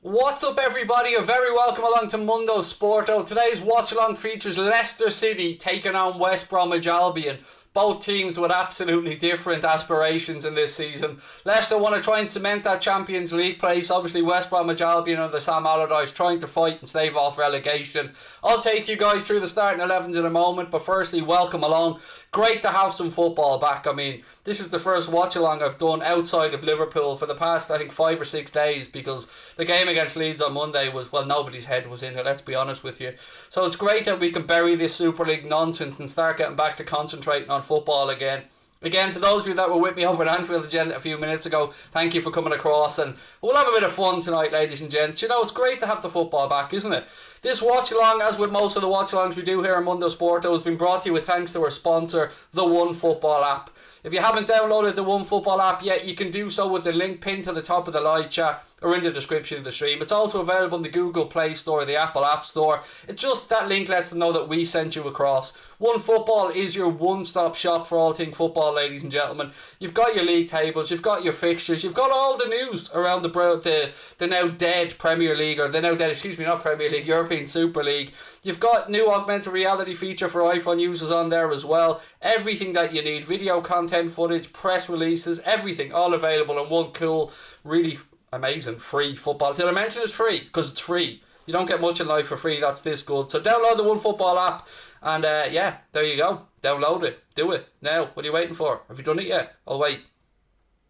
What's up everybody, you're very welcome along to Mundo Sporto. Today's watch along features Leicester City taking on West Bromwich Albion. Both teams with absolutely different aspirations in this season. Leicester want to try and cement that Champions League place. Obviously West Bromwich Albion under Sam Allardyce trying to fight and stave off relegation. I'll take you guys through the starting 11s in a moment, but firstly, welcome along. Great to have some football back. I mean, this is the first watch along I've done outside of Liverpool for the past, I think, 5 or 6 days, because the game against Leeds on Monday was, well, nobody's head was in it, let's be honest with you. So it's great that we can bury this Super League nonsense and start getting back to concentrating on football again. Again, to those of you that were with me over at Anfield Agenda a few minutes ago, thank you for coming across, and we'll have a bit of fun tonight, ladies and gents. You know, it's great to have the football back, isn't it? This watch along, as with most of the watch alongs we do here on Mundo Sporto, has been brought to you with thanks to our sponsor, the One Football app. If you haven't downloaded the One Football app yet, you can do so with the link pinned to the top of the live chat or in the description of the stream. It's also available in the Google Play Store, the Apple App Store. It's just that link lets them know that we sent you across. One Football is your one-stop shop for all things football, ladies and gentlemen. You've got your league tables, you've got your fixtures, you've got all the news around the now dead Premier League, or the now dead, not Premier League, European Super League. You've got new augmented reality feature for iPhone users on there as well. Everything that you need, video content, footage, press releases, everything, all available in one cool, really amazing, free football. Did I mention it's free? Because it's free. You don't get much in life for free that's this good. So download the One Football app, and yeah, there you go. Download it. Do it. Now, what are you waiting for? Have you done it yet? I'll wait.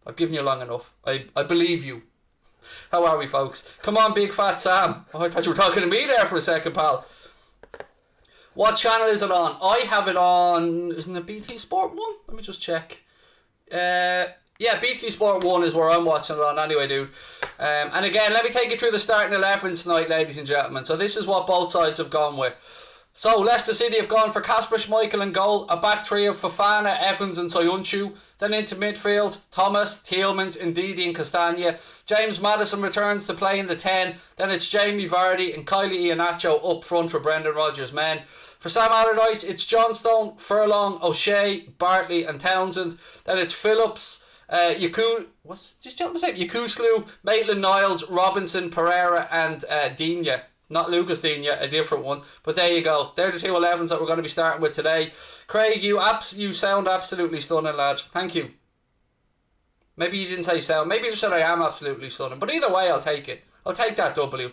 I've given you long enough. I believe you. How are we, folks? Come on, Big Fat Sam. Oh, I thought you were talking to me there for a second, pal. What channel is it on? I have it on... Isn't it BT Sport 1? Let me just check. Yeah, BT Sport 1 is where I'm watching it on anyway, dude. And again, let me take you through the starting 11 tonight, ladies and gentlemen. So this is what both sides have gone with. So Leicester City have gone for Kasper Schmeichel in goal, a back three of Fofana, Evans and Soyuncu. Then into midfield, Thomas, Tielemans, Ndidi and Castagna. James Maddison returns to play in the 10. Then it's Jamie Vardy and Kylie Iheanacho up front for Brendan Rodgers' men. For Sam Allardyce, it's Johnstone, Furlong, O'Shea, Bartley and Townsend. Then it's Phillips, Yakuslu, Maitland-Niles, Robinson, Pereira and Digne. Not Lucas Digne, a different one. But there you go. They're the two 11s that we're going to be starting with today. Craig, you sound absolutely stunning, lad. Thank you. Maybe you didn't say sound. Maybe you just said I am absolutely stunning. But either way, I'll take it. I'll take that W.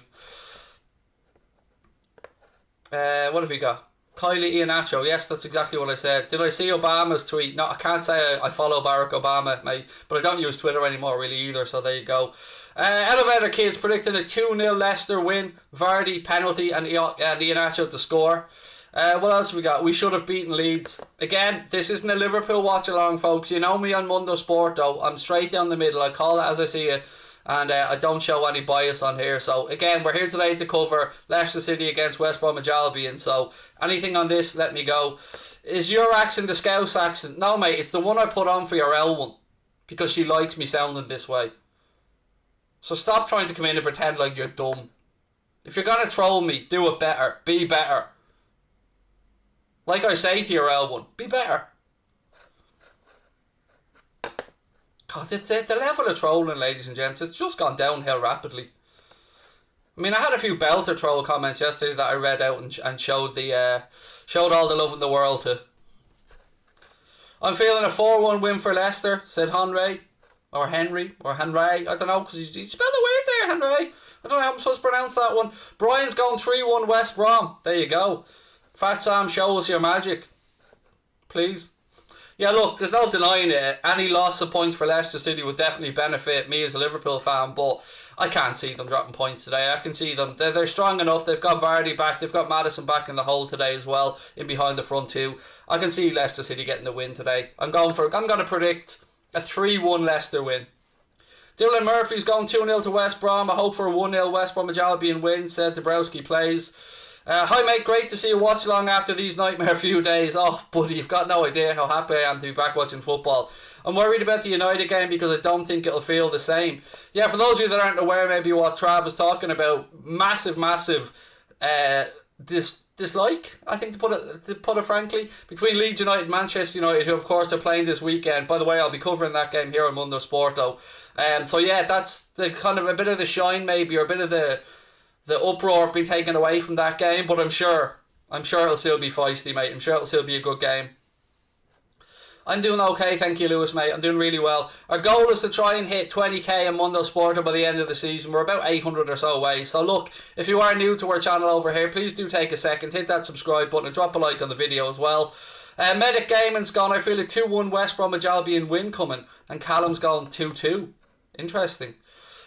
What have we got? Kylie Iheanacho. Yes, that's exactly what I said. Did I see Obama's tweet? No, I can't say I follow Barack Obama, mate. But I don't use Twitter anymore really either, so there you go. Elevator Kids predicting a 2-0 Leicester win. Vardy, penalty, and Iheanacho to score. What else have we got? We should have beaten Leeds. Again, this isn't a Liverpool watch-along, folks. You know me on Mundo Sporto. I'm straight down the middle. I call it as I see it. And I don't show any bias on here. So again, we're here today to cover Leicester City against West Bromwich Albion. So anything on this, let me go. Is your accent the Scouse accent? No, mate, it's the one I put on for your L one, because she likes me sounding this way. So stop trying to come in and pretend like you're dumb. If you're going to troll me, do it better. Be better. Like I say to your L one, be better. God, the level of trolling, ladies and gents, it's just gone downhill rapidly. I mean, I had a few belter troll comments yesterday that I read out and showed all the love in the world to. I'm feeling a 4-1 win for Leicester, said Henry. Or Henry. I don't know, because he spelled it weird there, Henry. I don't know how I'm supposed to pronounce that one. Brian's going 3-1 West Brom. There you go. Fat Sam, show us your magic. Please. Yeah, look, there's no denying it. Any loss of points for Leicester City would definitely benefit me as a Liverpool fan, but I can't see them dropping points today. I can see them. They're strong enough. They've got Vardy back. They've got Maddison back in the hole today as well, in behind the front two. I can see Leicester City getting the win today. I'm going to predict a 3-1 Leicester win. Dylan Murphy's going 2-0 to West Brom. I hope for a 1-0 West Bromwich Albion win, said Dabrowski plays. Hi mate, great to see you watch along after these nightmare few days. Oh buddy, you've got no idea how happy I am to be back watching football. I'm worried about the United game because I don't think it'll feel the same. Yeah, for those of you that aren't aware maybe what Trav was talking about, massive this dislike, I think, to put it frankly, between Leeds United and Manchester United, who of course are playing this weekend. By the way, I'll be covering that game here on Mundo Sporto. So yeah, that's the kind of a bit of the shine maybe, or a bit of the uproar being taken away from that game. But I'm sure it'll still be feisty, mate. I'm sure it'll still be a good game. I'm doing okay, thank you, Lewis, mate. I'm doing really well. Our goal is to try and hit 20k in Mundo Sporto by the end of the season. We're about 800 or so away. So look, if you are new to our channel over here, please do take a second, hit that subscribe button and drop a like on the video as well. Medic Gaming's gone, I feel a 2-1 West Bromwich Albion win coming. And Callum's gone 2-2. Interesting.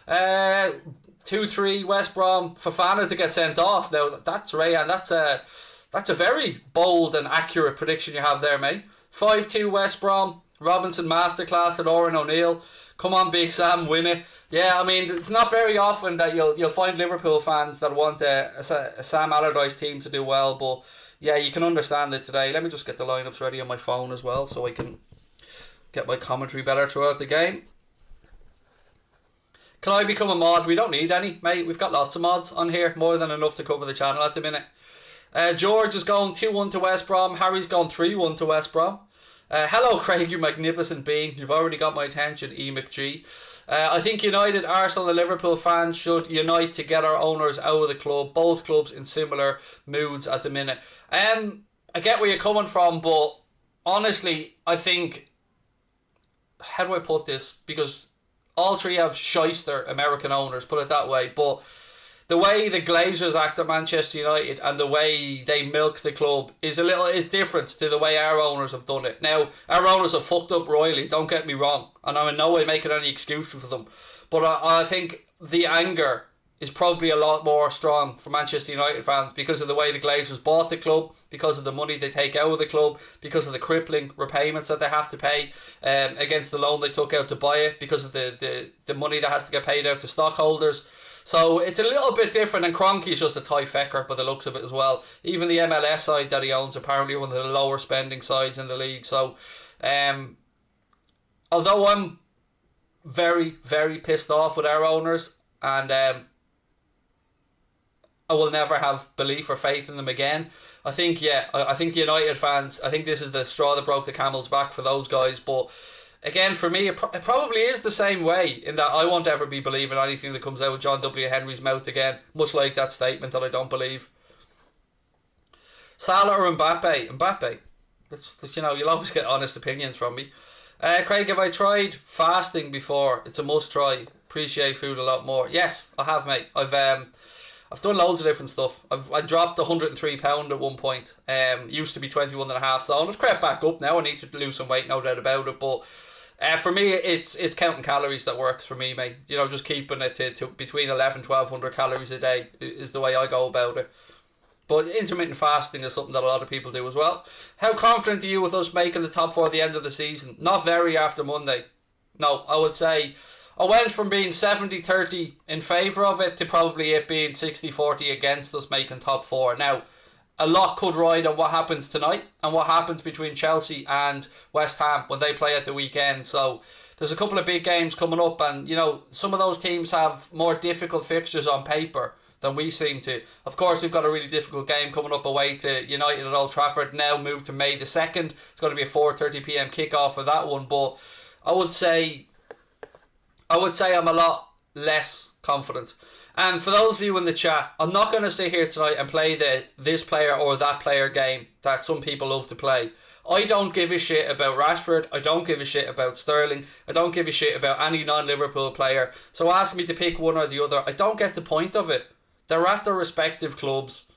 2-3 West Brom. Fofana to get sent off. Now, that's Rayan. That's a very bold and accurate prediction you have there, mate. 5-2 West Brom. Robinson masterclass at Oren O'Neill. Come on, Big Sam, win it. Yeah, I mean, it's not very often that you'll find Liverpool fans that want a Sam Allardyce team to do well, but yeah, you can understand it today. Let me just get the lineups ready on my phone as well so I can get my commentary better throughout the game. Can I become a mod? We don't need any, mate. We've got lots of mods on here, more than enough to cover the channel at the minute. George is going 2-1 to West Brom. Harry's going 3-1 to West Brom. Hello, Craig, you magnificent being. You've already got my attention, E. McG. I think United, Arsenal and Liverpool fans should unite to get our owners out of the club. Both clubs in similar moods at the minute. I get where you're coming from, but honestly, I think... How do I put this? Because all three have shyster American owners, put it that way, but... The way the Glazers act at Manchester United and the way they milk the club is different to the way our owners have done it. Now, our owners have fucked up royally, don't get me wrong, and I'm in no way making any excuse for them. But I think the anger is probably a lot more strong for Manchester United fans because of the way the Glazers bought the club, because of the money they take out of the club, because of the crippling repayments that they have to pay against the loan they took out to buy it, because of the money that has to get paid out to stockholders. So it's a little bit different, and Kroenke's just a tight fecker by the looks of it as well. Even the MLS side that he owns apparently one of the lower spending sides in the league. So although I'm very, very pissed off with our owners, and I will never have belief or faith in them again, I think United fans, I think this is the straw that broke the camel's back for those guys. But again, for me, it probably is the same way, in that I won't ever be believing anything that comes out of John W. Henry's mouth again, much like that statement that I don't believe. Salah or Mbappe? Mbappe. That's, you'll always get honest opinions from me. Craig, have I tried fasting before? It's a must try. Appreciate food a lot more. Yes, I have, mate. I've done loads of different stuff. I dropped 103 pound at one point. Used to be 21.5 stone. I've crept back up now. I need to lose some weight, no doubt about it. But for me, it's counting calories that works for me, mate. Just keeping it to between 1,100-1,200 calories a day is the way I go about it. But intermittent fasting is something that a lot of people do as well. How confident are you with us making the top 4 at the end of the season? Not very after Monday. No, I would say I went from being 70-30 in favour of it to probably it being 60-40 against us making top 4. Now, a lot could ride on what happens tonight and what happens between Chelsea and West Ham when they play at the weekend. So there's a couple of big games coming up, and some of those teams have more difficult fixtures on paper than we seem to. Of course, we've got a really difficult game coming up away to United at Old Trafford, now moved to May the 2nd. It's going to be a 4:30 p.m. kickoff for that one, but I would say I'm a lot less confident. And for those of you in the chat, I'm not going to sit here tonight and play this player or that player game that some people love to play. I don't give a shit about Rashford. I don't give a shit about Sterling. I don't give a shit about any non-Liverpool player. So ask me to pick one or the other. I don't get the point of it. They're at their respective clubs.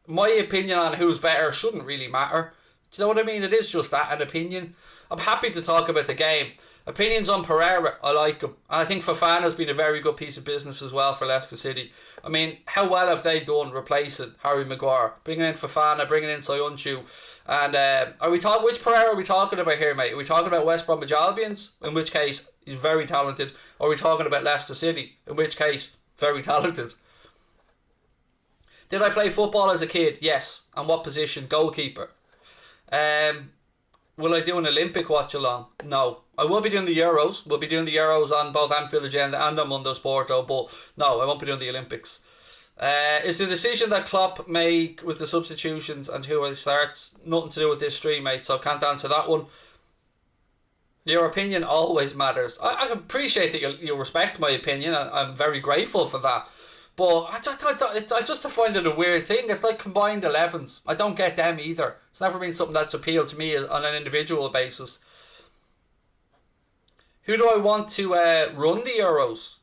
My opinion on who's better shouldn't really matter. Do you know what I mean? It is just that, an opinion. I'm happy to talk about the game. Opinions on Pereira, I like him. And I think Fofana's been a very good piece of business as well for Leicester City. I mean, how well have they done replacing Harry Maguire? Bringing in Fofana, bringing in Soyuncu. And which Pereira are we talking about here, mate? Are we talking about West Bromwich Albions? In which case, he's very talented. Or are we talking about Leicester City? In which case, very talented. Did I play football as a kid? Yes. And what position? Goalkeeper. Will I do an Olympic watch along? No. I will be doing the Euros. We'll be doing the Euros on both Anfield Agenda and on Mundo Sporto, but no, I won't be doing the Olympics. Is the decision that Klopp made with the substitutions and who it starts nothing to do with this stream, mate, so I can't answer that one. Your opinion always matters. I appreciate that you respect my opinion. I'm very grateful for that. But I just find it a weird thing. It's like combined 11s. I don't get them either. It's never been something that's appealed to me on an individual basis. Who do I want to run the Euros?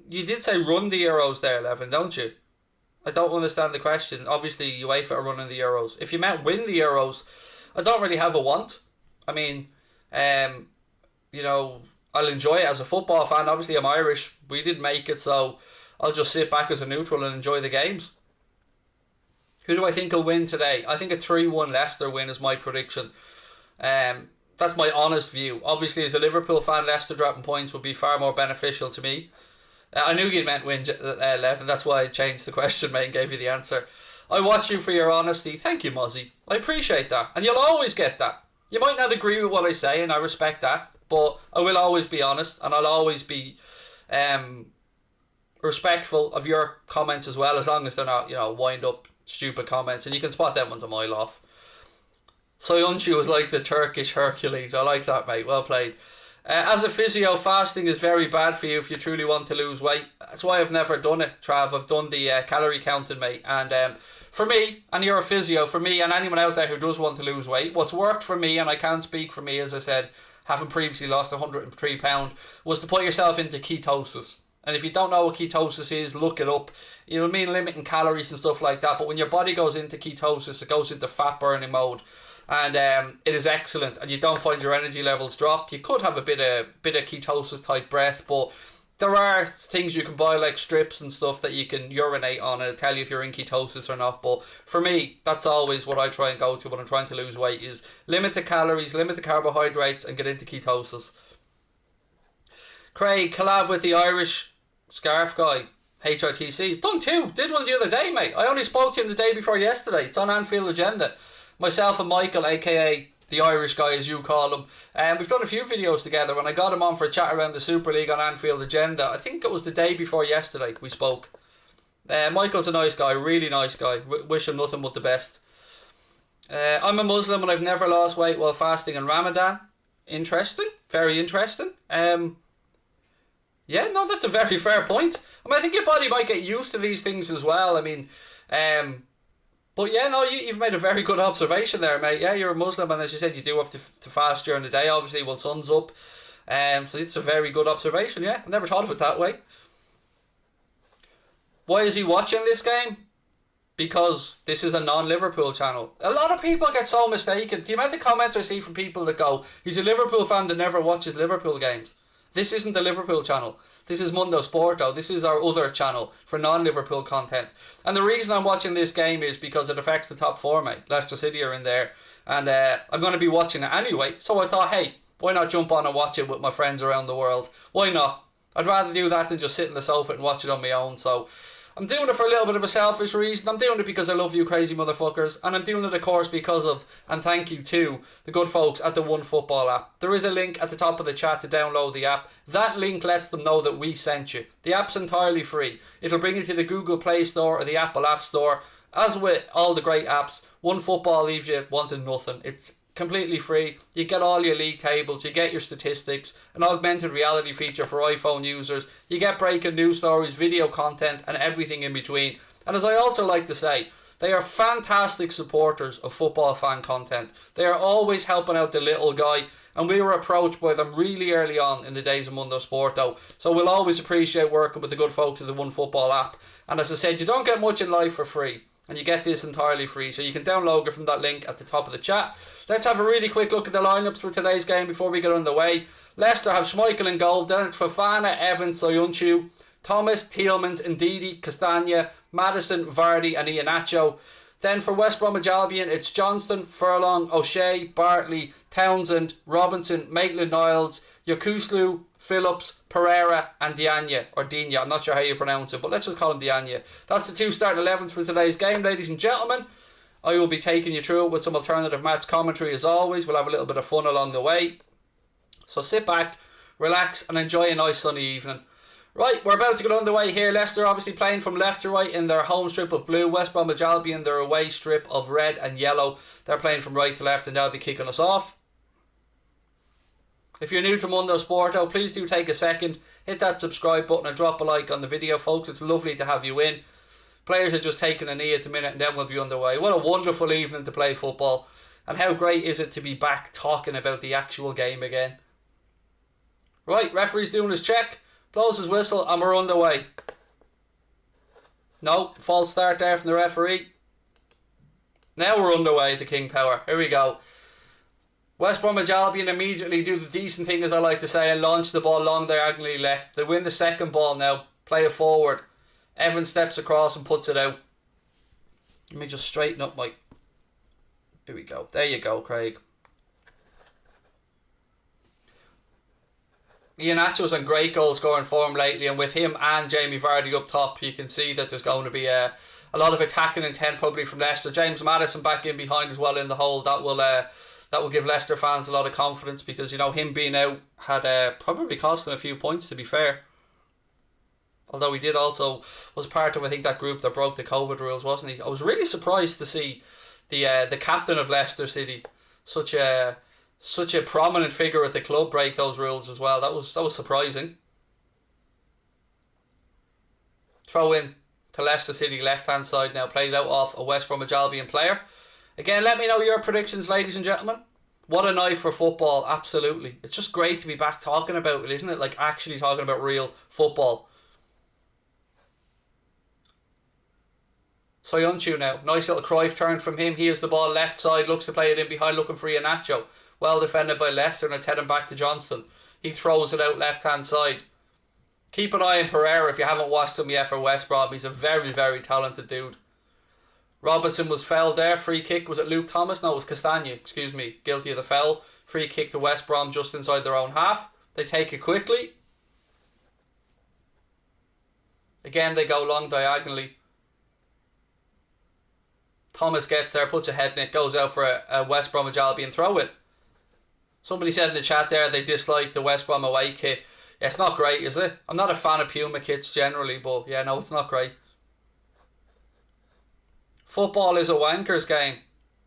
You did say run the Euros there, Levin, don't you? I don't understand the question. Obviously, UEFA are running the Euros. If you meant win the Euros, I don't really have a want. I mean, you know, I'll enjoy it as a football fan. Obviously, I'm Irish. We didn't make it, so I'll just sit back as a neutral and enjoy the games. Who do I think will win today? I think a 3-1 Leicester win is my prediction. That's my honest view. Obviously, as a Liverpool fan, Leicester dropping points would be far more beneficial to me. I knew you meant win 11. That's why I changed the question, mate, and gave you the answer. I watch you for your honesty. Thank you, Mozzie. I appreciate that. And you'll always get that. You might not agree with what I say, and I respect that. But I will always be honest, and I'll always be respectful of your comments as well, as long as they're not, you know, wind up stupid comments. And you can spot them ones a mile off. Soyuncu was like the Turkish Hercules. I like that, mate. Well played. As a physio, fasting is very bad for you if you truly want to lose weight. That's why I've never done it, Trav. I've done the calorie counting, mate. And for me, and you're a physio, for me and anyone out there who does want to lose weight, what's worked for me, and I can't speak for me, as I said, having previously lost 103 pounds, was to put yourself into ketosis. And if you don't know what ketosis is, look it up. You know what I mean? Limiting calories and stuff like that. But when your body goes into ketosis, it goes into fat burning mode. And it is excellent, and you don't find your energy levels drop. You could have a bit of ketosis type breath, but there are things you can buy like strips and stuff that you can urinate on, and it'll tell you if you're in ketosis or not. But for me, that's always what I try and go to when I'm trying to lose weight, is limit the calories, limit the carbohydrates, and get into ketosis. Craig, collab with the Irish scarf guy, HRTC. Done two. Did one the other day, mate. I only spoke to him the day before yesterday. It's on Anfield Agenda. Myself and Michael, aka the Irish guy as you call him, we've done a few videos together. When I got him on for a chat around the Super League on Anfield Agenda, I think it was the day before yesterday we spoke. Michael's a nice guy, really nice guy. Wish him nothing but the best. I'm a Muslim and I've never lost weight while fasting in Ramadan. Interesting, very interesting. Yeah, no, that's a very fair point. I mean, I think your body might get used to these things as well. I mean, but yeah, no, you've made a very good observation there, mate. Yeah, you're a Muslim, and as you said, you do have to fast during the day, obviously, while sun's up. So it's a very good observation, yeah. I never thought of it that way. Why is he watching this game? Because this is a non-Liverpool channel. A lot of people get so mistaken. The amount of comments I see from people that go, he's a Liverpool fan that never watches Liverpool games. This isn't the Liverpool channel. This is Mundo Sporto. This is our other channel for non-Liverpool content. And the reason I'm watching this game is because it affects the top four, mate. Leicester City are in there. And I'm going to be watching it anyway. So I thought, hey, why not jump on and watch it with my friends around the world? Why not? I'd rather do that than just sit on the sofa and watch it on my own. So I'm doing it for a little bit of a selfish reason. I'm doing it because I love you crazy motherfuckers. And I'm doing it, of course, because of, and thank you to, the good folks at the One Football app. There is a link at the top of the chat to download the app. That link lets them know that we sent you. The app's entirely free. It'll bring you to the Google Play Store or the Apple App Store. As with all the great apps, One Football leaves you wanting nothing. It's completely free. You get all your league tables, you get your statistics, an augmented reality feature for iPhone users, you get breaking news stories, video content, and everything in between. And as I also like to say, they are fantastic supporters of football fan content. They are always helping out the little guy, and we were approached by them really early on in the days of Mundo Sporto. So we'll always appreciate working with the good folks of the One Football app. And as I said, you don't get much in life for free. And you get this entirely free, so you can download it from that link at the top of the chat. Let's have a really quick look at the lineups for today's game before we get underway. Leicester have Schmeichel in goal, then it's Fofana, Evans, Soyuncu, Thomas, Tielemans, Ndidi, Castagna, Maddison, Vardy and Iheanacho. Then for West Bromwich Albion, it's Johnston, Furlong, O'Shea, Bartley, Townsend, Robinson, Maitland-Niles, Yokuslu, Phillips, Pereira and Diagne, or Digne, I'm not sure how you pronounce it, but let's just call him Diagne. That's the two starting 11s for today's game, ladies and gentlemen. I will be taking you through it with some alternative match commentary as always. We'll have a little bit of fun along the way. So sit back, relax and enjoy a nice sunny evening. Right, we're about to get underway here. Leicester obviously playing from left to right in their home strip of blue. West Bromwich Albion, their away strip of red and yellow. They're playing from right to left and they'll be kicking us off. If you're new to Mundo Sporto, please do take a second, hit that subscribe button and drop a like on the video, folks. It's lovely to have you in. Players are just taking a knee at the minute and then we'll be underway. What a wonderful evening to play football. And how great is it to be back talking about the actual game again. Right, referee's doing his check. Blows his whistle and we're underway. No, false start there from the referee. Now we're underway, the King Power. Here we go. West Bromwich Albion immediately do the decent thing, as I like to say, and launch the ball long diagonally left. They win the second ball now. Play it forward. Evan steps across and puts it out. Let me just straighten up my... Here we go. There you go, Craig. Iheanacho's on great goal scoring form lately, and with him and Jamie Vardy up top, you can see that there's going to be a lot of attacking intent probably from Leicester. James Maddison back in behind as well in the hole. That will give Leicester fans a lot of confidence because, you know, him being out had probably cost them a few points, to be fair. Although he did also was part of, I think, that group that broke the COVID rules, wasn't he? I was really surprised to see the captain of Leicester City, such a prominent figure at the club, break those rules as well. That was surprising. Throw in to Leicester City left hand side now, played out off a West Bromwich Albion player. Again, let me know your predictions, ladies and gentlemen. What a night for football, absolutely. It's just great to be back talking about it, isn't it? Like actually talking about real football. Soyuncu now, nice little Cruyff turn from him. He has the ball left side, looks to play it in behind, looking for Iheanacho. Well defended by Leicester, and it's heading back to Johnston. He throws it out left hand side. Keep an eye on Pereira if you haven't watched him yet for West Brom. He's a very, very talented dude. Robinson was fouled there. Free kick. Was it Luke Thomas? No, it was Castagna. Excuse me. Guilty of the foul. Free kick to West Brom just inside their own half. They take it quickly. Again, they go long diagonally. Thomas gets there, puts a head in it, goes out for a West Bromwich Albion throw-in. Somebody said in the chat there they dislike the West Brom away kit. Yeah, it's not great, is it? I'm not a fan of Puma kits generally, but yeah, no, it's not great. Football is a wanker's game.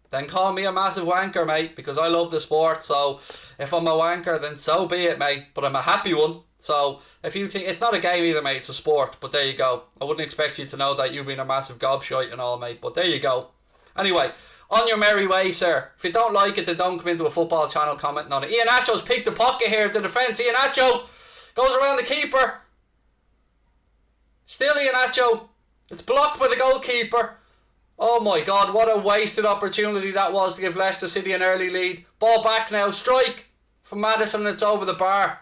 Then call me a massive wanker, mate, because I love the sport. So if I'm a wanker, then so be it, mate. But I'm a happy one. So if you think it's not a game either, mate, it's a sport. But there you go. I wouldn't expect you to know that you've been a massive gobshite and all, mate. But there you go. Anyway, on your merry way, sir. If you don't like it, then don't come into a football channel commenting on it. Iheanacho's picked the pocket here. The defence. Iheanacho goes around the keeper. Still Iheanacho. It's blocked by the goalkeeper. Oh my God, what a wasted opportunity that was to give Leicester City an early lead. Ball back now. Strike from Maddison and it's over the bar.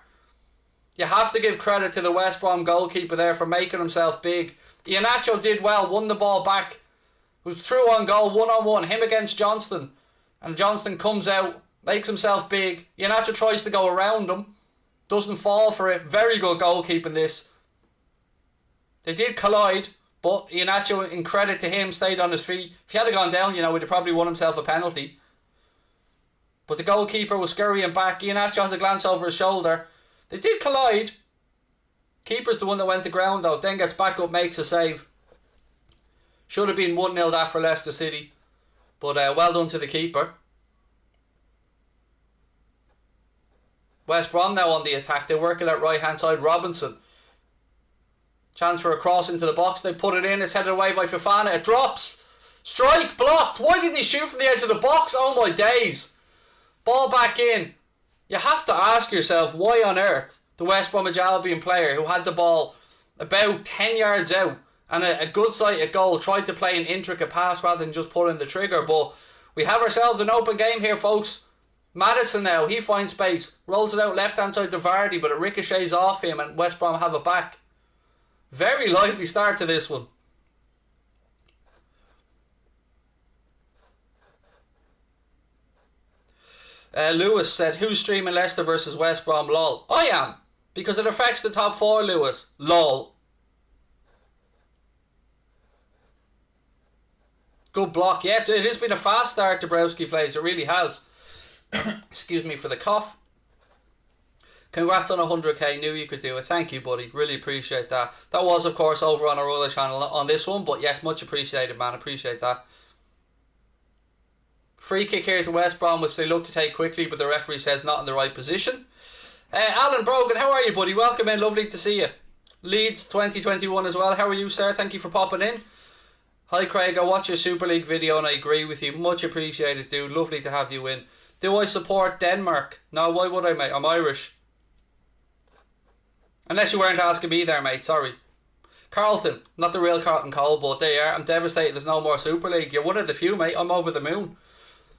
You have to give credit to the West Brom goalkeeper there for making himself big. Iheanacho did well. Won the ball back. Was through on goal, 1-on-1, him against Johnston. And Johnston comes out, makes himself big. Iheanacho tries to go around him. Doesn't fall for it. Very good goalkeeping this. They did collide, but Iheanacho, in credit to him, stayed on his feet. If he had gone down, you know, he'd have probably won himself a penalty. But the goalkeeper was scurrying back. Iheanacho has a glance over his shoulder. They did collide. Keeper's the one that went to ground though. Then gets back up, makes a save. Should have been 1-0 that for Leicester City. But well done to the keeper. West Brom now on the attack. They work it out right hand side. Robinson. Chance for a cross into the box. They put it in. It's headed away by Fofana. It drops. Strike. Blocked. Why didn't he shoot from the edge of the box? Oh my days. Ball back in. You have to ask yourself why on earth the West Bromwich Albion player who had the ball about 10 yards out and a good sight at goal tried to play an intricate pass rather than just pulling the trigger. But we have ourselves an open game here, folks. Maddison now, he finds space, rolls it out left hand side to Vardy, but it ricochets off him and West Brom have it back. Very lively start to this one. Lewis said, who's streaming Leicester versus West Brom? Lol. I am, because it affects the top four, Lewis. Lol. Good block. Yeah, it has been a fast start Dabrowski plays. It really has. Excuse me for the cough. Congrats on 100k. Knew you could do it. Thank you, buddy. Really appreciate that. That was, of course, over on our other channel on this one. But yes, much appreciated, man. Appreciate that. Free kick here to West Brom, which they look to take quickly, but the referee says not in the right position. Alan Brogan, how are you, buddy? Welcome in. Lovely to see you. Leeds 2021 as well. How are you, sir? Thank you for popping in. Hi, Craig. I watched your Super League video and I agree with you. Much appreciated, dude. Lovely to have you in. Do I support Denmark? No, why would I, mate? I'm Irish. Unless you weren't asking me there, mate. Sorry. Carlton. Not the real Carlton Cole, but there you are. I'm devastated there's no more Super League. You're one of the few, mate. I'm over the moon.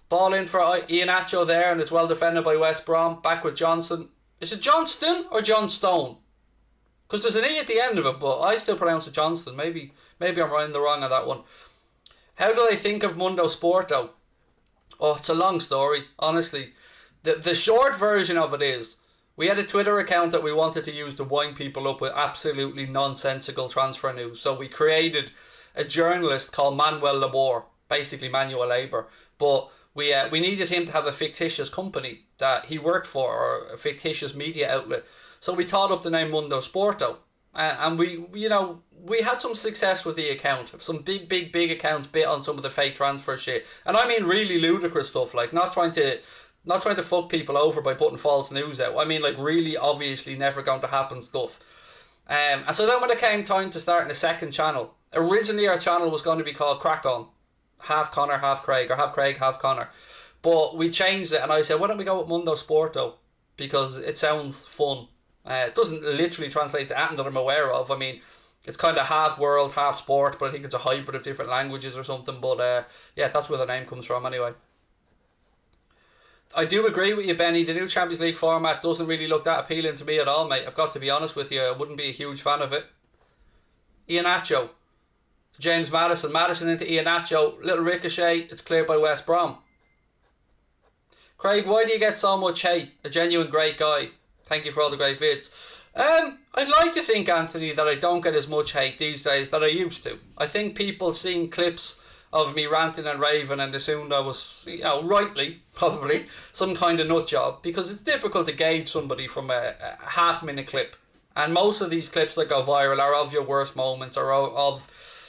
Ball in for Iheanacho there, and it's well defended by West Brom. Back with Johnson. Is it Johnston or John Stone? Because there's an E at the end of it, but I still pronounce it Johnston. Maybe I'm writing the wrong on that one. How do they think of Mundo Sporto? Oh, it's a long story, honestly. The short version of it is, we had a Twitter account that we wanted to use to wind people up with absolutely nonsensical transfer news. So we created a journalist called Manuel Labor, basically manual labour. But we needed him to have a fictitious company that he worked for, or a fictitious media outlet. So we thought up the name Mundo Sporto. And we had some success with the account. Some big accounts bit on some of the fake transfer shit. And I mean really ludicrous stuff, like not trying to fuck people over by putting false news out. I mean like really obviously never going to happen stuff. And so then when it came time to starting a second channel, originally our channel was going to be called Crack On. Half Connor, half Craig, or half Craig, half Connor. But we changed it and I said, why don't we go with Mundo Sporto? Because it sounds fun. It doesn't literally translate to anything that I'm aware of. I mean, it's kind of half world, half sport, but I think it's a hybrid of different languages or something. But yeah, that's where the name comes from anyway. I do agree with you, Benny. The new Champions League format doesn't really look that appealing to me at all, mate. I've got to be honest with you. I wouldn't be a huge fan of it. Iheanacho. James Maddison. Maddison into Iheanacho. Little ricochet. It's cleared by West Brom. Craig, why do you get so much hate? A genuine great guy. Thank you for all the great vids. I'd like to think, Anthony, that I don't get as much hate these days that I used to. I think people seeing clips of me ranting and raving and assumed I was, rightly, probably, some kind of nut job. Because it's difficult to gauge somebody from a half-minute clip. And most of these clips that go viral are of your worst moments, or of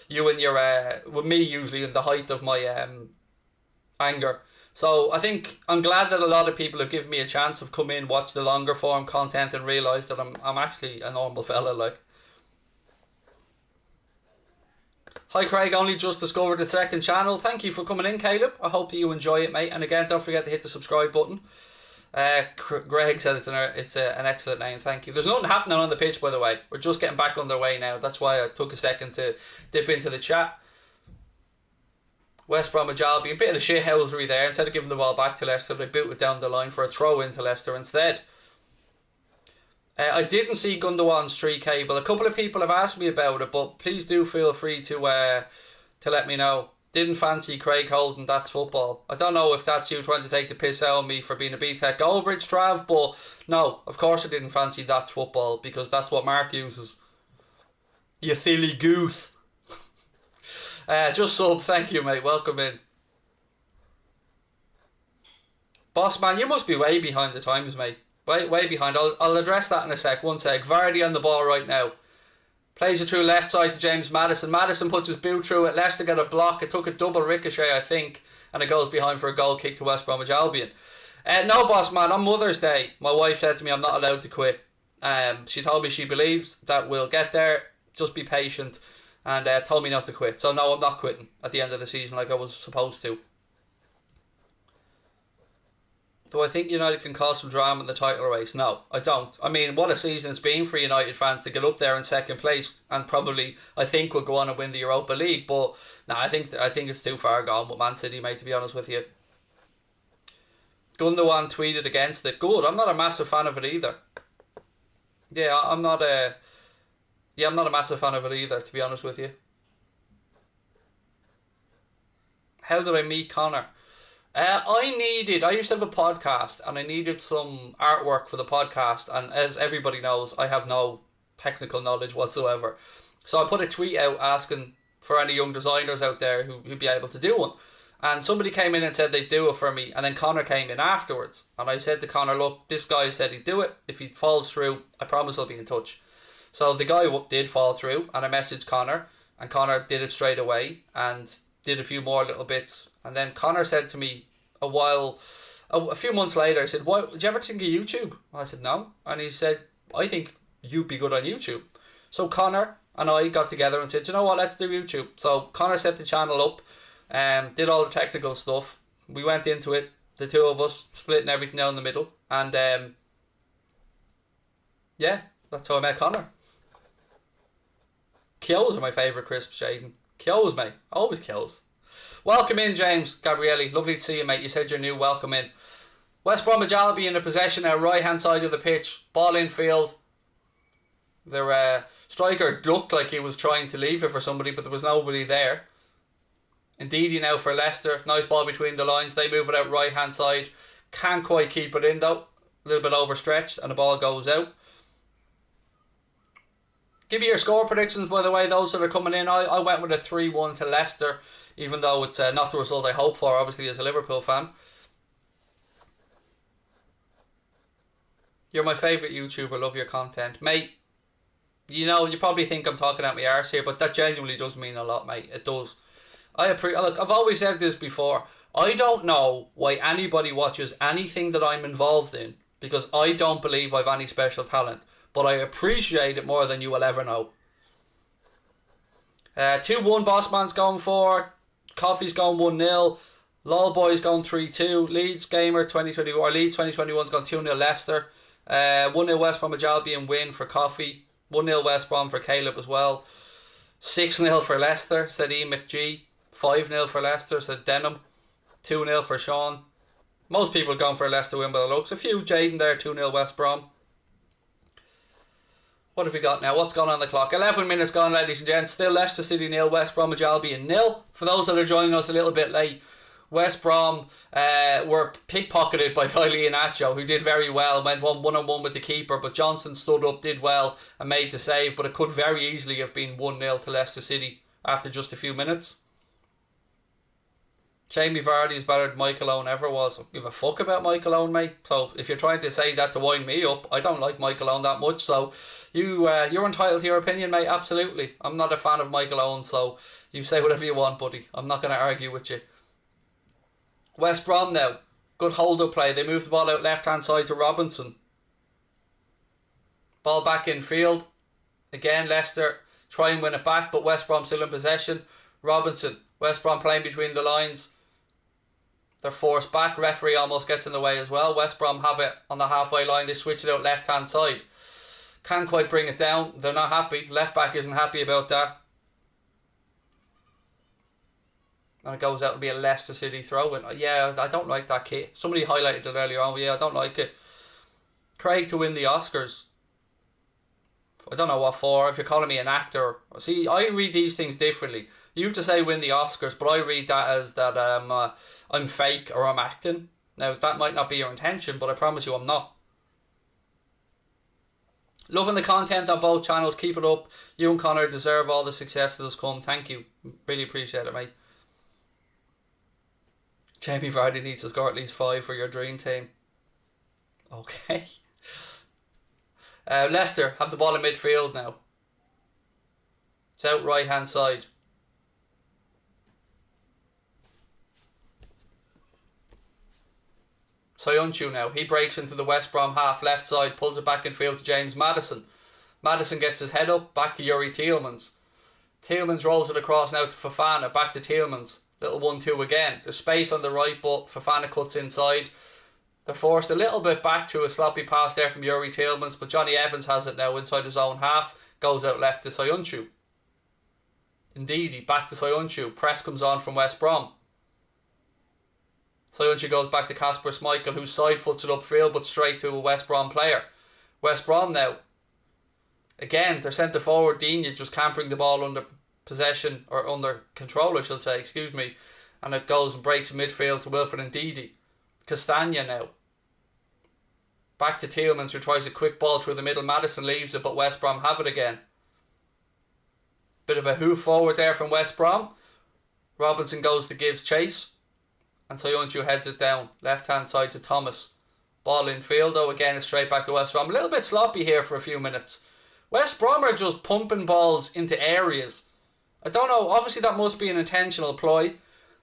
you and your, with me usually in the height of my anger. So I think I'm glad that a lot of people have given me a chance, have come in, watch the longer form content and realised that I'm actually a normal fella, like. Hi Craig, only just discovered the second channel. Thank you for coming in, Caleb. I hope that you enjoy it, mate. And again, don't forget to hit the subscribe button. Greg said it's an excellent name, thank you. There's nothing happening on the pitch, by the way. We're just getting back underway now. That's why I took a second to dip into the chat. West Bromwich Albion, a bit of a shithousery there. Instead of giving the ball back to Leicester, they booted down the line for a throw into Leicester instead. I didn't see Gundogan's 3K, but a couple of people have asked me about it, but please do feel free to let me know. Didn't fancy Craig Houlden, that's football. I don't know if that's you trying to take the piss out of me for being a BTEC Goldbridge Trav, but no, of course I didn't fancy that's football, because that's what Mark uses. You silly goose. Just sub, thank you, mate. Welcome in. Boss man, you must be way behind the times, mate. Way behind. I'll address that in a sec. One sec. Vardy on the ball right now. Plays it through left side to James Maddison. Maddison puts his boot through it. Leicester get a block. It took a double ricochet, I think, and it goes behind for a goal kick to West Bromwich Albion. No, boss man. On Mother's Day, my wife said to me I'm not allowed to quit. She told me she believes that we'll get there. Just be patient. And told me not to quit. So no, I'm not quitting at the end of the season like I was supposed to. Do I think United can cause some drama in the title race? No, I don't. I mean, what a season it's been for United fans to get up there in second place and probably, I think, will go on and win the Europa League. But no, I think it's too far gone with Man City, mate, to be honest with you. Gundogan tweeted against it. Good. I'm not a massive fan of it either. Yeah, I'm not a massive fan of it either, to be honest with you. How did I meet Connor? I used to have a podcast and I needed some artwork for the podcast, and as everybody knows, I have no technical knowledge whatsoever. So I put a tweet out asking for any young designers out there who'd be able to do one. And somebody came in and said they'd do it for me, and then Connor came in afterwards. And I said to Connor, look, this guy said he'd do it. If he falls through, I promise I'll be in touch. So the guy did fall through, and I messaged Connor, and Connor did it straight away, and did a few more little bits. And then Connor said to me a few months later, I said, "What? Did you ever think of YouTube?" I said, "No." And he said, "I think you'd be good on YouTube." So Connor and I got together and said, "You know what, let's do YouTube." So Connor set the channel up, did all the technical stuff. We went into it, the two of us, splitting everything down the middle. And yeah, that's how I met Connor. Kyo's are my favourite crisps, Jaden. Kyo's, mate. Always Kyo's. Welcome in, James Gabrielli. Lovely to see you, mate. You said you're new. Welcome in. West Bromwich Albion in possession now, right hand side of the pitch. Ball in field. Their striker ducked like he was trying to leave it for somebody, but there was nobody there. Indeedy now for Leicester. Nice ball between the lines. They move it out right hand side. Can't quite keep it in though. A little bit overstretched and the ball goes out. Give me your score predictions, by the way, those that are coming in. I went with a 3-1 to Leicester, even though it's not the result I hope for, obviously, as a Liverpool fan. You're my favourite YouTuber, love your content. Mate, you know, you probably think I'm talking out my arse here, but that genuinely does mean a lot, mate. It does. Look, I've always said this before. I don't know why anybody watches anything that I'm involved in, because I don't believe I've any special talent. But I appreciate it more than you will ever know. 2-1 Bossman's going for. Coffee's going 1-0. Lol Boy's going 3-2. Leeds Gamer 2020 or Leeds 2021's going 2-0 Leicester. 1-0 West Bromwich Albion win for Coffee. 1-0 West Brom for Caleb as well. 6-0 for Leicester, said E McG. 5-0 for Leicester, said Denham. 2-0 for Sean. Most people going for a Leicester win by the looks. A few Jaden there, 2-0 West Brom. What have we got now? What's going on the clock? 11 minutes gone, ladies and gents. Still Leicester City 0, West Bromwich Albion 0. For those that are joining us a little bit late, West Brom were pickpocketed by Kylie Inacho, who did very well, went one-on-one with the keeper, but Johnson stood up, did well, and made the save, but it could very easily have been 1-0 to Leicester City after just a few minutes. Jamie Vardy is better than Michael Owen ever was. I don't give a fuck about Michael Owen, mate. So if you're trying to say that to wind me up, I don't like Michael Owen that much. So you're entitled to your opinion, mate. Absolutely. I'm not a fan of Michael Owen, so you say whatever you want, buddy. I'm not going to argue with you. West Brom now. Good hold-up play. They move the ball out left-hand side to Robinson. Ball back in field. Again, Leicester try and win it back, but West Brom still in possession. Robinson. West Brom playing between the lines. They're forced back. Referee almost gets in the way as well. West Brom have it on the halfway line. They switch it out left-hand side. Can't quite bring it down. They're not happy. Left back isn't happy about that. And it goes out to be a Leicester City throw-in. Yeah, I don't like that kit. Somebody highlighted it earlier on. Yeah, I don't like it. Craig to win the Oscars. I don't know what for. If you're calling me an actor. See, I read these things differently. You have to say win the Oscars, but I read that as that I'm fake or I'm acting. Now, that might not be your intention, but I promise you I'm not. Loving the content on both channels. Keep it up. You and Connor deserve all the success that has come. Thank you. Really appreciate it, mate. Jamie Vardy needs to score at least 5 for your dream team. Okay. Leicester have the ball in midfield now. It's out right hand side. Soyuncu now. He breaks into the West Brom half left side, pulls it back in field to James Maddison. Maddison gets his head up, back to Yuri Tielemans. Tielemans rolls it across now to Fofana, back to Tielemans. Little 1-2 again. There's space on the right, but Fofana cuts inside. They're forced a little bit back to a sloppy pass there from Yuri Tielemans, but Johnny Evans has it now inside his own half. Goes out left to Soyuncu. Indeedy, back to Soyuncu. Press comes on from West Brom. Soyuncu goes back to Kasper Schmeichel, who side foots it upfield but straight to a West Brom player. West Brom now. Again, their centre forward Digne just can't bring the ball under possession, or under control I should say, excuse me. And it goes and breaks midfield to Wilfred Ndidi. Castagna now. Back to Tielemans, who tries a quick ball through the middle. Maddison leaves it, but West Brom have it again. Bit of a hoof forward there from West Brom. Robinson goes to gives chase. And Soyuncu heads it down. Left hand side to Thomas. Ball in field though. Again, it's straight back to West Brom. A little bit sloppy here for a few minutes. West Brom are just pumping balls into areas. I don't know. Obviously, that must be an intentional ploy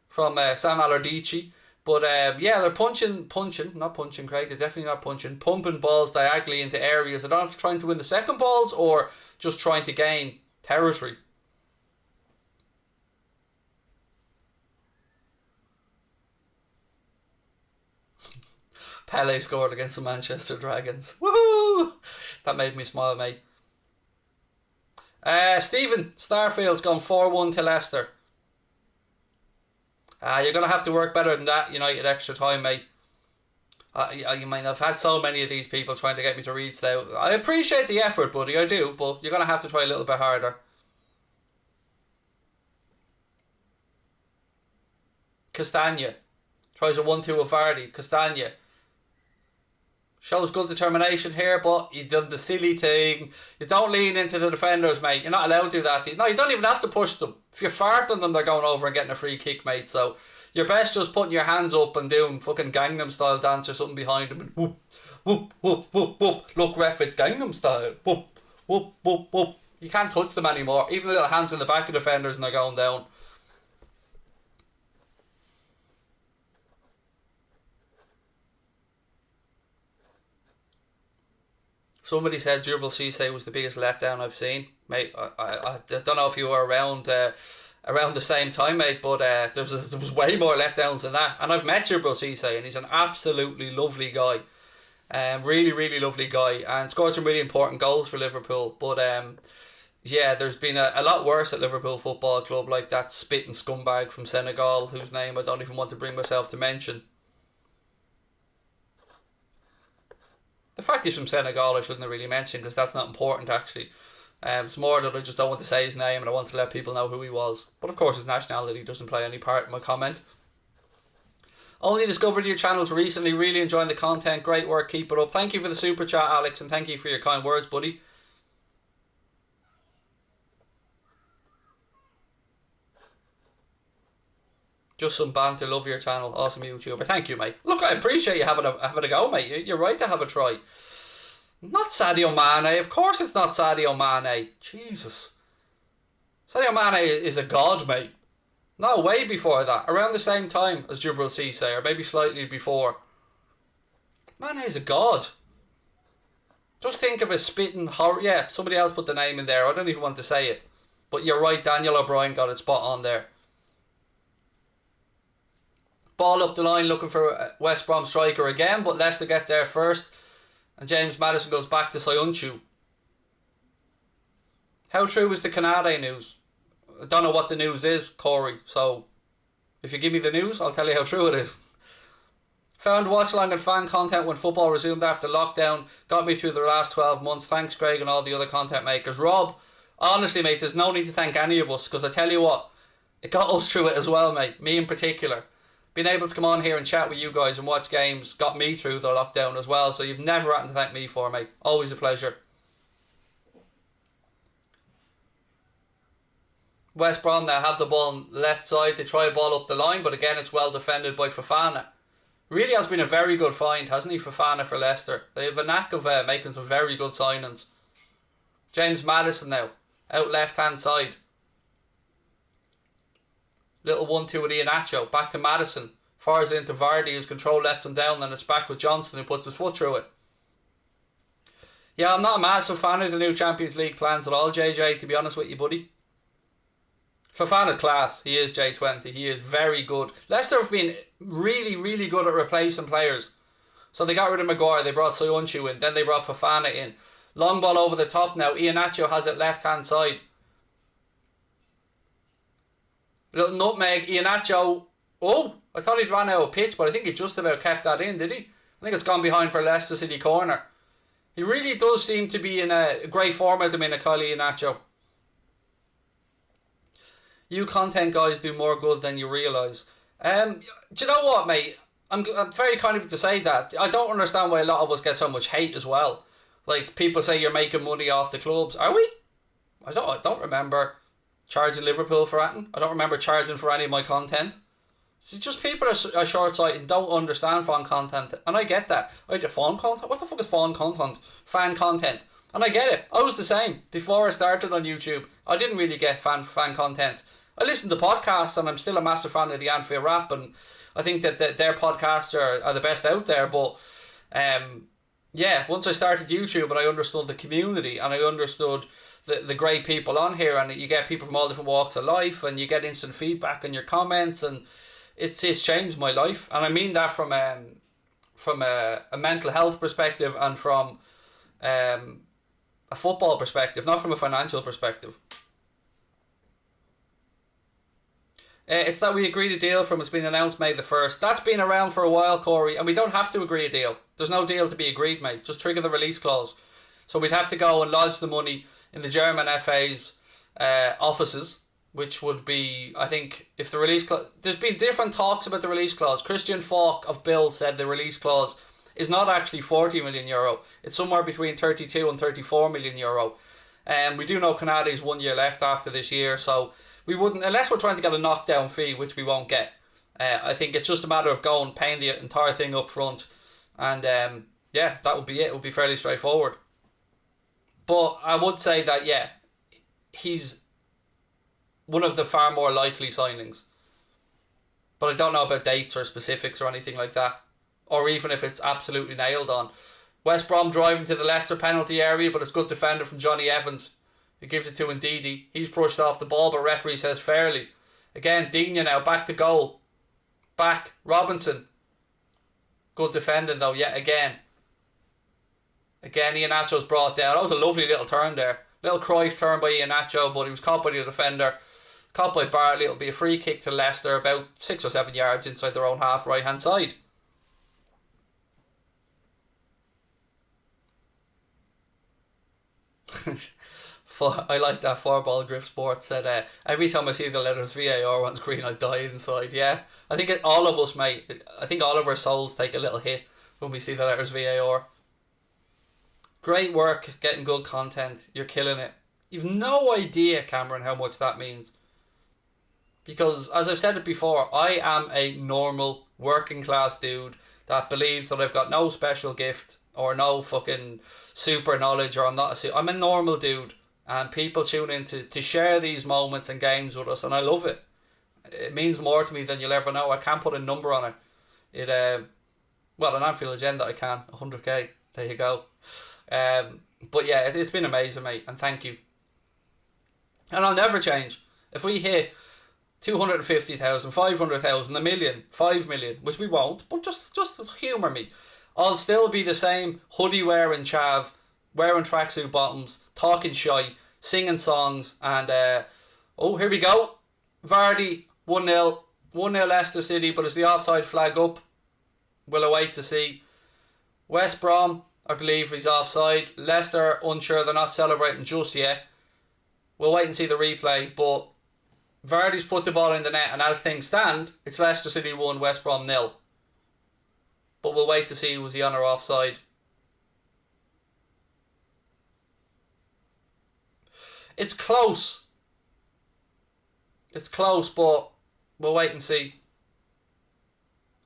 from Sam Allardyce. But yeah, they're punching, not punching, Craig. They're definitely not punching. Pumping balls diagonally into areas. I don't know if they're trying to win the second balls or just trying to gain territory. Pele scored against the Manchester Dragons. Woohoo! That made me smile, mate. Stephen, Starfield's gone 4-1 to Leicester. You're going to have to work better than that, United extra time, mate. You might have had so many of these people trying to get me to read stuff. I appreciate the effort, buddy, I do, but you're going to have to try a little bit harder. Castagna tries a 1-2 with Vardy. Castagna shows good determination here, but you done the silly thing. You don't lean into the defenders, mate. You're not allowed to do that. No, you don't even have to push them. If you fart on them, they're going over and getting a free kick, mate. So you're best just putting your hands up and doing fucking Gangnam Style dance or something behind them. And whoop, whoop, whoop, whoop, whoop. Look, ref, it's Gangnam Style. Whoop, whoop, whoop, whoop. You can't touch them anymore. Even the little hands in the back of defenders and they're going down. Somebody said Djibril Cissé was the biggest letdown I've seen, mate. I don't know if you were around the same time, mate, but there was way more letdowns than that. And I've met Djibril Cissé, and he's an absolutely lovely guy, really, really lovely guy, and scored some really important goals for Liverpool. But yeah, there's been a lot worse at Liverpool Football Club, like that spitting scumbag from Senegal, whose name I don't even want to bring myself to mention. The fact he's from Senegal I shouldn't have really mentioned because that's not important actually. It's more that I just don't want to say his name and I want to let people know who he was. But of course his nationality doesn't play any part in my comment. Only discovered your channels recently, really enjoying the content, great work, keep it up. Thank you for the super chat, Alex, and thank you for your kind words, buddy. Just some banter, love your channel, awesome YouTuber. Thank you, mate. Look, I appreciate you having a go, mate. You're right to have a try. Not Sadio Mane, of course it's not Sadio Mane. Jesus. Sadio Mane is a god, mate. No, way before that. Around the same time as Djibril Cissé, or maybe slightly before. Mane is a god. Just think of a spitting horror. Yeah, somebody else put the name in there. I don't even want to say it. But you're right, Daniel O'Brien got it spot on there. Ball up the line looking for West Brom striker again, but Leicester get there first. And James Maddison goes back to Soyuncu. How true is the Canade news? I don't know what the news is, Corey. So, if you give me the news, I'll tell you how true it is. Found watch along and fan content when football resumed after lockdown. Got me through the last 12 months. Thanks, Craig, and all the other content makers. Rob, honestly, mate, there's no need to thank any of us, because I tell you what, it got us through it as well, mate. Me in particular. Being able to come on here and chat with you guys and watch games got me through the lockdown as well. So you've never had to thank me for, mate. Always a pleasure. West Brom now have the ball on the left side. They try a ball up the line, but again it's well defended by Fofana. Really has been a very good find, hasn't he, Fofana for Leicester? They have a knack of making some very good signings. James Maddison now, out left hand side. Little 1-2 with Iheanacho. Back to Maddison. Fires it into Vardy, whose control lets him down. Then it's back with Johnson, who puts his foot through it. Yeah, I'm not a massive fan of the new Champions League plans at all, JJ, to be honest with you, buddy. Fofana's class. He is J20. He is very good. Leicester have been really, really good at replacing players. So they got rid of Maguire. They brought Soyuncu in. Then they brought Fofana in. Long ball over the top now. Iheanacho has it left-hand side. Little nutmeg, Iheanacho. Oh, I thought he'd ran out of pitch, but I think he just about kept that in, did he? I think it's gone behind for Leicester City corner. He really does seem to be in a great form at the minute, Kyle Iheanacho. You content guys do more good than you realise. Do you know what, mate? I'm very kind of you to say that. I don't understand why a lot of us get so much hate as well. Like, people say you're making money off the clubs. Are we? I don't remember charging Liverpool for anything. I don't remember charging for any of my content. It's just people are short-sighted and don't understand fan content. And I get that. I get fan content? What the fuck is fan content? Fan content. And I get it. I was the same. Before I started on YouTube, I didn't really get fan content. I listen to podcasts and I'm still a massive fan of the Anfield Rap, and I think that their podcasts are the best out there. But yeah, once I started YouTube and I understood the community and I understood the great people on here, and you get people from all different walks of life and you get instant feedback on your comments, and it's changed my life. And I mean that from a mental health perspective and from a football perspective, not from a financial perspective. It's that we agreed a deal from it's been announced May the 1st. That's been around for a while, Corey, and we don't have to agree a deal. There's no deal to be agreed, mate. Just trigger the release clause. So we'd have to go and lodge the money in the German FA's offices, which would be, I think, if the release clause... There's been different talks about the release clause. Christian Falk of Bill said the release clause is not actually 40 million euro. It's somewhere between 32 and 34 million euro. And we do know Canada's 1 year left after this year, so we wouldn't, unless we're trying to get a knockdown fee, which we won't get. I think it's just a matter of paying the entire thing up front, and yeah, that would be it. It would be fairly straightforward. But I would say that, yeah, he's one of the far more likely signings. But I don't know about dates or specifics or anything like that, or even if it's absolutely nailed on. West Brom driving to the Leicester penalty area, but it's good defender from Johnny Evans, who gives it to Ndidi. He's brushed off the ball, but referee says fairly. Again, Digne now back to goal. Back, Robinson. Good defending though, yet again. Again, Iheanacho's brought down. That was a lovely little turn there. Little Cruyff turn by Iheanacho, but he was caught by the defender. Caught by Bartley. It'll be a free kick to Leicester, about 6 or 7 yards inside their own half, right hand side. I like that. 4-ball Griff Sports said, every time I see the letters VAR on screen, I die inside. Yeah, I think all of us, mate. I think all of our souls take a little hit when we see the letters VAR. Great work, getting good content. You're killing it. You've no idea, Cameron, how much that means. Because, as I've said it before, I am a normal, working class dude that believes that I've got no special gift or no fucking super knowledge, or I'm a normal dude. And people tune in to share these moments and games with us, and I love it. It means more to me than you'll ever know. I can't put a number on it. Well, an Anfield agenda I can. 100k. There you go. But yeah, it's been amazing, mate, and thank you. And I'll never change. If we hit 250,000, 500,000, a million, 5 million, which we won't, but just humour me, I'll still be the same hoodie wearing chav, wearing tracksuit bottoms, talking shy, singing songs, and here we go. Vardy 1-0, 1-0 Leicester City, but is the offside flag up? We'll await to see. West Brom, I believe he's offside. Leicester, unsure, they're not celebrating just yet. We'll wait and see the replay, but Vardy's put the ball in the net, and as things stand, it's Leicester City 1, West Brom 0. But we'll wait to see was he on or offside. It's close. It's close, but we'll wait and see.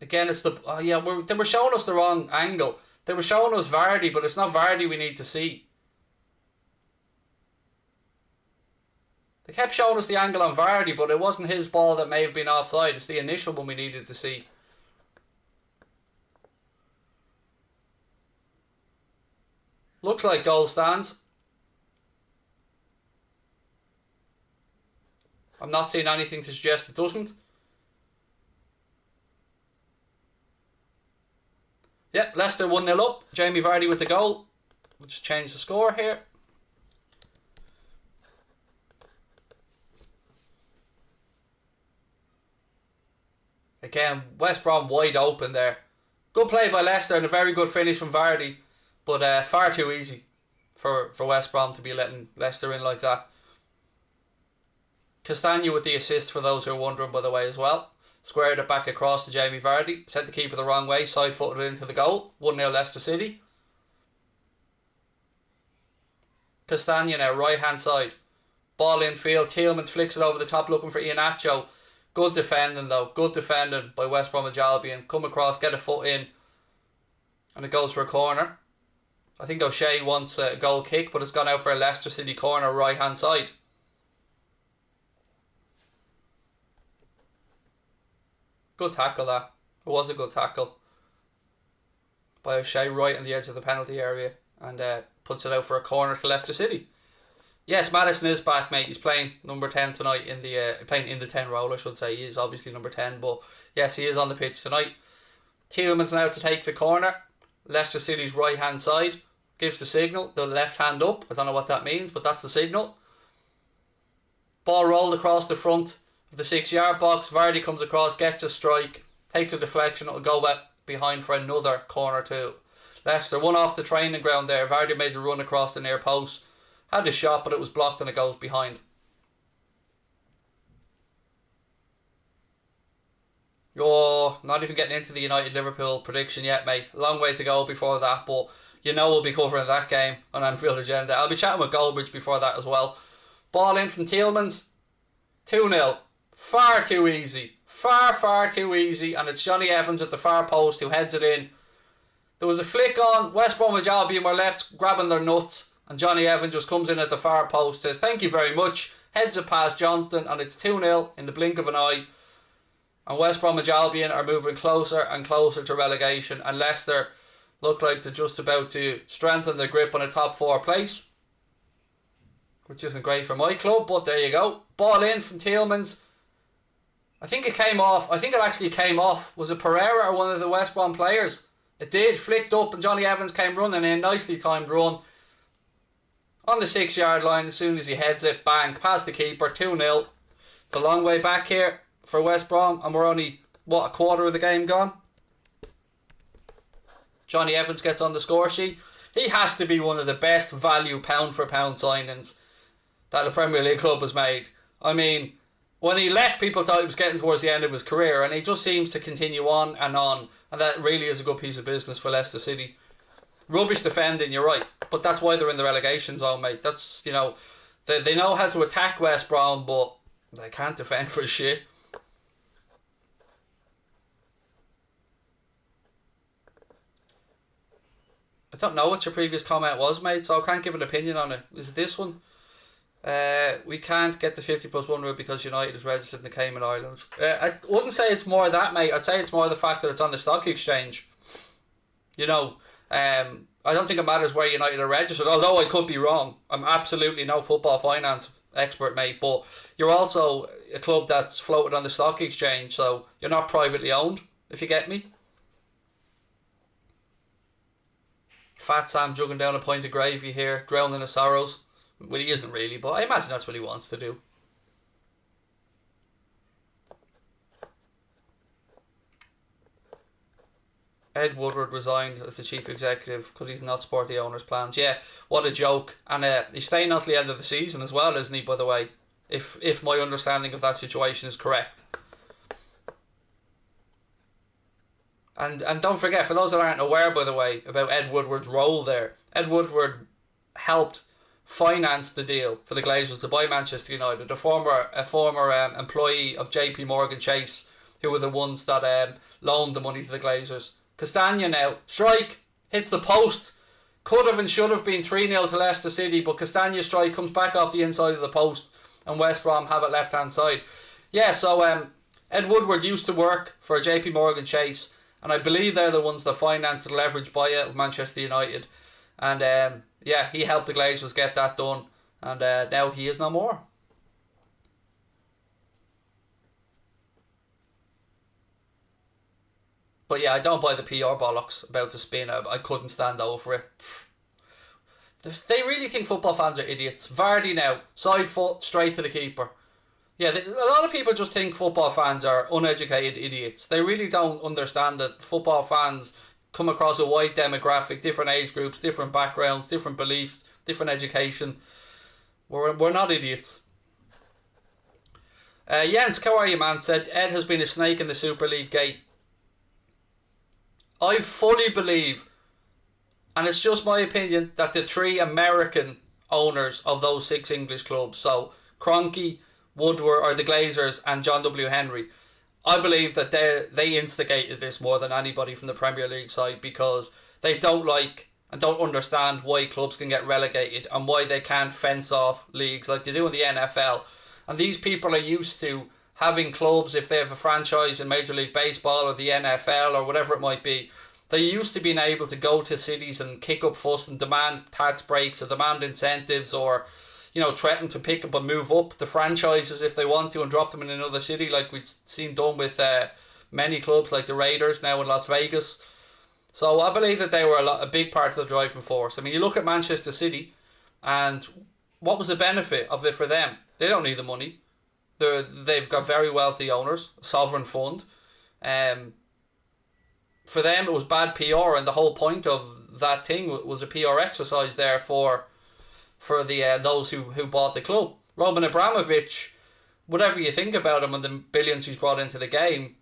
Again, it's the... Oh yeah, they were showing us the wrong angle. They were showing us Vardy, but it's not Vardy we need to see. They kept showing us the angle on Vardy, but it wasn't his ball that may have been offside. It's the initial one we needed to see. Looks like goal stands. I'm not seeing anything to suggest it doesn't. Yep, Leicester 1-0 up. Jamie Vardy with the goal. We'll just change the score here. Again, West Brom wide open there. Good play by Leicester and a very good finish from Vardy. But far too easy for West Brom to be letting Leicester in like that. Castagna with the assist, for those who are wondering, by the way, as well. Squared it back across to Jamie Vardy. Sent the keeper the wrong way. Side-footed it into the goal. 1-0 Leicester City. Castagna now, right-hand side. Ball in field. Tielemans flicks it over the top looking for Iheanacho. Good defending though. Good defending by West Bromwich Albion. Come across, get a foot in, and it goes for a corner. I think O'Shea wants a goal kick, but it's gone out for a Leicester City corner right hand side. Good tackle that. It was a good tackle by O'Shea right on the edge of the penalty area, and puts it out for a corner to Leicester City. Yes, Maddison is back, mate. He's playing number 10 tonight in the playing in the 10 role, I should say. He is obviously number 10, but yes, he is on the pitch tonight. Tielemans now to take the corner. Leicester City's right hand side. Gives the signal, the left hand up. I don't know what that means, but that's the signal. Ball rolled across the front of the 6-yard box. Vardy comes across, gets a strike, takes a deflection. It'll go back behind for another corner to Leicester. One off the training ground there. Vardy made the run across the near post. Had the shot, but it was blocked and it goes behind. You're not even getting into the United-Liverpool prediction yet, mate. Long way to go before that, but you know we'll be covering that game on Anfield Agenda. I'll be chatting with Goldbridge before that as well. Ball in from Tielemans. 2-0. Far too easy. Far too easy. And it's Johnny Evans at the far post who heads it in. There was a flick on. West Bromwich Albion were left grabbing their nuts. And Johnny Evans just comes in at the far post, says, "Thank you very much." Heads it past Johnston. And it's 2-0 in the blink of an eye. And West Bromwich Albion are moving closer and closer to relegation. And Leicester look like they're just about to strengthen their grip on a top 4 place, which isn't great for my club, but there you go. Ball in from Tielemans. I think it came off. I think it actually came off. Was it Pereira or one of the West Brom players? It did. Flicked up and Johnny Evans came running in. Nicely timed run. On the 6-yard line, as soon as he heads it, bang, past the keeper, 2-0. It's a long way back here for West Brom, and we're only, a quarter of the game gone? Johnny Evans gets on the score sheet. He has to be one of the best value pound for pound signings that a Premier League club has made. I mean, when he left, people thought he was getting towards the end of his career, and he just seems to continue on, and that really is a good piece of business for Leicester City. Rubbish defending, you're right, but that's why they're in the relegation zone, mate. That's, they know how to attack West Brom, but they can't defend for shit. I don't know what your previous comment was, mate, so I can't give an opinion on it. Is it this one? We can't get the 50+1 rule because United is registered in the Cayman Islands. I wouldn't say it's more that, mate. I'd say it's more the fact that it's on the stock exchange. I don't think it matters where United are registered, although I could be wrong. I'm absolutely no football finance expert, mate, but you're also a club that's floated on the stock exchange, so you're not privately owned, if you get me. Fat Sam jugging down a pint of gravy here, drowning his sorrows. Well, he isn't really, but I imagine that's what he wants to do. Ed Woodward resigned as the chief executive because he's not support the owner's plans. Yeah, what a joke. And he's staying until the end of the season as well, isn't he, by the way? If my understanding of that situation is correct. And don't forget, for those that aren't aware, by the way, about Ed Woodward's role there, Ed Woodward helped finance the deal for the Glazers to buy Manchester United. A former employee of JP Morgan Chase, who were the ones that loaned the money to the Glazers. Castagna now, strike, hits the post. Could have and should have been 3-0 to Leicester City, but Castagna's strike comes back off the inside of the post, and West Brom have it left-hand side. Yeah, so Ed Woodward used to work for JP Morgan Chase, and I believe they're the ones that financed the leverage buyout of Manchester United. And he helped the Glazers get that done, and now he is no more. But yeah, I don't buy the PR bollocks about the spin. I couldn't stand over it. They really think football fans are idiots. Vardy now, side foot, straight to the keeper. Yeah, a lot of people just think football fans are uneducated idiots. They really don't understand that football fans come across a wide demographic, different age groups, different backgrounds, different beliefs, different education. We're not idiots. Jens, how are you, man? Said Ed has been a snake in the Super League gate. I fully believe, and it's just my opinion, that the 3 American owners of those 6 English clubs, so Kroenke, Woodward, or the Glazers, and John W. Henry. I believe that they instigated this more than anybody from the Premier League side, because they don't like and don't understand why clubs can get relegated and why they can't fence off leagues like they do in the NFL. And these people are used to having clubs, if they have a franchise in Major League Baseball or the NFL or whatever it might be, they're used to being able to go to cities and kick up fuss and demand tax breaks or demand incentives, or threaten to pick up and move up the franchises if they want to and drop them in another city, like we've seen done with many clubs like the Raiders now in Las Vegas. So I believe that they were a big part of the driving force. I mean, you look at Manchester City, and what was the benefit of it for them? They don't need the money. They've got very wealthy owners, a sovereign fund. For them, it was bad PR, and the whole point of that thing was a PR exercise there for the those who bought the club. Roman Abramovich, whatever you think about him and the billions he's brought into the game,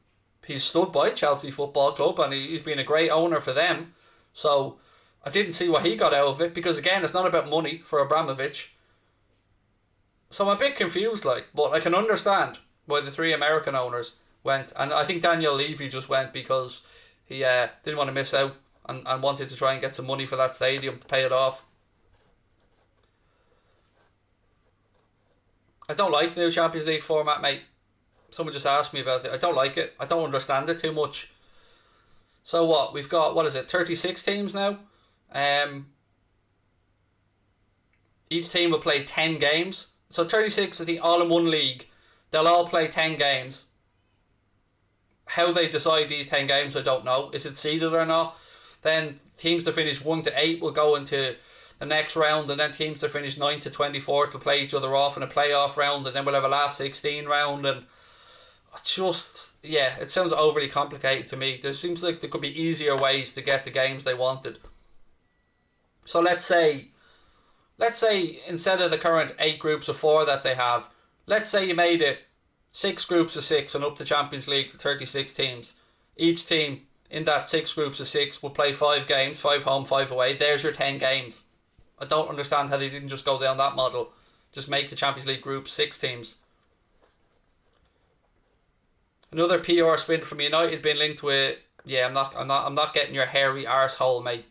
he's stood by Chelsea Football Club, and he's been a great owner for them. So I didn't see what he got out of it, because again, it's not about money for Abramovich. So I'm a bit confused, but I can understand why the three American owners went, and I think Daniel Levy just went because he didn't want to miss out and wanted to try and get some money for that stadium to pay it off. I don't like the new Champions League format, mate. Someone just asked me about it. I don't like it. I don't understand it too much. So what? We've got, 36 teams now? Each team will play 10 games. So 36, I think, all in one league. They'll all play 10 games. How they decide these 10 games, I don't know. Is it seeded or not? Then teams that finish 1 to 8 will go into the next round, and then teams that finish 9 to 24 will play each other off in a playoff round, and then we'll have a last 16 round, and it sounds overly complicated to me. There seems like there could be easier ways to get the games they wanted. So let's say instead of the current 8 groups of 4 that they have, let's say you made it 6 groups of 6 and up the Champions League to 36 teams. Each team in that 6 groups of 6 will play 5 games, 5 home, 5 away. There's your 10 games. I don't understand how they didn't just go down that model. Just make the Champions League group 6 teams. Another PR spin from United being linked with, I'm not getting your hairy arsehole, mate.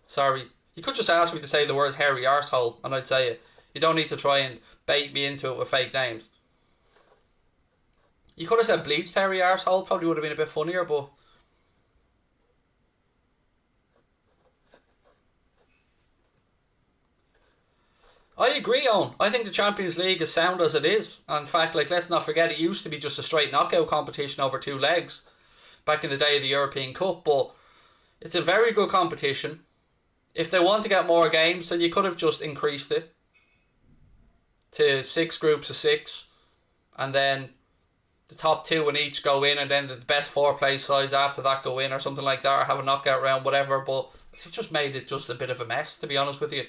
Sorry. You could just ask me to say the words hairy arsehole and I'd say it. You don't need to try and bait me into it with fake names. You could have said bleached hairy arsehole, probably would have been a bit funnier, but I agree, Owen. I think the Champions League is sound as it is. And in fact, let's not forget, it used to be just a straight knockout competition over 2 legs back in the day of the European Cup, but it's a very good competition. If they want to get more games, then you could have just increased it to 6 groups of 6, and then the top 2 in each go in, and then the best 4 place sides after that go in, or something like that, or have a knockout round, whatever. But it just made it just a bit of a mess, to be honest with you.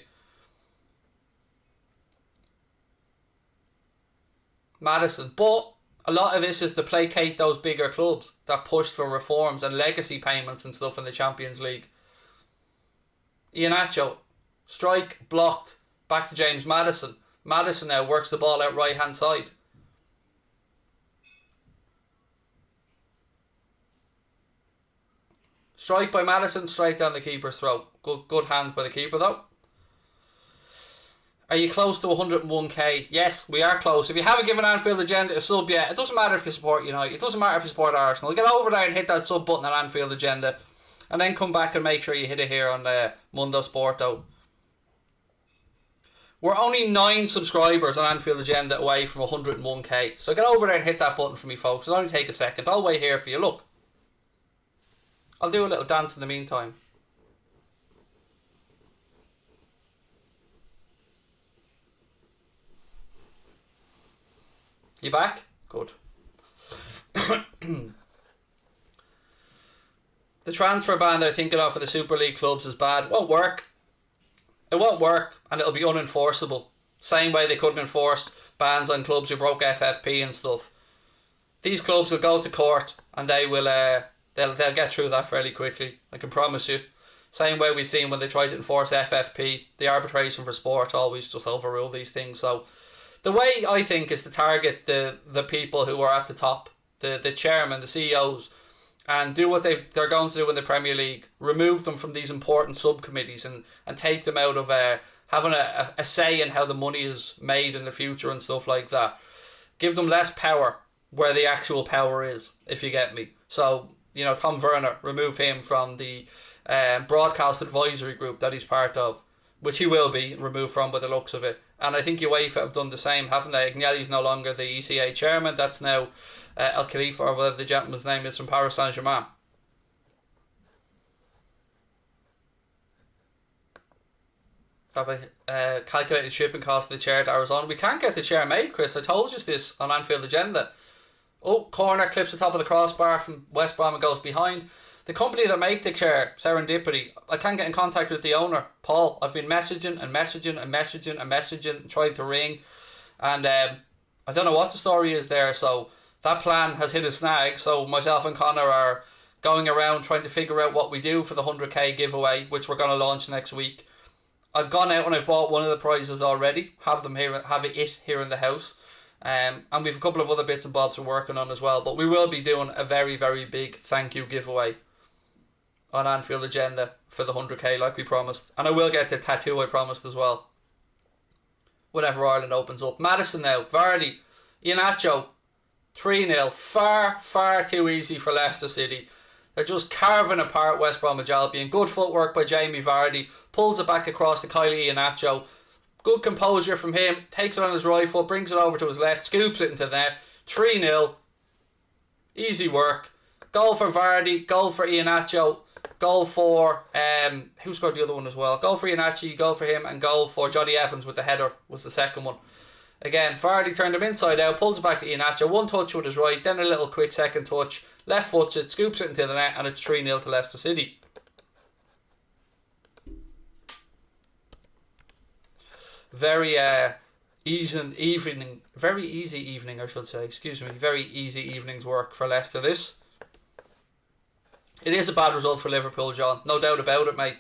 Madison. But a lot of this is to placate those bigger clubs that pushed for reforms and legacy payments and stuff in the Champions League. Iheanacho, strike, blocked, back to James Maddison. Maddison now works the ball out right hand side. Strike by Maddison, straight down the keeper's throat. Good hands by the keeper though. Are you close to 101k? Yes, we are close. If you haven't given Anfield Agenda a sub yet, it doesn't matter if you support United. It doesn't matter if you support Arsenal. Get over there and hit that sub button on Anfield Agenda. And then come back and make sure you hit it here on Mundo Sporto. We're only 9 subscribers on Anfield Agenda away from 101k. So get over there and hit that button for me, folks. It'll only take a second. I'll wait here for you. Look. I'll do a little dance in the meantime. You back? Good. The transfer ban they're thinking of for the Super League clubs is bad. It won't work. It won't work, and it'll be unenforceable. Same way they couldn't enforce bans on clubs who broke FFP and stuff. These clubs will go to court, and they will they'll get through that fairly quickly. I can promise you. Same way we've seen when they tried to enforce FFP, the arbitration for sport always just overrule these things. So The way I think is to target the people who are at the top, the chairman, the CEOs, and do what they're going to do in the Premier League. Remove them from these important subcommittees and take them out of having a say in how the money is made in the future and stuff like that. Give them less power where the actual power is, if you get me. So, Tom Werner, remove him from the broadcast advisory group that he's part of, which he will be removed from by the looks of it. And I think UEFA have done the same, haven't they? Agnelli's no longer the ECA chairman. That's now El Khalifa, or whatever the gentleman's name is, from Paris Saint-Germain. Have a calculated shipping cost of the chair to Arizona. We can't get the chair made, Chris. I told you this on Anfield Agenda. Oh, corner, clips the top of the crossbar from West Brom and goes behind. The company that make the chair, Serendipity, I can't get in contact with the owner, Paul. I've been messaging and trying to ring. And I don't know what the story is there. So that plan has hit a snag. So myself and Connor are going around trying to figure out what we do for the 100k giveaway, which we're going to launch next week. I've gone out and I've bought one of the prizes already. Have it here in the house. And we've a couple of other bits and bobs we're working on as well. But we will be doing a very, very big thank you giveaway on Anfield Agenda for the 100k like we promised. And I will get the tattoo I promised as well, whenever Ireland opens up. Maddison now, Vardy, Iheanacho, 3-0. Far, far too easy for Leicester City. They're just carving apart West Bromwich Albion. Good footwork by Jamie Vardy. Pulls it back across to Kylie Iheanacho. Good composure from him. Takes it on his right foot. Brings it over to his left. Scoops it into the net. 3-0. Easy work. Goal for Vardy. Goal for Iheanacho. Goal for... who scored the other one as well? Goal for Iheanacho. Goal for him. And goal for Johnny Evans with the header was the second one. Again, Vardy turned him inside out. Pulls it back to Iheanacho. One touch with his right. Then a little quick second touch. Left foots it. Scoops it into the net. And it's 3-0 to Leicester City. Very easy evening, I should say. Excuse me. Very easy evening's work for Leicester. This. It is a bad result for Liverpool, John. No doubt about it, mate.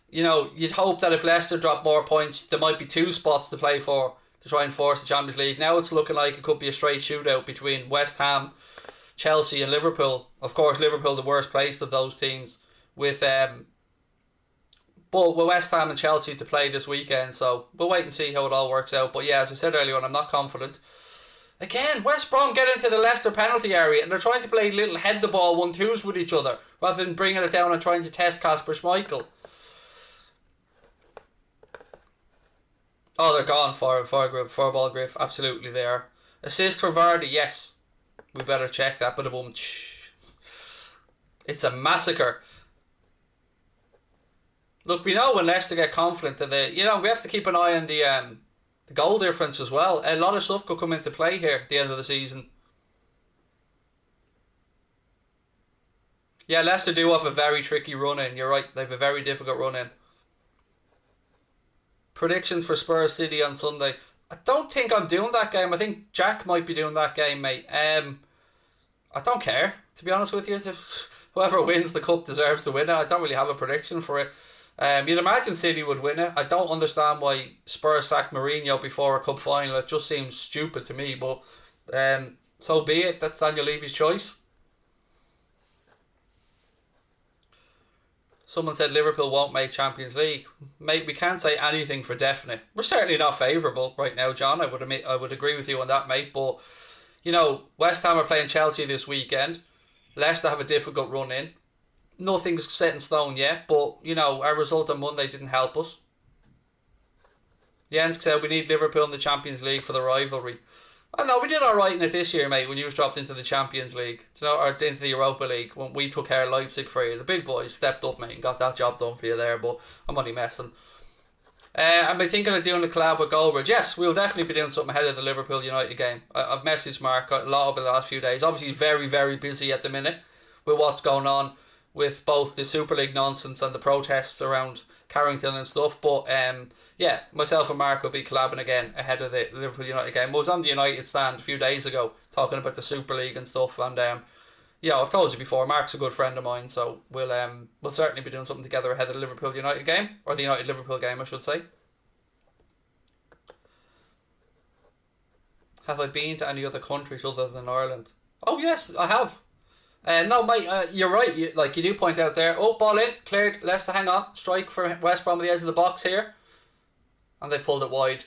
You'd hope that if Leicester drop more points, there might be 2 spots to play for to try and force the Champions League. Now it's looking like it could be a straight shootout between West Ham, Chelsea and Liverpool. Of course, Liverpool the worst placed of those teams, with West Ham and Chelsea to play this weekend, so we'll wait and see how it all works out. But yeah, as I said earlier on, I'm not confident. Again, West Brom get into the Leicester penalty area and they're trying to play little head the ball 1-2s with each other rather than bringing it down and trying to test Kasper Schmeichel. Oh, they're gone. Four ball griff. Absolutely they are. Assist for Vardy, yes. We better check that, but it's a massacre. Look, we know when Leicester get confident that we have to keep an eye on the goal difference as well. A lot of stuff could come into play here at the end of the season. Yeah, Leicester do have a very tricky run in. You're right, they have a very difficult run in. Predictions for Spurs City on Sunday. I don't think I'm doing that game. I think Jack might be doing that game, mate. I don't care, to be honest with you. Whoever wins the cup deserves to win it. I don't really have a prediction for it. You'd imagine City would win it. I don't understand why Spurs sacked Mourinho before a cup final. It just seems stupid to me, but so be it. That's Daniel Levy's choice. Someone said Liverpool won't make Champions League. Mate, we can't say anything for definite. We're certainly not favourable right now, John. I would agree with you on that, mate. But West Ham are playing Chelsea this weekend. Leicester have a difficult run in. Nothing's set in stone yet, but our result on Monday didn't help us. Jens said we need Liverpool in the Champions League for the rivalry. I know we did alright in it this year, mate, when you was dropped into the Champions League, or into the Europa League, when we took care of Leipzig for you. The big boys stepped up, mate, and got that job done for you there, but I'm only messing. I've been thinking of doing a collab with Goldbridge. Yes, we'll definitely be doing something ahead of the Liverpool United game. I've messaged Mark a lot over the last few days. Obviously, he's very, very busy at the minute with what's going on with both the Super League nonsense and the protests around Carrington and stuff. But yeah, myself and Mark will be collabing again ahead of the Liverpool United game. I was on the United stand a few days ago talking about the Super League and stuff, and I've told you before, Mark's a good friend of mine, so we'll certainly be doing something together ahead of the Liverpool United game, or the United Liverpool game, I should say. Have I been to any other countries other than Ireland? Oh yes, I have. No, mate, you're right. You do point out there. Oh, ball in, cleared. Leicester, hang on. Strike for West Brom at the edge of the box here, and they pulled it wide.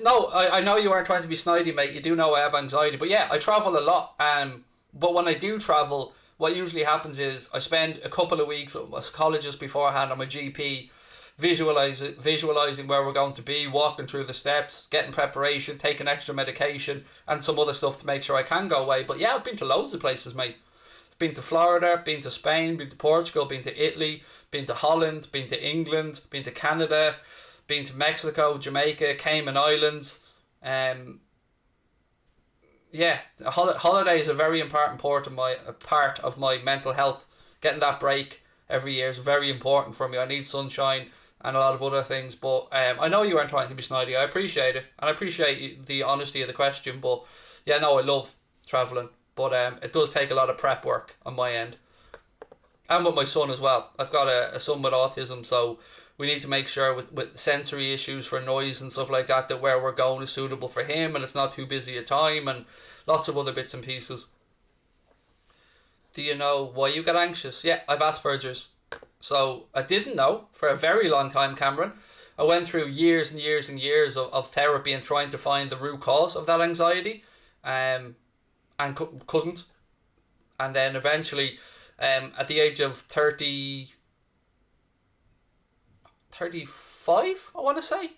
No, I know you weren't trying to be snidey, mate. You do know I have anxiety, but yeah, I travel a lot. But when I do travel, what usually happens is I spend a couple of weeks with my psychologist beforehand. I'm a GP, visualizing where we're going to be, walking through the steps, getting preparation, taking extra medication, and some other stuff to make sure I can go away. But yeah, I've been to loads of places, mate. Been to Florida, been to Spain, been to Portugal, been to Italy, been to Holland, been to England, been to Canada, been to Mexico, Jamaica, Cayman Islands. Holiday is a very important part of my mental health. Getting that break every year is very important for me. I need sunshine and a lot of other things. But I know you weren't trying to be snidey. I appreciate it, and I appreciate the honesty of the question. But yeah, no, I love traveling, but it does take a lot of prep work on my end, and with my son as well. I've got a son with autism, so we need to make sure with sensory issues for noise and stuff like that, that where we're going is suitable for him and it's not too busy a time, and lots of other bits and pieces. Do you know why you get anxious? Yeah, I've Asperger's. So I didn't know for a very long time, Cameron. I went through years and years and years of therapy and trying to find the root cause of that anxiety, and couldn't. And then eventually, at the age of 35, I want to say,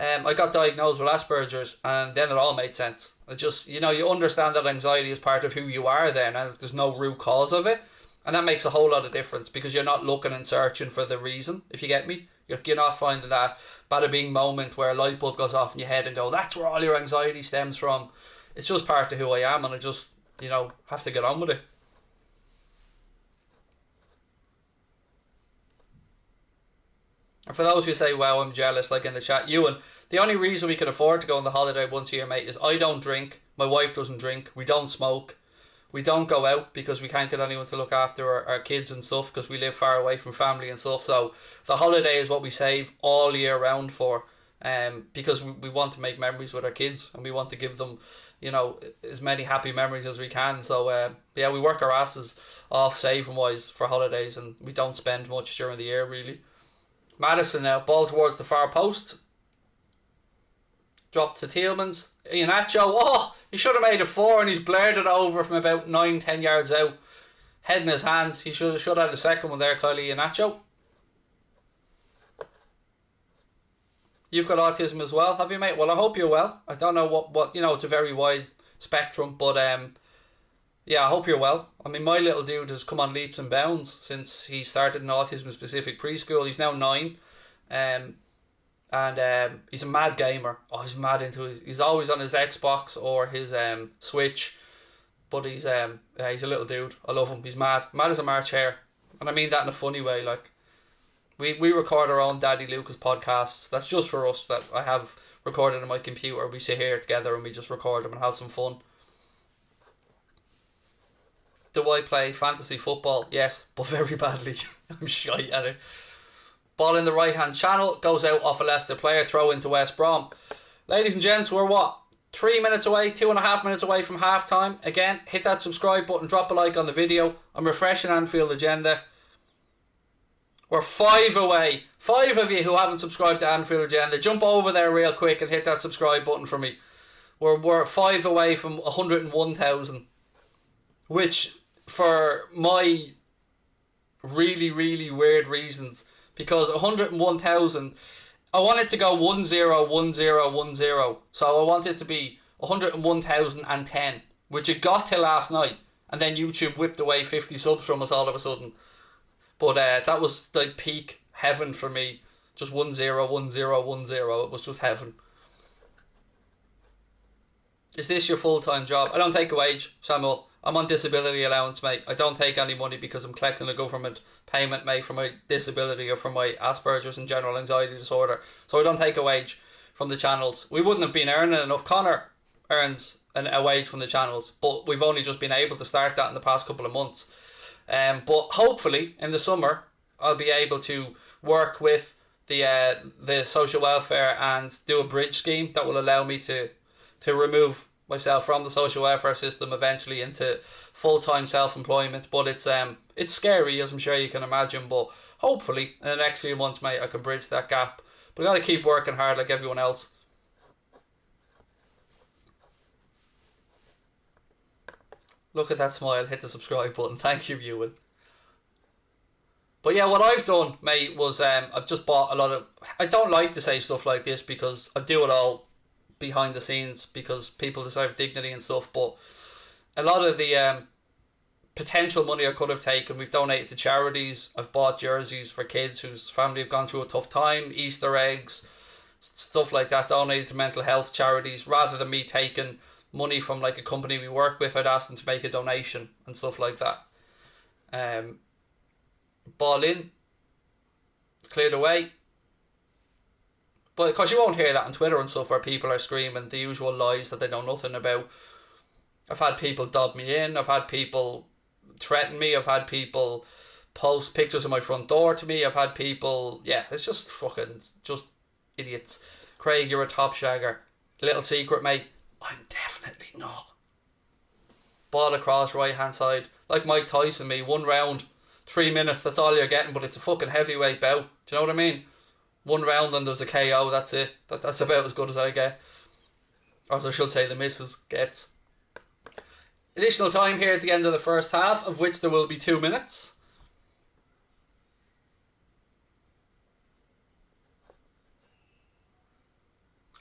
I got diagnosed with Asperger's, and then it all made sense. It just, you understand that anxiety is part of who you are then, and there's no root cause of it. And that makes a whole lot of difference, because you're not looking and searching for the reason, if you get me. You're not finding that bada bing moment where a light bulb goes off in your head and go, that's where all your anxiety stems from. It's just part of who I am, and I just, have to get on with it. And for those who say, wow, I'm jealous, like in the chat, Ewan, the only reason we can afford to go on the holiday once a year, mate, is I don't drink, my wife doesn't drink, we don't smoke, we don't go out because we can't get anyone to look after our kids and stuff, because we live far away from family and stuff. So the holiday is what we save all year round for, because we want to make memories with our kids, and we want to give them, as many happy memories as we can. So we work our asses off saving wise for holidays, and we don't spend much during the year really. Madison now, ball towards the far post. Dropped to Tielemans. Iheanacho, he should have made a 4, and he's blared it over from about 9-10 yards out. Head in his hands. He should have had the second one there, Kylie Iheanacho. You've got autism as well, have you, mate? Well, I hope you're well. I don't know what it's a very wide spectrum, but yeah, I hope you're well. I mean, my little dude has come on leaps and bounds since he started an autism-specific preschool. He's now 9, and he's a mad gamer. Oh, he's mad into he's always on his Xbox or his Switch, but he's a little dude. I love him. He's mad as a March hare, and I mean that in a funny way. Like, we record our own Daddy Lucas podcasts. That's just for us, that I have recorded on my computer. We sit here together and we just record them and have some fun. Do I play fantasy football? Yes, but very badly. I'm shy at it. Ball in the right hand channel, goes out off a Leicester player, throw into West Brom. Ladies and gents, we're 3 minutes away, 2.5 minutes away from half time. Again, hit that subscribe button, drop a like on the video. I'm refreshing Anfield Agenda. We're 5 away. 5 of you who haven't subscribed to Anfield Agenda, jump over there real quick and hit that subscribe button for me. We're 5 away from 101,000, which, for my really, really weird reasons, because 101,000, I want it to go 101010, so I want it to be 101,010, which it got to last night, and then YouTube whipped away 50 subs from us all of a sudden. But that was like peak heaven for me, just 101010. It was just heaven. Is this your full-time job? I don't take a wage, Samuel. I'm on disability allowance, mate. I don't take any money because I'm collecting a government payment, mate, for my disability or for my Asperger's and general anxiety disorder. So I don't take a wage from the channels. We wouldn't have been earning enough. Connor earns a wage from the channels, but we've only just been able to start that in the past couple of months. But hopefully in the summer I'll be able to work with the social welfare and do a bridge scheme that will allow me to to remove myself from the social welfare system eventually into full-time self-employment. But it's scary, as I'm sure you can imagine, but hopefully in the next few months, mate, I can bridge that gap. But I got to keep working hard like everyone else. Look at that smile. Hit the subscribe button. Thank you, Ewan. But yeah, what I've done, mate, was I've just bought a lot of... I don't like to say stuff like this because I do it all behind the scenes because people deserve dignity and stuff, but a lot of the potential money I could have taken, we've donated to charities. I've bought jerseys for kids whose family have gone through a tough time, Easter eggs, stuff like that, donated to mental health charities. Rather than me taking money from like a company we work with, I'd ask them to make a donation and stuff like that. Ball in, cleared away. But because you won't hear that on Twitter and stuff where people are screaming the usual lies that they know nothing about. I've had people dob me in, I've had people threaten me, I've had people post pictures of my front door to me, I've had people, yeah, it's just fucking, just idiots. Craig, you're a top shagger. Little secret, mate, I'm definitely not. Ball across right hand side, like Mike Tyson me, 1 round, 3 minutes, that's all you're getting, but it's a fucking heavyweight bout. Do you know what I mean? 1 round and there's a KO, that's it. That's about as good as I get. Or as I should say, the missus gets. Additional time here at the end of the first half, of which there will be 2 minutes.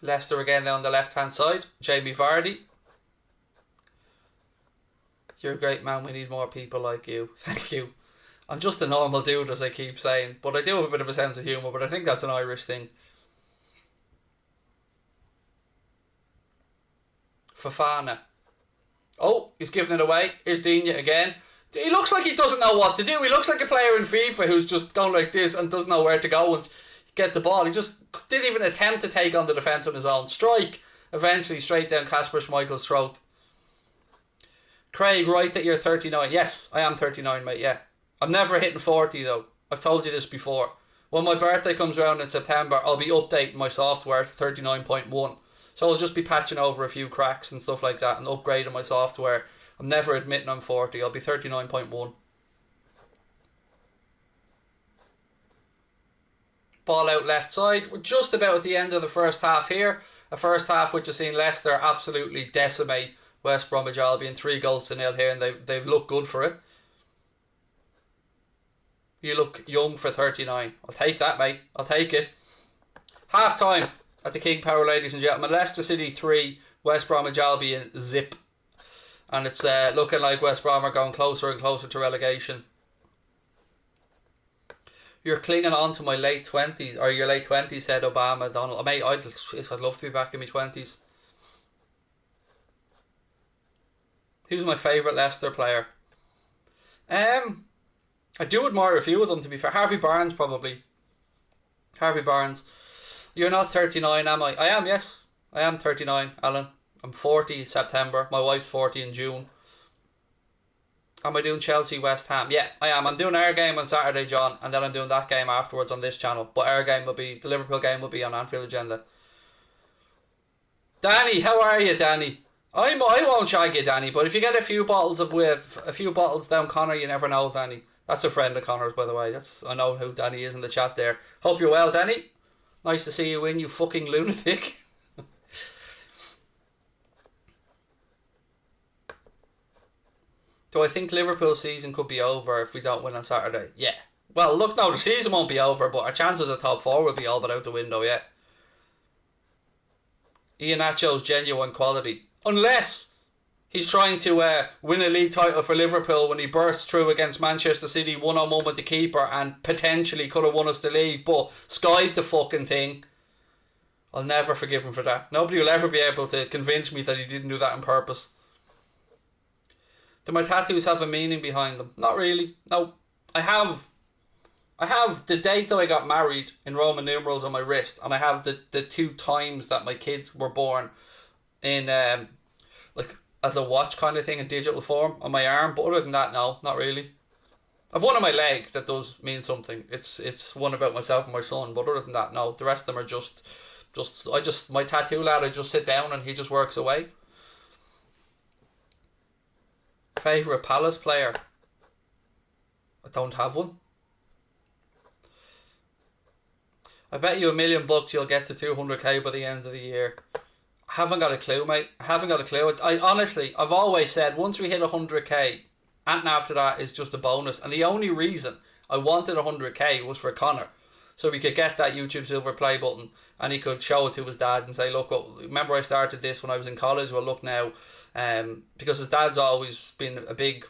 Leicester again down the left hand side. Jamie Vardy. You're a great man, we need more people like you. Thank you. I'm just a normal dude, as I keep saying, but I do have a bit of a sense of humour, but I think that's an Irish thing. Fofana. Oh, he's giving it away. Here's Dina again. He looks like he doesn't know what to do. He looks like a player in FIFA who's just going like this and doesn't know where to go and get the ball. He just didn't even attempt to take on the defence on his own. Strike, eventually, straight down Kasper Schmeichel's throat. Craig, right that you're 39. Yes, I am 39, mate, yeah. I'm never hitting 40 though. I've told you this before. When my birthday comes around in September, I'll be updating my software to 39.1. So I'll just be patching over a few cracks and stuff like that and upgrading my software. I'm never admitting I'm 40. I'll be 39.1. Ball out left side. We're just about at the end of the first half here. A first half which has seen Leicester absolutely decimate West Bromwich Albion. 3-0 here, and they've looked good for it. You look young for 39. I'll take that, mate. I'll take it. Half time at the King Power, ladies and gentlemen. Leicester City 3, West Bromwich Albion 0. And it's looking like West Brom are going closer and closer to relegation. You're clinging on to my late 20s, or your late 20s, said Obama. Donald, mate, I'd love to be back in my 20s. Who's my favourite Leicester player? I do admire a few of them, to be fair. Harvey Barnes, probably. Harvey Barnes. You're not 39, am I? I am, yes. I am 39, Alan. I'm 40 September. My wife's 40 in June. Am I doing Chelsea, West Ham? Yeah, I am. I'm doing our game on Saturday, John, and then I'm doing that game afterwards on this channel. But our game will be, the Liverpool game will be on Anfield Agenda. Danny, how are you, Danny? I won't shag you, Danny, but if you get a few bottles down Connor, you never know, Danny. That's a friend of Connor's, by the way. I know who Danny is in the chat there. Hope you're well, Danny. Nice to see you win, you fucking lunatic. Do I think Liverpool's season could be over if we don't win on Saturday? Yeah. Well, look, no, the season won't be over, but our chances of top 4 will be all but out the window, yeah. Iheanacho's genuine quality. Unless he's trying to win a league title for Liverpool when he bursts through against Manchester City 1-on-1 with the keeper and potentially could have won us the league, but skied the fucking thing. I'll never forgive him for that. Nobody will ever be able to convince me that he didn't do that on purpose. Do my tattoos have a meaning behind them? Not really. No. I have the date that I got married in Roman numerals on my wrist, and I have the 2 times that my kids were born in like as a watch kind of thing in digital form on my arm, but other than that, no, not really. I've one on my leg that does mean something. It's one about myself and my son, but other than that, no. The rest of them are just My tattoo lad, I just sit down and he just works away. Favourite Palace player? I don't have one. I bet you $1 million you'll get to 200k by the end of the year. I haven't got a clue, mate. I haven't got a clue. I've always said once we hit 100k, and after that is just a bonus. And the only reason I wanted 100k was for Connor, so we could get that YouTube Silver Play button, and he could show it to his dad and say, look, remember I started this when I was in college. Well, look now, because his dad's always been a big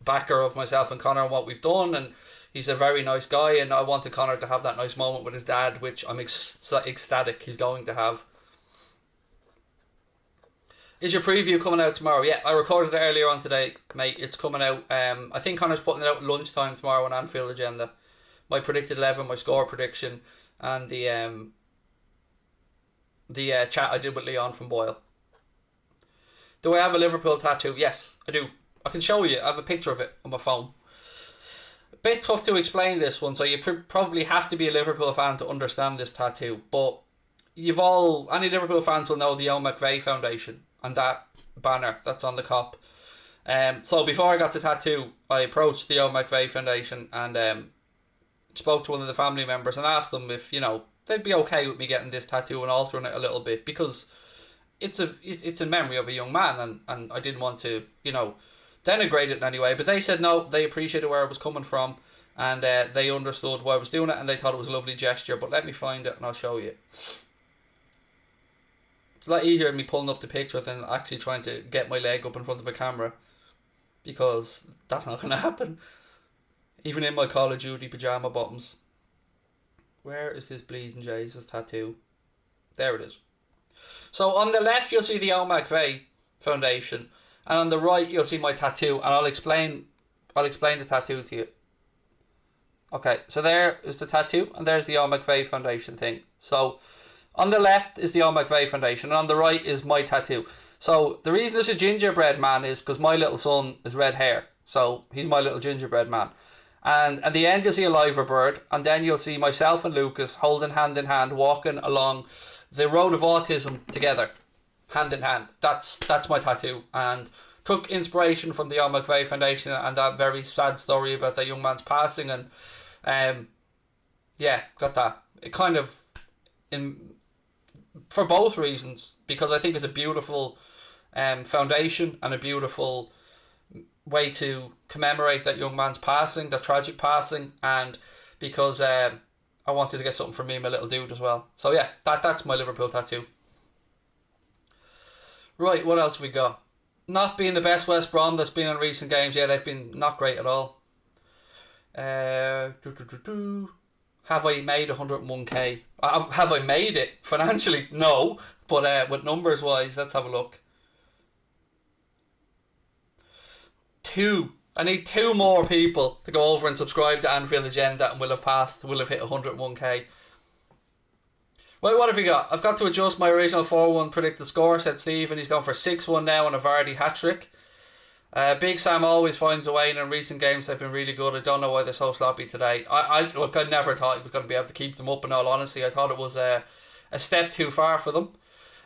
backer of myself and Connor and what we've done, and he's a very nice guy, and I wanted Connor to have that nice moment with his dad, which I'm ecstatic he's going to have. Is your preview coming out tomorrow? Yeah, I recorded it earlier on today, mate. It's coming out. I think Connor's putting it out at lunchtime tomorrow on Anfield Agenda. My predicted 11, my score prediction, and the chat I did with Leon from Boyle. Do I have a Liverpool tattoo? Yes, I do. I can show you. I have a picture of it on my phone. A bit tough to explain this one, so you probably have to be a Liverpool fan to understand this tattoo. But any Liverpool fans will know the Owen McVeigh Foundation and that banner that's on the cop. So before I got the tattoo, I approached the Owen McVeigh Foundation and spoke to one of the family members and asked them if they'd be okay with me getting this tattoo and altering it a little bit, because it's in memory of a young man, and I didn't want to denigrate it in any way. But they said no, they appreciated where I was coming from, and they understood why I was doing it, and they thought it was a lovely gesture. But let me find it and I'll show you. It's a lot easier than me pulling up the picture than actually trying to get my leg up in front of a camera, because that's not going to happen. Even in my Call of Duty pyjama bottoms. Where is this bleeding Jesus tattoo? There it is. So on the left you'll see the Owen McVeigh Foundation, and on the right you'll see my tattoo, and I'll explain the tattoo to you. Okay, so there is the tattoo, and there's the Owen McVeigh Foundation thing. So on the left is the Owen McVeigh Foundation, and on the right is my tattoo. So the reason there's a gingerbread man is because my little son is red hair, so he's my little gingerbread man. And at the end you'll see a liver bird, and then you'll see myself and Lucas holding hand in hand, walking along the road of autism together, hand in hand. That's my tattoo, and took inspiration from the Owen McVeigh Foundation and that very sad story about that young man's passing, and got that. It kind of for both reasons, because I think it's a beautiful foundation and a beautiful way to commemorate that young man's passing, that tragic passing, and because I wanted to get something for me and my little dude as well. So yeah, that's my Liverpool tattoo. Right, what else have we got? Not being the best West Brom that's been in recent games. Yeah, they've been not great at all. Have I made 101k? Have I made it financially? No, but with numbers wise, let's have a look. 2. I need 2 more people to go over and subscribe to Anfield Agenda, and we'll have hit 101k. Well, what have we got? I've got to adjust my original 4-1 predicted score, said Steve, and he's gone for 6-1 now on a Vardy hat-trick. Big Sam always finds a way, and in recent games they've been really good. I don't know why they're so sloppy today. I never thought he was going to be able to keep them up, in all honesty. I thought it was a step too far for them.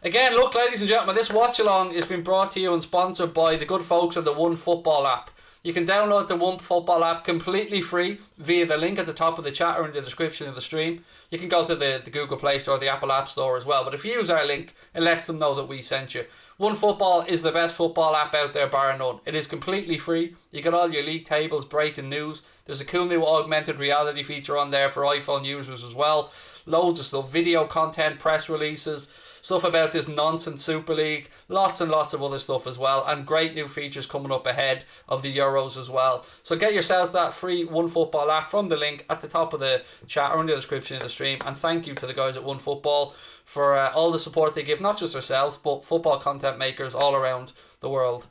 Again, look, ladies and gentlemen, this watch-along has been brought to you and sponsored by the good folks of the One Football app. You can download the One Football app completely free via the link at the top of the chat or in the description of the stream. You can go to the Google Play Store or the Apple App Store as well. But if you use our link, it lets them know that we sent you. One Football is the best football app out there, bar none. It is completely free. You get all your league tables, breaking news. There's a cool new augmented reality feature on there for iPhone users as well. Loads of stuff, video content, press releases, stuff about this nonsense Super League, lots and lots of other stuff as well, and great new features coming up ahead of the Euros as well. So get yourselves that free One Football app from the link at the top of the chat or in the description of the stream, and thank you to the guys at One Football for all the support they give, not just ourselves, but football content makers all around the world.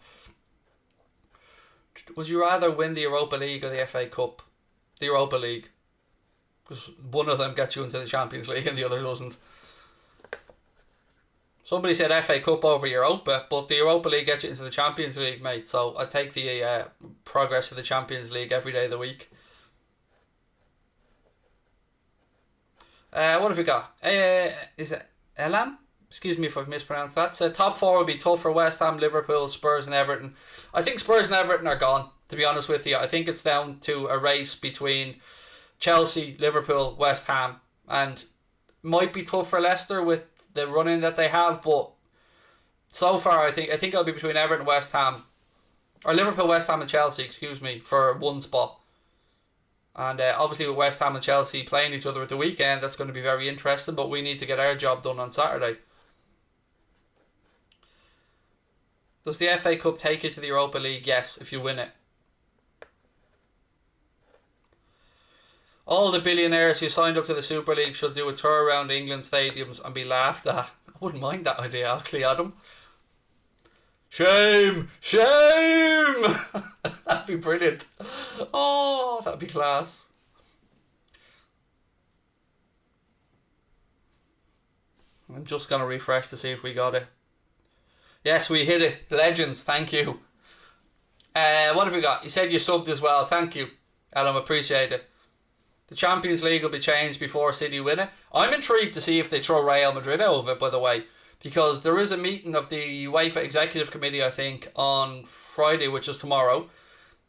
Would you rather win the Europa League or the FA Cup? The Europa League. Because one of them gets you into the Champions League and the other doesn't. Somebody said FA Cup over Europa, but the Europa League gets you into the Champions League, mate. So I take the progress of the Champions League every day of the week. What have we got? Is it Elam? Excuse me if I've mispronounced that. So top four will be tough for West Ham, Liverpool, Spurs and Everton. I think Spurs and Everton are gone, to be honest with you. I think it's down to a race between Chelsea, Liverpool, West Ham, and might be tough for Leicester with the running that they have, but so far I think it'll be between Everton, West Ham, or Liverpool, West Ham and Chelsea, excuse me, for one spot. And obviously with West Ham and Chelsea playing each other at the weekend, that's going to be very interesting, but we need to get our job done on Saturday. Does the FA Cup take you to the Europa League? Yes, if you win it. All the billionaires who signed up to the Super League should do a tour around England stadiums and be laughed at. I wouldn't mind that idea, actually, Adam. Shame! Shame! That'd be brilliant. Oh, that'd be class. I'm just going to refresh to see if we got it. Yes, we hit it. Legends, thank you. What have we got? You said you subbed as well. Thank you, Alan. Appreciate it. The Champions League will be changed before City win it. I'm intrigued to see if they throw Real Madrid out of it, by the way, because there is a meeting of the UEFA Executive Committee, I think, on Friday, which is tomorrow.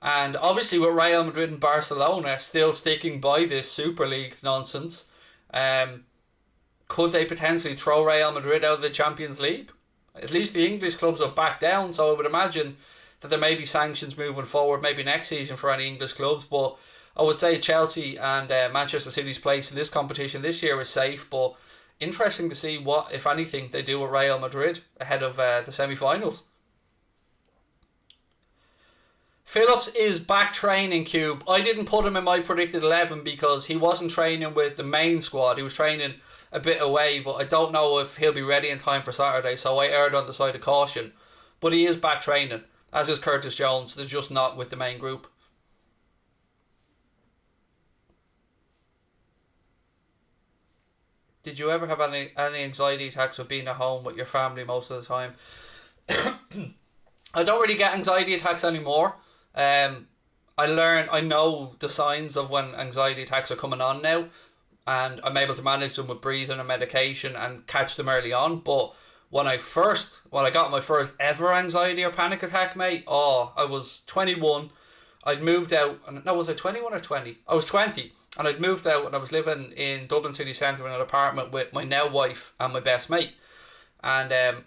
And obviously with Real Madrid and Barcelona still sticking by this Super League nonsense, could they potentially throw Real Madrid out of the Champions League? At least the English clubs have backed down, so I would imagine that there may be sanctions moving forward, maybe next season for any English clubs. But I would say Chelsea and Manchester City's place in this competition this year is safe, but interesting to see what, if anything, they do with Real Madrid ahead of the semi-finals. Phillips is back training, Cube. I didn't put him in my predicted 11 because he wasn't training with the main squad. He was training a bit away, but I don't know if he'll be ready in time for Saturday, so I erred on the side of caution. But he is back training, as is Curtis Jones. They're just not with the main group. Did you ever have any anxiety attacks of being at home with your family most of the time? I don't really get anxiety attacks anymore. I know the signs of when anxiety attacks are coming on now, and I'm able to manage them with breathing and medication and catch them early on. But when I got my first ever anxiety or panic attack, mate, I was 21. I'd moved out, no, was I 21 or 20? I was 20, and I'd moved out and I was living in Dublin city centre in an apartment with my now wife and my best mate. And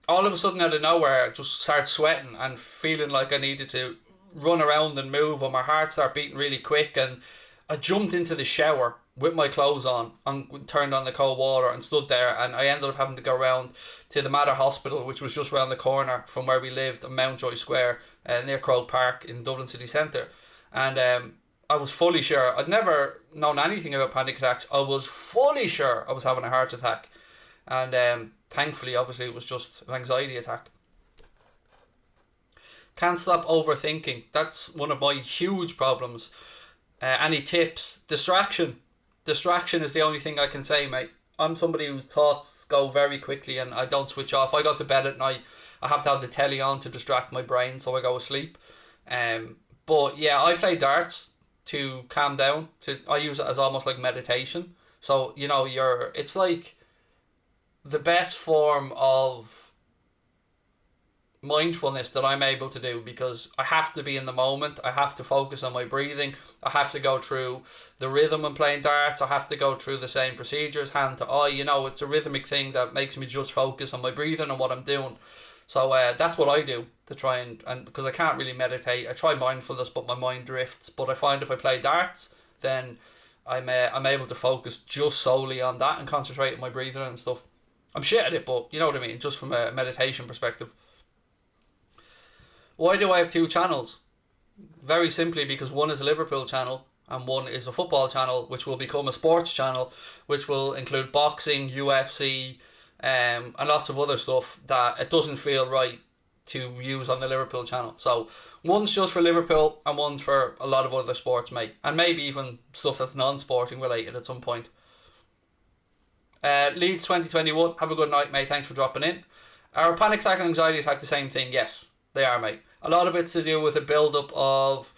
all of a sudden out of nowhere, I just started sweating and feeling like I needed to run around and move, and my heart started beating really quick, and I jumped into the shower with my clothes on and turned on the cold water and stood there, and I ended up having to go round to the Mater Hospital, which was just round the corner from where we lived on Mountjoy Square, near Croke Park in Dublin city centre. And I was fully sure, I'd never known anything about panic attacks, I was fully sure I was having a heart attack. And thankfully, obviously, it was just an anxiety attack. Can't stop overthinking. That's one of my huge problems. Any tips? Distraction. Distraction is the only thing I can say, mate. I'm somebody whose thoughts go very quickly and I don't switch off. I go to bed at night, I have to have the telly on to distract my brain so I go to sleep. But yeah, I play darts to calm down. I use it as almost like meditation. So, it's like the best form of mindfulness that I'm able to do, because I have to be in the moment. I have to focus on my breathing. I have to go through the rhythm when playing darts. I have to go through the same procedures, hand to eye. It's a rhythmic thing that makes me just focus on my breathing and what I'm doing. So that's what I do to try and because I can't really meditate. I try mindfulness, but my mind drifts. But I find if I play darts, then I'm able to focus just solely on that and concentrate on my breathing and stuff. I'm shit at it, but you know what I mean, just from a meditation perspective. Why do I have two channels? Very simply because one is a Liverpool channel and one is a football channel, which will become a sports channel, which will include boxing, UFC, and lots of other stuff that it doesn't feel right to use on the Liverpool channel. So one's just for Liverpool and one's for a lot of other sports, mate. And maybe even stuff that's non-sporting related at some point. Leeds 2021, have a good night, mate. Thanks for dropping in. Are panic attack and anxiety attack the same thing? Yes, they are, mate. A lot of it's to do with a build-up of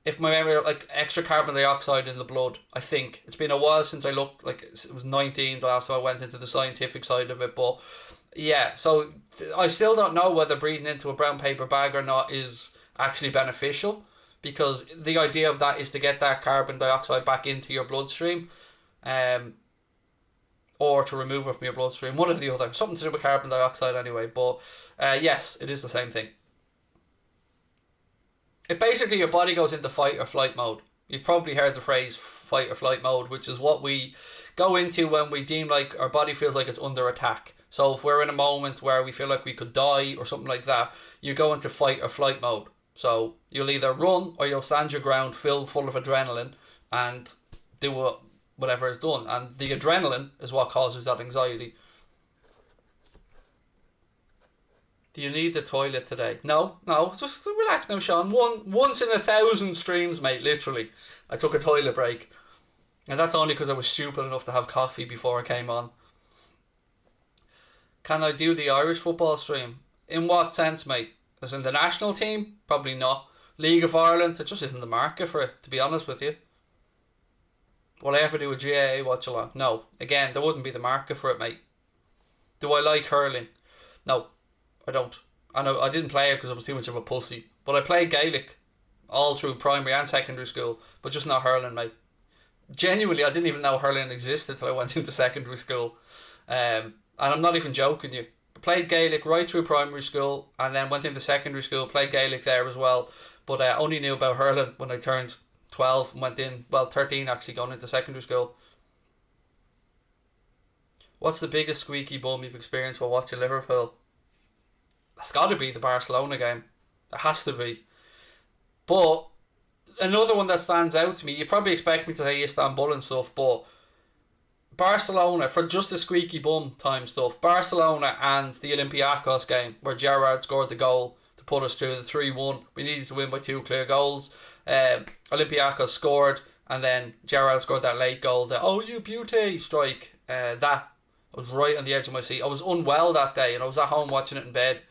if my memory, like extra carbon dioxide in the blood. I think it's been a while since I looked. Like it was 19 the last time I went into the scientific side of it, but yeah. So I still don't know whether breathing into a brown paper bag or not is actually beneficial, because the idea of that is to get that carbon dioxide back into your bloodstream, or to remove it from your bloodstream. One or the other, something to do with carbon dioxide anyway. But yes, it is the same thing. It basically, your body goes into fight or flight mode. You've probably heard the phrase fight or flight mode, which is what we go into when we deem like our body feels like it's under attack. So if we're in a moment where we feel like we could die or something like that, you go into fight or flight mode. So you'll either run or you'll stand your ground, full of adrenaline, and do whatever is done. And the adrenaline is what causes that anxiety. Do you need the toilet today? No, just relax now, Sean. Once in 1,000 streams, mate, literally, I took a toilet break. And that's only because I was stupid enough to have coffee before I came on. Can I do the Irish football stream? In what sense, mate? As in the national team? Probably not. League of Ireland? There just isn't the market for it, to be honest with you. Will I ever do a GAA watch along? No. Again, there wouldn't be the market for it, mate. Do I like hurling? No, I don't. I know I didn't play it because I was too much of a pussy. But I played Gaelic all through primary and secondary school, but just not hurling, mate. Genuinely, I didn't even know hurling existed till I went into secondary school. And I'm not even joking you. I played Gaelic right through primary school, and then went into secondary school, played Gaelic there as well. But I only knew about hurling when I turned 12 and went in, 13 actually, going into secondary school. What's the biggest squeaky bum you've experienced while watching Liverpool? That's got to be the Barcelona game. It has to be. But another one that stands out to me, you probably expect me to say Istanbul and stuff, but Barcelona, for just the squeaky bum time stuff, Barcelona and the Olympiacos game where Gerrard scored the goal to put us through the 3-1. We needed to win by 2 clear goals. Olympiacos scored, and then Gerrard scored that late goal, the "oh you beauty" strike. That was right on the edge of my seat. I was unwell that day and I was at home watching it in bed.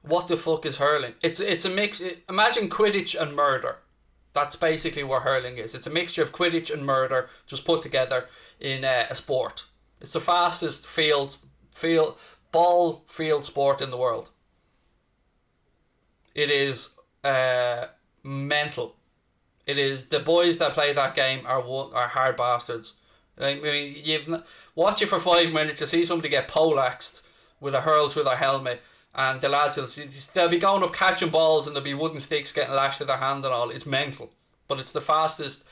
What the fuck is hurling? It's a mix. Imagine Quidditch and murder. That's basically what hurling is. It's a mixture of Quidditch and murder just put together in a sport. It's the fastest ball field sport in the world. It is mental. It is. The boys that play that game are hard bastards. I mean, watch it for 5 minutes to see somebody get poleaxed with a hurl through their helmet. And the lads, they'll be going up catching balls and there'll be wooden sticks getting lashed to their hand and all. It's mental. But it's the fastest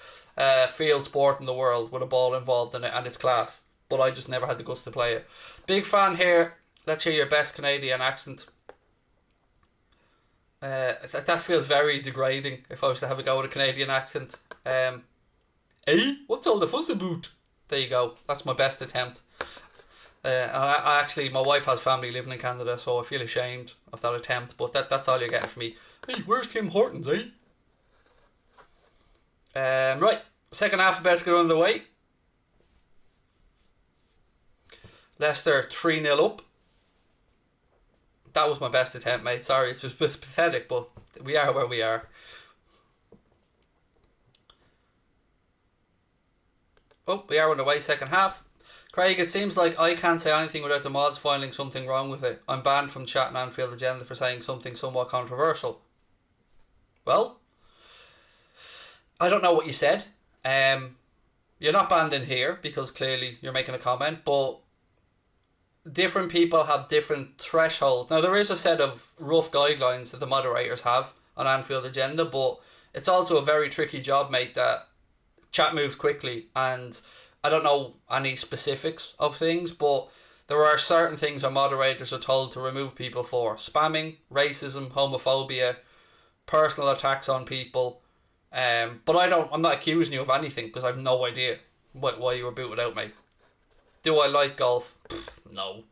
field sport in the world with a ball involved in it, and it's class. But I just never had the guts to play it. Big fan here. Let's hear your best Canadian accent. That feels very degrading if I was to have a go with a Canadian accent. Hey, what's all the fuss about? There you go. That's my best attempt. I actually, my wife has family living in Canada, so I feel ashamed of that attempt, but that's all you're getting from me. Hey, where's Tim Hortons, eh? Right, second half about to get underway. Leicester 3-0 up. That was my best attempt, mate. Sorry, it's just pathetic, but we are where we are. Oh, we are underway, second half. Craig, it seems like I can't say anything without the mods finding something wrong with it. I'm banned from chatting Anfield Agenda for saying something somewhat controversial. Well, I don't know what you said. You're not banned in here because clearly you're making a comment, but different people have different thresholds. Now, there is a set of rough guidelines that the moderators have on Anfield Agenda, but it's also a very tricky job, mate, that chat moves quickly, and I don't know any specifics of things, but there are certain things our moderators are told to remove people for. Spamming, racism, homophobia, personal attacks on people. But I'm not accusing you of anything because I have no idea why you were booted out, mate. Do I like golf? No.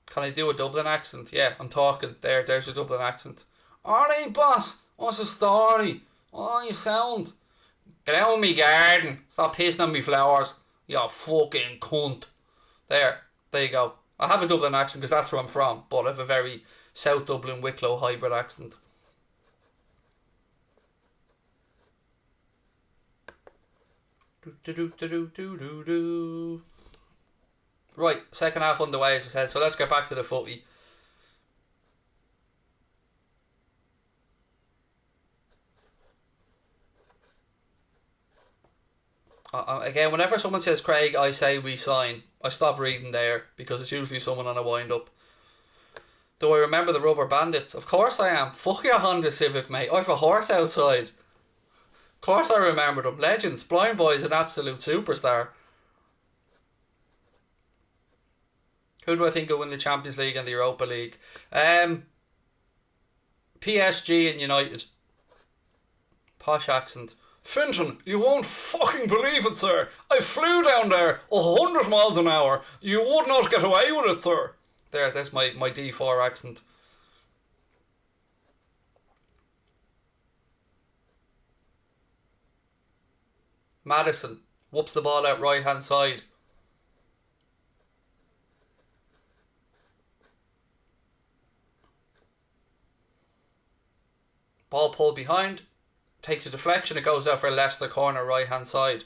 Can I do a Dublin accent? Yeah, I'm talking. There's a Dublin accent. Alright, boss. What's the story? Oh, you sound. Get out of me garden. Stop pissing on me flowers. You fucking cunt. There you go. I have a Dublin accent because that's where I'm from, but I have a very South Dublin Wicklow hybrid accent. Right, second half underway, as I said, so let's get back to the footy. Again, whenever someone says Craig, I say we sign. I stop reading there because it's usually someone on a wind up. Do I remember the Rubber Bandits? Of course I am. Fuck your Honda Civic, mate. I have a horse outside. Of course I remember them. Legends. Blind Boy's an absolute superstar. Who do I think will win the Champions League and the Europa League? PSG and United. Posh accent. Finton, you won't fucking believe it, sir. I flew down there 100 miles an hour. You would not get away with it, sir. There's my D4 accent. Madison whoops the ball out right hand side. Ball pulled behind. Takes a deflection. It goes out for a Leicester corner right hand side.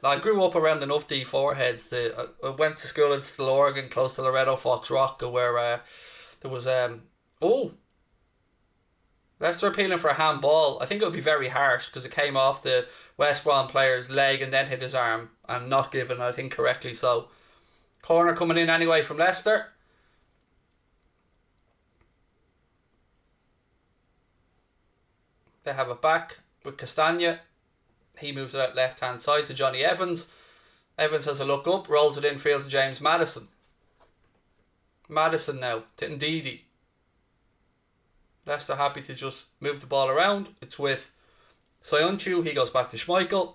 I grew up around enough D4 heads. I went to school in Still, Oregon, close to Loretto Fox Rock, where there was Leicester appealing for a handball. I think it would be very harsh because it came off the West Brom player's leg and then hit his arm, and not given, I think, correctly so. Corner coming in anyway from Leicester. They have it back with Castagna. He moves it out left hand side to Johnny Evans. Evans has a look up, rolls it infield to James Maddison. Maddison now to Ndidi. Leicester happy to just move the ball around. It's with Sayuncu. He goes back to Schmeichel.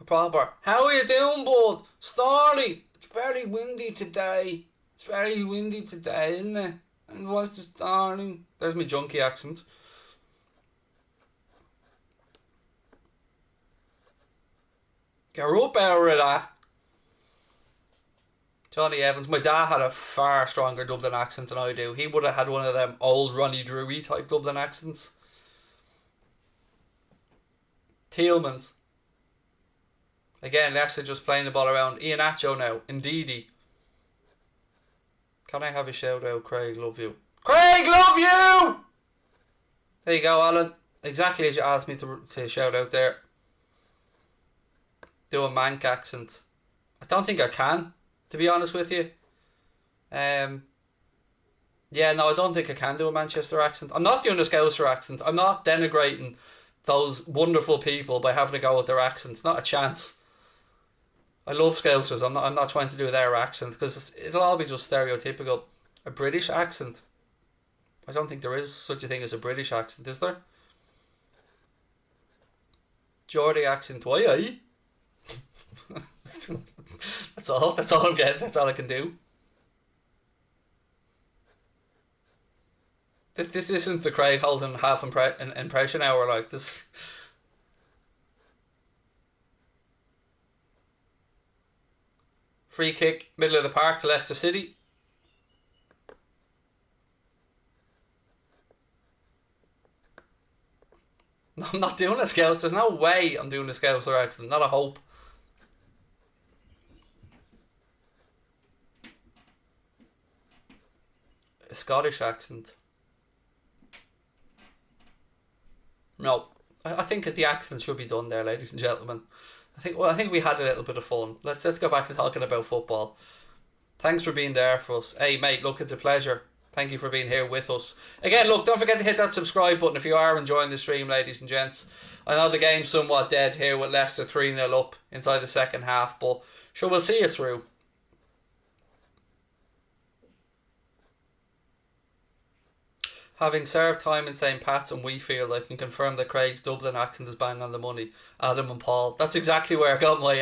A proper, how are you doing, bud? Starley, it's very windy today. It's very windy today, isn't it? And what's the starling? There's my junkie accent. Get up out of that. Johnny Evans. My dad had a far stronger Dublin accent than I do. He would have had one of them old Ronnie Drewy type Dublin accents. Tielemans. Again, Leicester just playing the ball around. Iheanacho now. Ndidi. Can I have a shout out? Craig, love you. Craig, love you! There you go, Alan. Exactly as you asked me to shout out there. Do a Manc accent. I don't think I can, to be honest with you. Yeah, no, I don't think I can do a Manchester accent. I'm not doing a Scouser accent. I'm not denigrating those wonderful people by having to go with their accents. Not a chance. I love Scousers. I'm not trying to do their accent because it'll all be just stereotypical. A British accent. I don't think there is such a thing as a British accent, is there? Geordie accent. Why? That's all I'm getting. That's all I can do. This isn't the Craig Houlden half impression hour like this. Free kick, middle of the park to Leicester City. No, I'm not doing a Scouse. There's no way I'm doing a Scouser accent. Not a hope. A Scottish accent. No, I think the accent should be done there, ladies and gentlemen. I think we had a little bit of fun. Let's go back to talking about football. Thanks for being there for us. Hey mate, look, it's a pleasure. Thank you for being here with us. Again, look, don't forget to hit that subscribe button if you are enjoying the stream, ladies and gents. I know the game's somewhat dead here with Leicester 3-0 up inside the second half, but sure, we'll see you through. Having served time in St. Pat's and Wheatfield, I can confirm that Craig's Dublin accent is bang on the money. Adam and Paul. That's exactly where I got my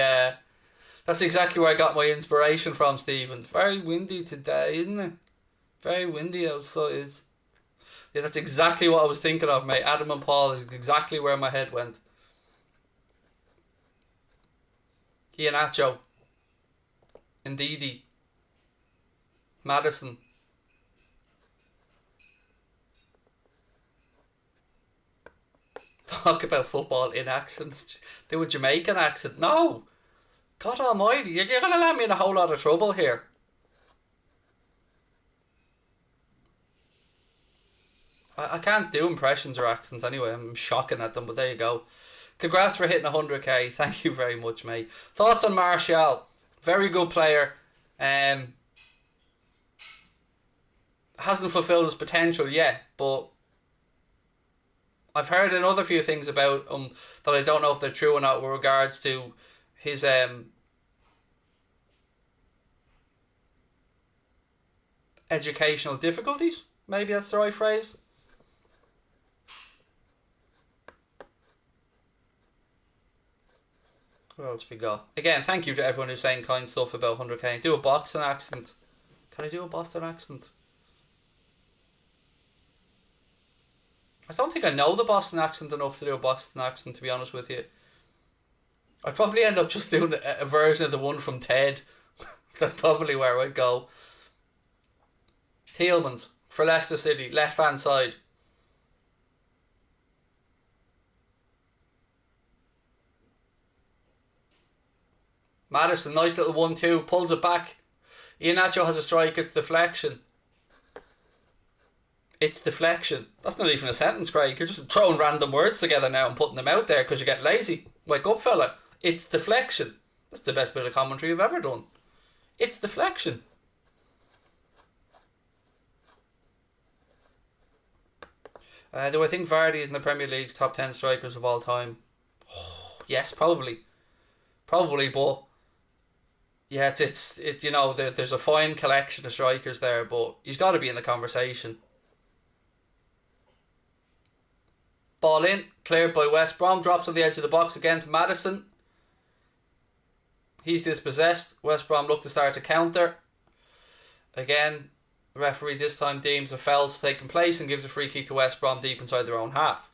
inspiration from, Stephen. It's very windy today, isn't it? Very windy outside. Yeah, that's exactly what I was thinking of, mate. Adam and Paul is exactly where my head went. Iheanacho. Ndidi. Maddison. Talk about football in accents. Do a Jamaican accent. No! God almighty, you're going to land me in a whole lot of trouble here. I can't do impressions or accents anyway. I'm shocking at them, but there you go. Congrats for hitting 100k. Thank you very much, mate. Thoughts on Martial? Very good player. Hasn't fulfilled his potential yet, but I've heard another few things about him that I don't know if they're true or not with regards to his educational difficulties. Maybe that's the right phrase. What else we got? Again, thank you to everyone who's saying kind stuff about 100k. Do a Boston accent. Can I do a Boston accent? I don't think I know the Boston accent enough to do a Boston accent, to be honest with you. I'd probably end up just doing a version of the one from Ted. That's probably where I'd go. Tielemans for Leicester City, left hand side. Maddison, nice little 1-2, pulls it back. Iheanacho has a strike, it's deflection. It's deflection. That's not even a sentence, Craig. You're just throwing random words together now and putting them out there because you get lazy. Wake up, fella. It's deflection. That's the best bit of commentary I've ever done. It's deflection. Do I think Vardy is in the Premier League's top 10 strikers of all time? Yes, probably. Probably, but yeah, it's you know, there's a fine collection of strikers there, but he's got to be in the conversation. Ball in, cleared by West Brom, drops on the edge of the box again to Maddison. He's dispossessed. West Brom look to start to counter. Again, the referee this time deems a foul's taken place and gives a free kick to West Brom deep inside their own half.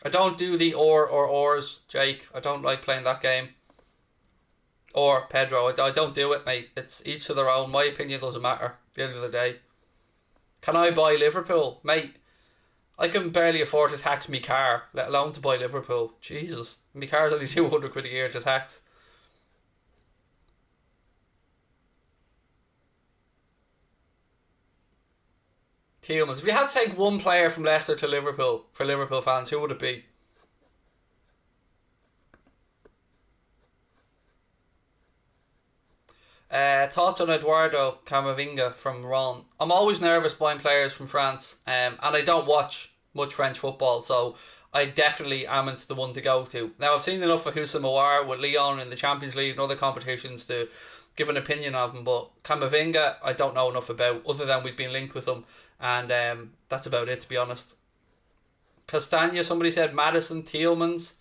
I don't do the ors, Jake. I don't like playing that game. Or Pedro. I don't do it, mate. It's each to their own. My opinion doesn't matter at the end of the day. Can I buy Liverpool? Mate, I can barely afford to tax me car, let alone to buy Liverpool. Jesus. My car's only 200 quid a year to tax. Tielemans. If you had to take one player from Leicester to Liverpool, for Liverpool fans, who would it be? Thoughts on Eduardo Camavinga from Ron. I'm always nervous buying players from France, and I don't watch much French football, so I definitely am into the one to go to. Now, I've seen enough of Houssem Aouar with Lyon in the Champions League and other competitions to give an opinion of him, but Camavinga I don't know enough about, other than we've been linked with him, and that's about it, to be honest. Castagna, somebody said Maddison, Tielemans,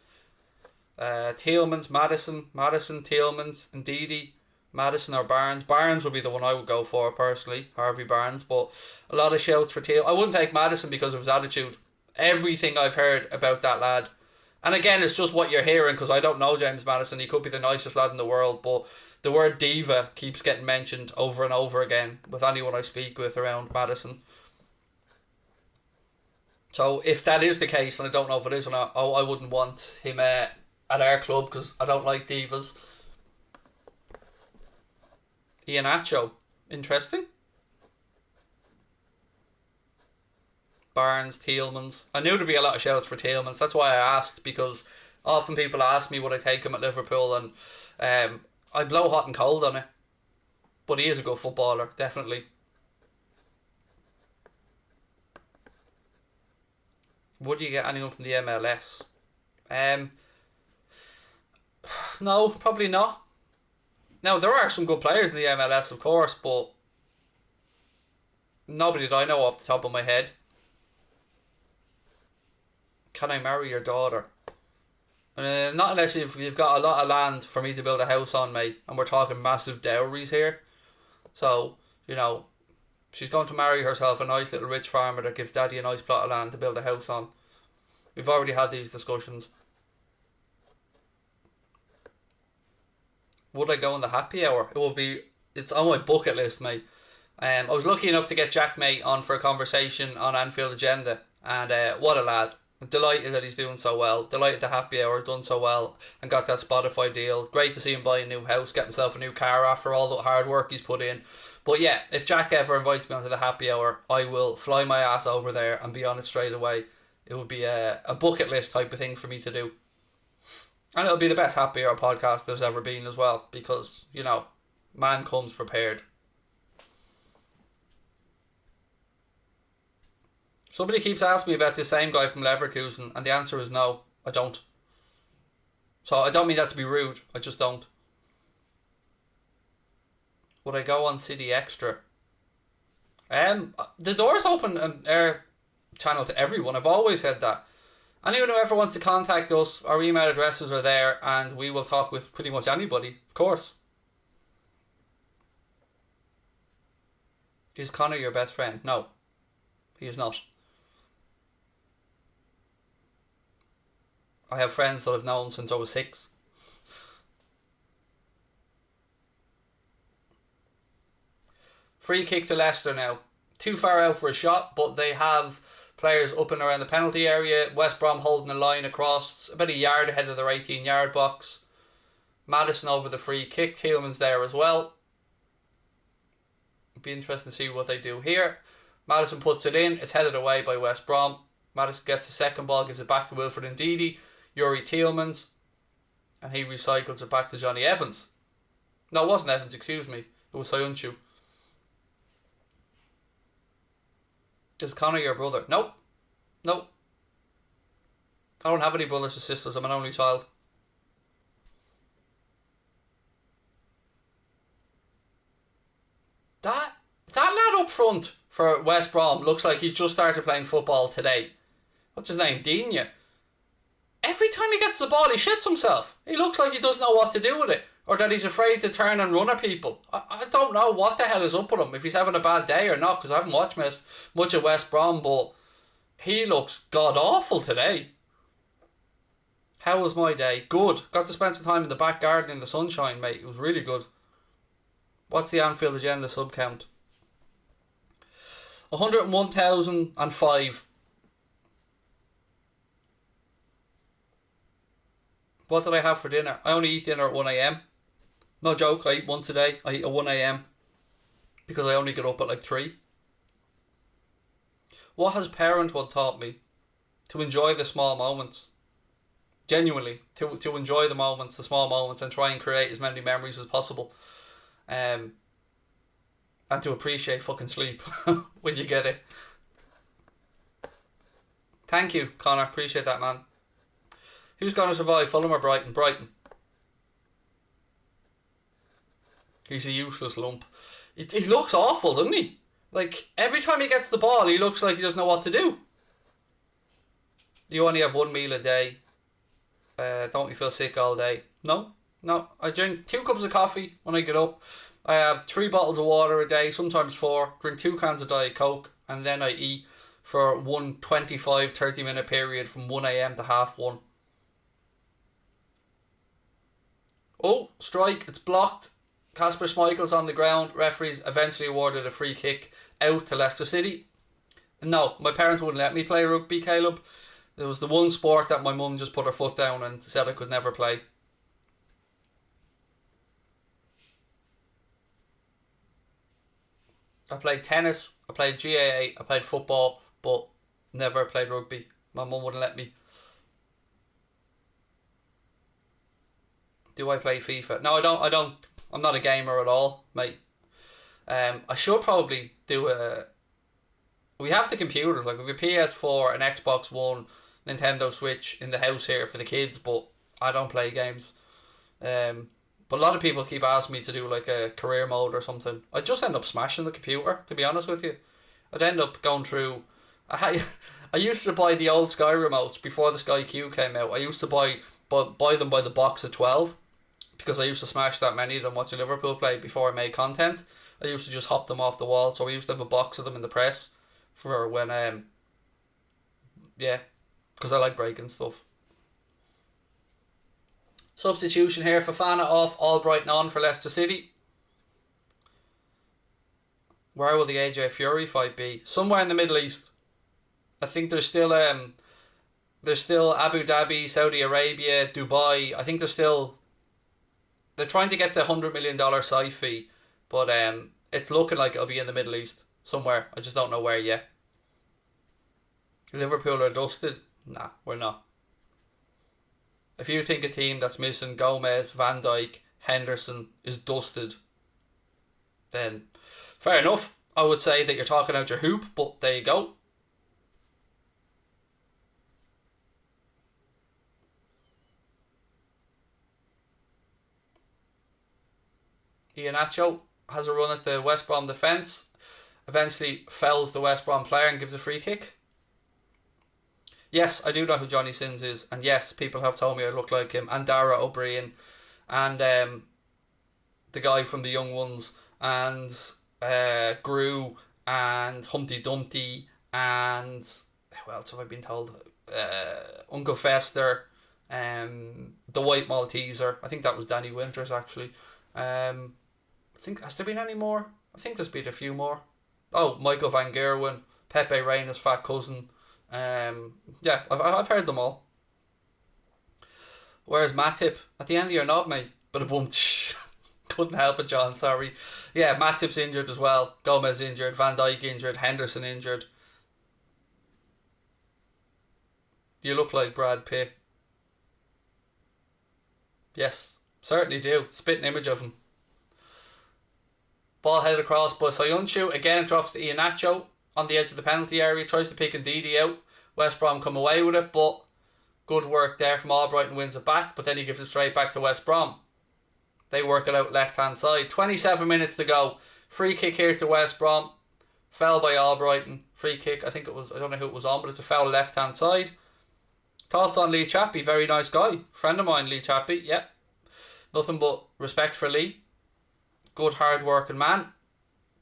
Maddison, Tielemans, Ndidi, Maddison or Barnes. Barnes would be the one I would go for personally, Harvey Barnes, but a lot of shouts for Thiel. I wouldn't take Maddison because of his attitude. Everything I've heard about that lad, and again, it's just what you're hearing because I don't know James Maddison. He could be the nicest lad in the world, but the word diva keeps getting mentioned over and over again with anyone I speak with around Maddison. So if that is the case, and I don't know if it is or not, I wouldn't want him at our club because I don't like divas. Iheanacho, interesting. Barnes, Tielemans. I knew there'd be a lot of shouts for Tielemans. That's why I asked, because often people ask me would I take him at Liverpool, and I blow hot and cold on it. But he is a good footballer, definitely. Would you get anyone from the MLS? No, probably not. Now, there are some good players in the MLS, of course, but nobody that I know off the top of my head. Can I marry your daughter? Not unless you've got a lot of land for me to build a house on, mate. And we're talking massive dowries here. So, you know, she's going to marry herself a nice little rich farmer that gives daddy a nice plot of land to build a house on. We've already had these discussions. Would I go on the happy hour? It's on my bucket list, mate. I was lucky enough to get Jack Mate on for a conversation on Anfield Agenda, and what a lad. Delighted that he's doing so well. Delighted the happy hour done so well and got that Spotify deal. Great to see him buy a new house, get himself a new car after all the hard work he's put in. But yeah, if Jack ever invites me onto the happy hour, I will fly my ass over there and be on it straight away. It would be a bucket list type of thing for me to do. And it'll be the best happy hour podcast there's ever been as well, because, you know, man comes prepared. Somebody keeps asking me about this same guy from Leverkusen, and the answer is no, I don't. So I don't mean that to be rude, I just don't. Would I go on City Extra? The door's open and air channel to everyone. I've always said that. Anyone who ever wants to contact us, our email addresses are there, and we will talk with pretty much anybody, of course. Is Connor your best friend? No, he is not. I have friends that I've known since I was 6. Free kick to Leicester now. Too far out for a shot, but they have players up and around the penalty area. West Brom holding a line across about a yard ahead of their 18-yard box. Maddison over the free kick. Tielemans there as well. It'd be interesting to see what they do here. Maddison puts it in. It's headed away by West Brom. Maddison gets the second ball, gives it back to Wilfred Ndidi. Yuri Tielemans. And he recycles it back to Johnny Evans. No, it wasn't Evans, excuse me. It was Soyuncu. Is Connor your brother? Nope. Nope. I don't have any brothers or sisters. I'm an only child. That lad up front for West Brom looks like he's just started playing football today. What's his name? Digne. Every time he gets the ball, he shits himself. He looks like he doesn't know what to do with it. Or that he's afraid to turn and run at people. I don't know what the hell is up with him. If he's having a bad day or not. Because I haven't watched much of West Brom. But he looks god-awful today. How was my day? Good. Got to spend some time in the back garden in the sunshine, mate. It was really good. What's the Anfield Agenda sub count? 101,005. What did I have for dinner? I only eat dinner at 1 a.m. No joke, I eat once a day. I eat at 1 a.m. because I only get up at like 3. What has parenthood taught me? To enjoy the small moments. Genuinely. To enjoy the moments, the small moments, and try and create as many memories as possible. And to appreciate fucking sleep when you get it. Thank you, Connor. Appreciate that, man. Who's going to survive, Fulham or Brighton? Brighton. He's a useless lump. He looks awful, doesn't he? Like, every time he gets the ball, he looks like he doesn't know what to do. You only have 1 meal a day. Don't you feel sick all day? No. I drink 2 cups of coffee when I get up. I have 3 bottles of water a day, sometimes 4. Drink 2 cans of Diet Coke. And then I eat for one 25-30 minute period from 1 a.m. to 1:30. Oh, strike. It's blocked. Kasper Schmeichel's on the ground. Referees eventually awarded a free kick out to Leicester City. No, my parents wouldn't let me play rugby, Caleb. It was the one sport that my mum just put her foot down and said I could never play. I played tennis, I played GAA, I played football, but never played rugby. My mum wouldn't let me. Do I play FIFA? No, I don't. I'm not a gamer at all, mate. I should probably do a... We have the computers, like we have a PS4, an Xbox One, Nintendo Switch in the house here for the kids, but I don't play games. But a lot of people keep asking me to do like a career mode or something. I just end up smashing the computer, to be honest with you. I'd end up going through... I used to buy the old Sky remotes before the Sky Q came out. I used to buy them by the box of 12. Because I used to smash that many of them watching Liverpool play before I made content. I used to just hop them off the wall. So I used to have a box of them in the press for when, yeah, because I like breaking stuff. Substitution here. Fofana off, Albright on for Leicester City. Where will the AJ Fury fight be? Somewhere in the Middle East. I think there's still There's still Abu Dhabi, Saudi Arabia, Dubai. I think they're trying to get the $100 million site fee, but it's looking like it'll be in the Middle East somewhere. I just don't know where yet. Liverpool are dusted. Nah, we're not. If you think a team that's missing Gomez, Van Dijk, Henderson is dusted, then fair enough. I would say that you're talking out your hoop, but there you go. Iheanacho has a run at the West Brom defence, eventually fells the West Brom player and gives a free kick. Yes, I do know who Johnny Sins is, and yes, people have told me I look like him, and Dara O'Brien, and the guy from the Young Ones, and Gru, and Humpty Dumpty, and who else have I been told? Uncle Fester, the White Malteser. I think that was Danny Winters actually. I think, has there been any more? I think there's been a few more. Oh, Michael Van Gerwen, Pepe Reina's fat cousin. Yeah, I've heard them all. Whereas Matip, at the end of your knob, mate. But a boom. Couldn't help it, John, sorry. Yeah, Matip's injured as well. Gomez injured, Van Dijk injured, Henderson injured. You look like Brad Pitt. Yes, certainly do. Spitting image of him. Ball headed across by Soyuncu. Again, it drops to Iheanacho on the edge of the penalty area. Tries to pick Ndidi out. West Brom come away with it, but good work there from Albrighton, wins it back, but then he gives it straight back to West Brom. They work it out left hand side. 27 minutes to go. Free kick here to West Brom. Foul by Albrighton. Free kick, I think it was, I don't know who it was on, but it's a foul left hand side. Thoughts on Lee Chappie? Very nice guy. Friend of mine, Lee Chappie. Yep. Nothing but respect for Lee. Good hard working man.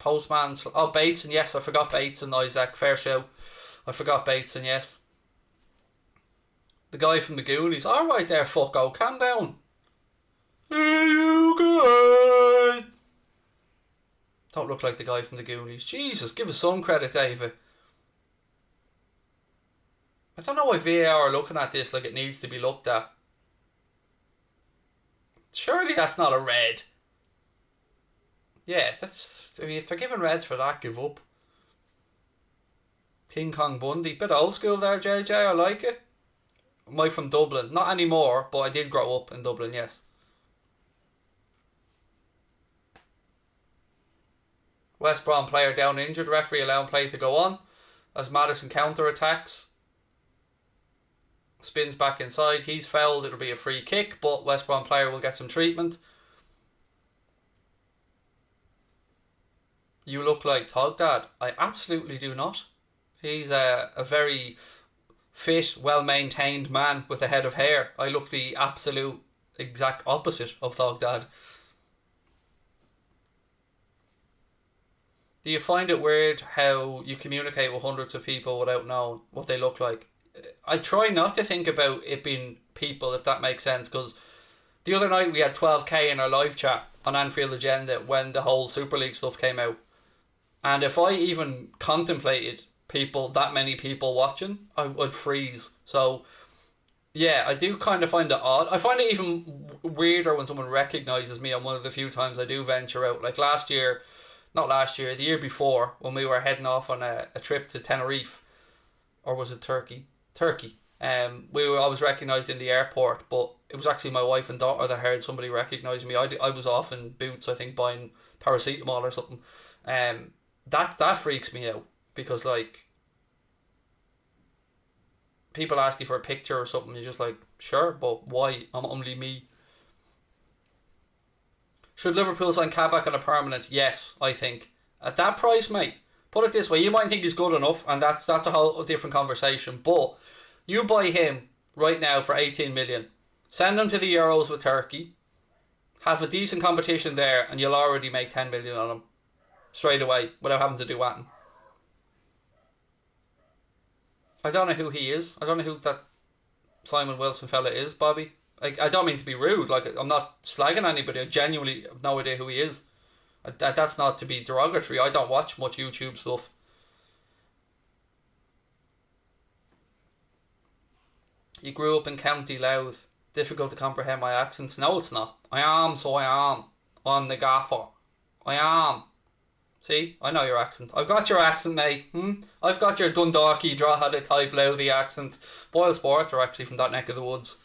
Postman. Oh, Bateson. Yes, I forgot Bateson, Isaac. Fair show. I forgot Bateson, yes. The guy from the Ghoulies. Alright there, fucko. Calm down. Hey, you guys. Don't look like the guy from the Ghoulies. Jesus, give us some credit, David. I don't know why VAR are looking at this like it needs to be looked at. Surely that's not a red. Yeah, that's... I mean, if they're giving reds for that, give up. King Kong Bundy. Bit old school there, JJ. I like it. Am I from Dublin? Not anymore, but I did grow up in Dublin, yes. West Brom player down injured. Referee allowing play to go on as Madison counter-attacks. Spins back inside. He's fouled. It'll be a free kick, but West Brom player will get some treatment. You look like Togdad. I absolutely do not. He's a very fit, well-maintained man with a head of hair. I look the absolute exact opposite of Thogdad. Do you find it weird how you communicate with hundreds of people without knowing what they look like? I try not to think about it being people, if that makes sense, because the other night we had 12k in our live chat on Anfield Agenda when the whole Super League stuff came out. And if I even contemplated that many people watching, I would freeze. So, yeah, I do kind of find it odd. I find it even weirder when someone recognises me on one of the few times I do venture out. Like the year before, when we were heading off on a trip to Tenerife, or was it Turkey? Turkey. I was recognised in the airport, but it was actually my wife and daughter that heard somebody recognise me. I was off in Boots, I think, buying paracetamol or something. That freaks me out, because like people ask you for a picture or something, you're just like, sure, but why? I'm only me. Should Liverpool sign Kabak on a permanent? Yes, I think. At that price, mate, put it this way, you might think he's good enough, and that's a whole different conversation, but you buy him right now for 18 million, send him to the Euros with Turkey, have a decent competition there, and you'll already make 10 million on him straight away without having to do anything. I don't know who he is. I don't know who that Simon Wilson fella is, Bobby. I don't mean to be rude. Like, I'm not slagging anybody. I genuinely have no idea who he is. That's not to be derogatory. I don't watch much YouTube stuff. You grew up in County Louth. Difficult to comprehend my accent. No, it's not. I am, so I am. On the gaffer. I am. See? I know your accent. I've got your accent, mate. I've got your Dundalky, Drogheda type Louthie accent. Boyle Sports are actually from that neck of the woods.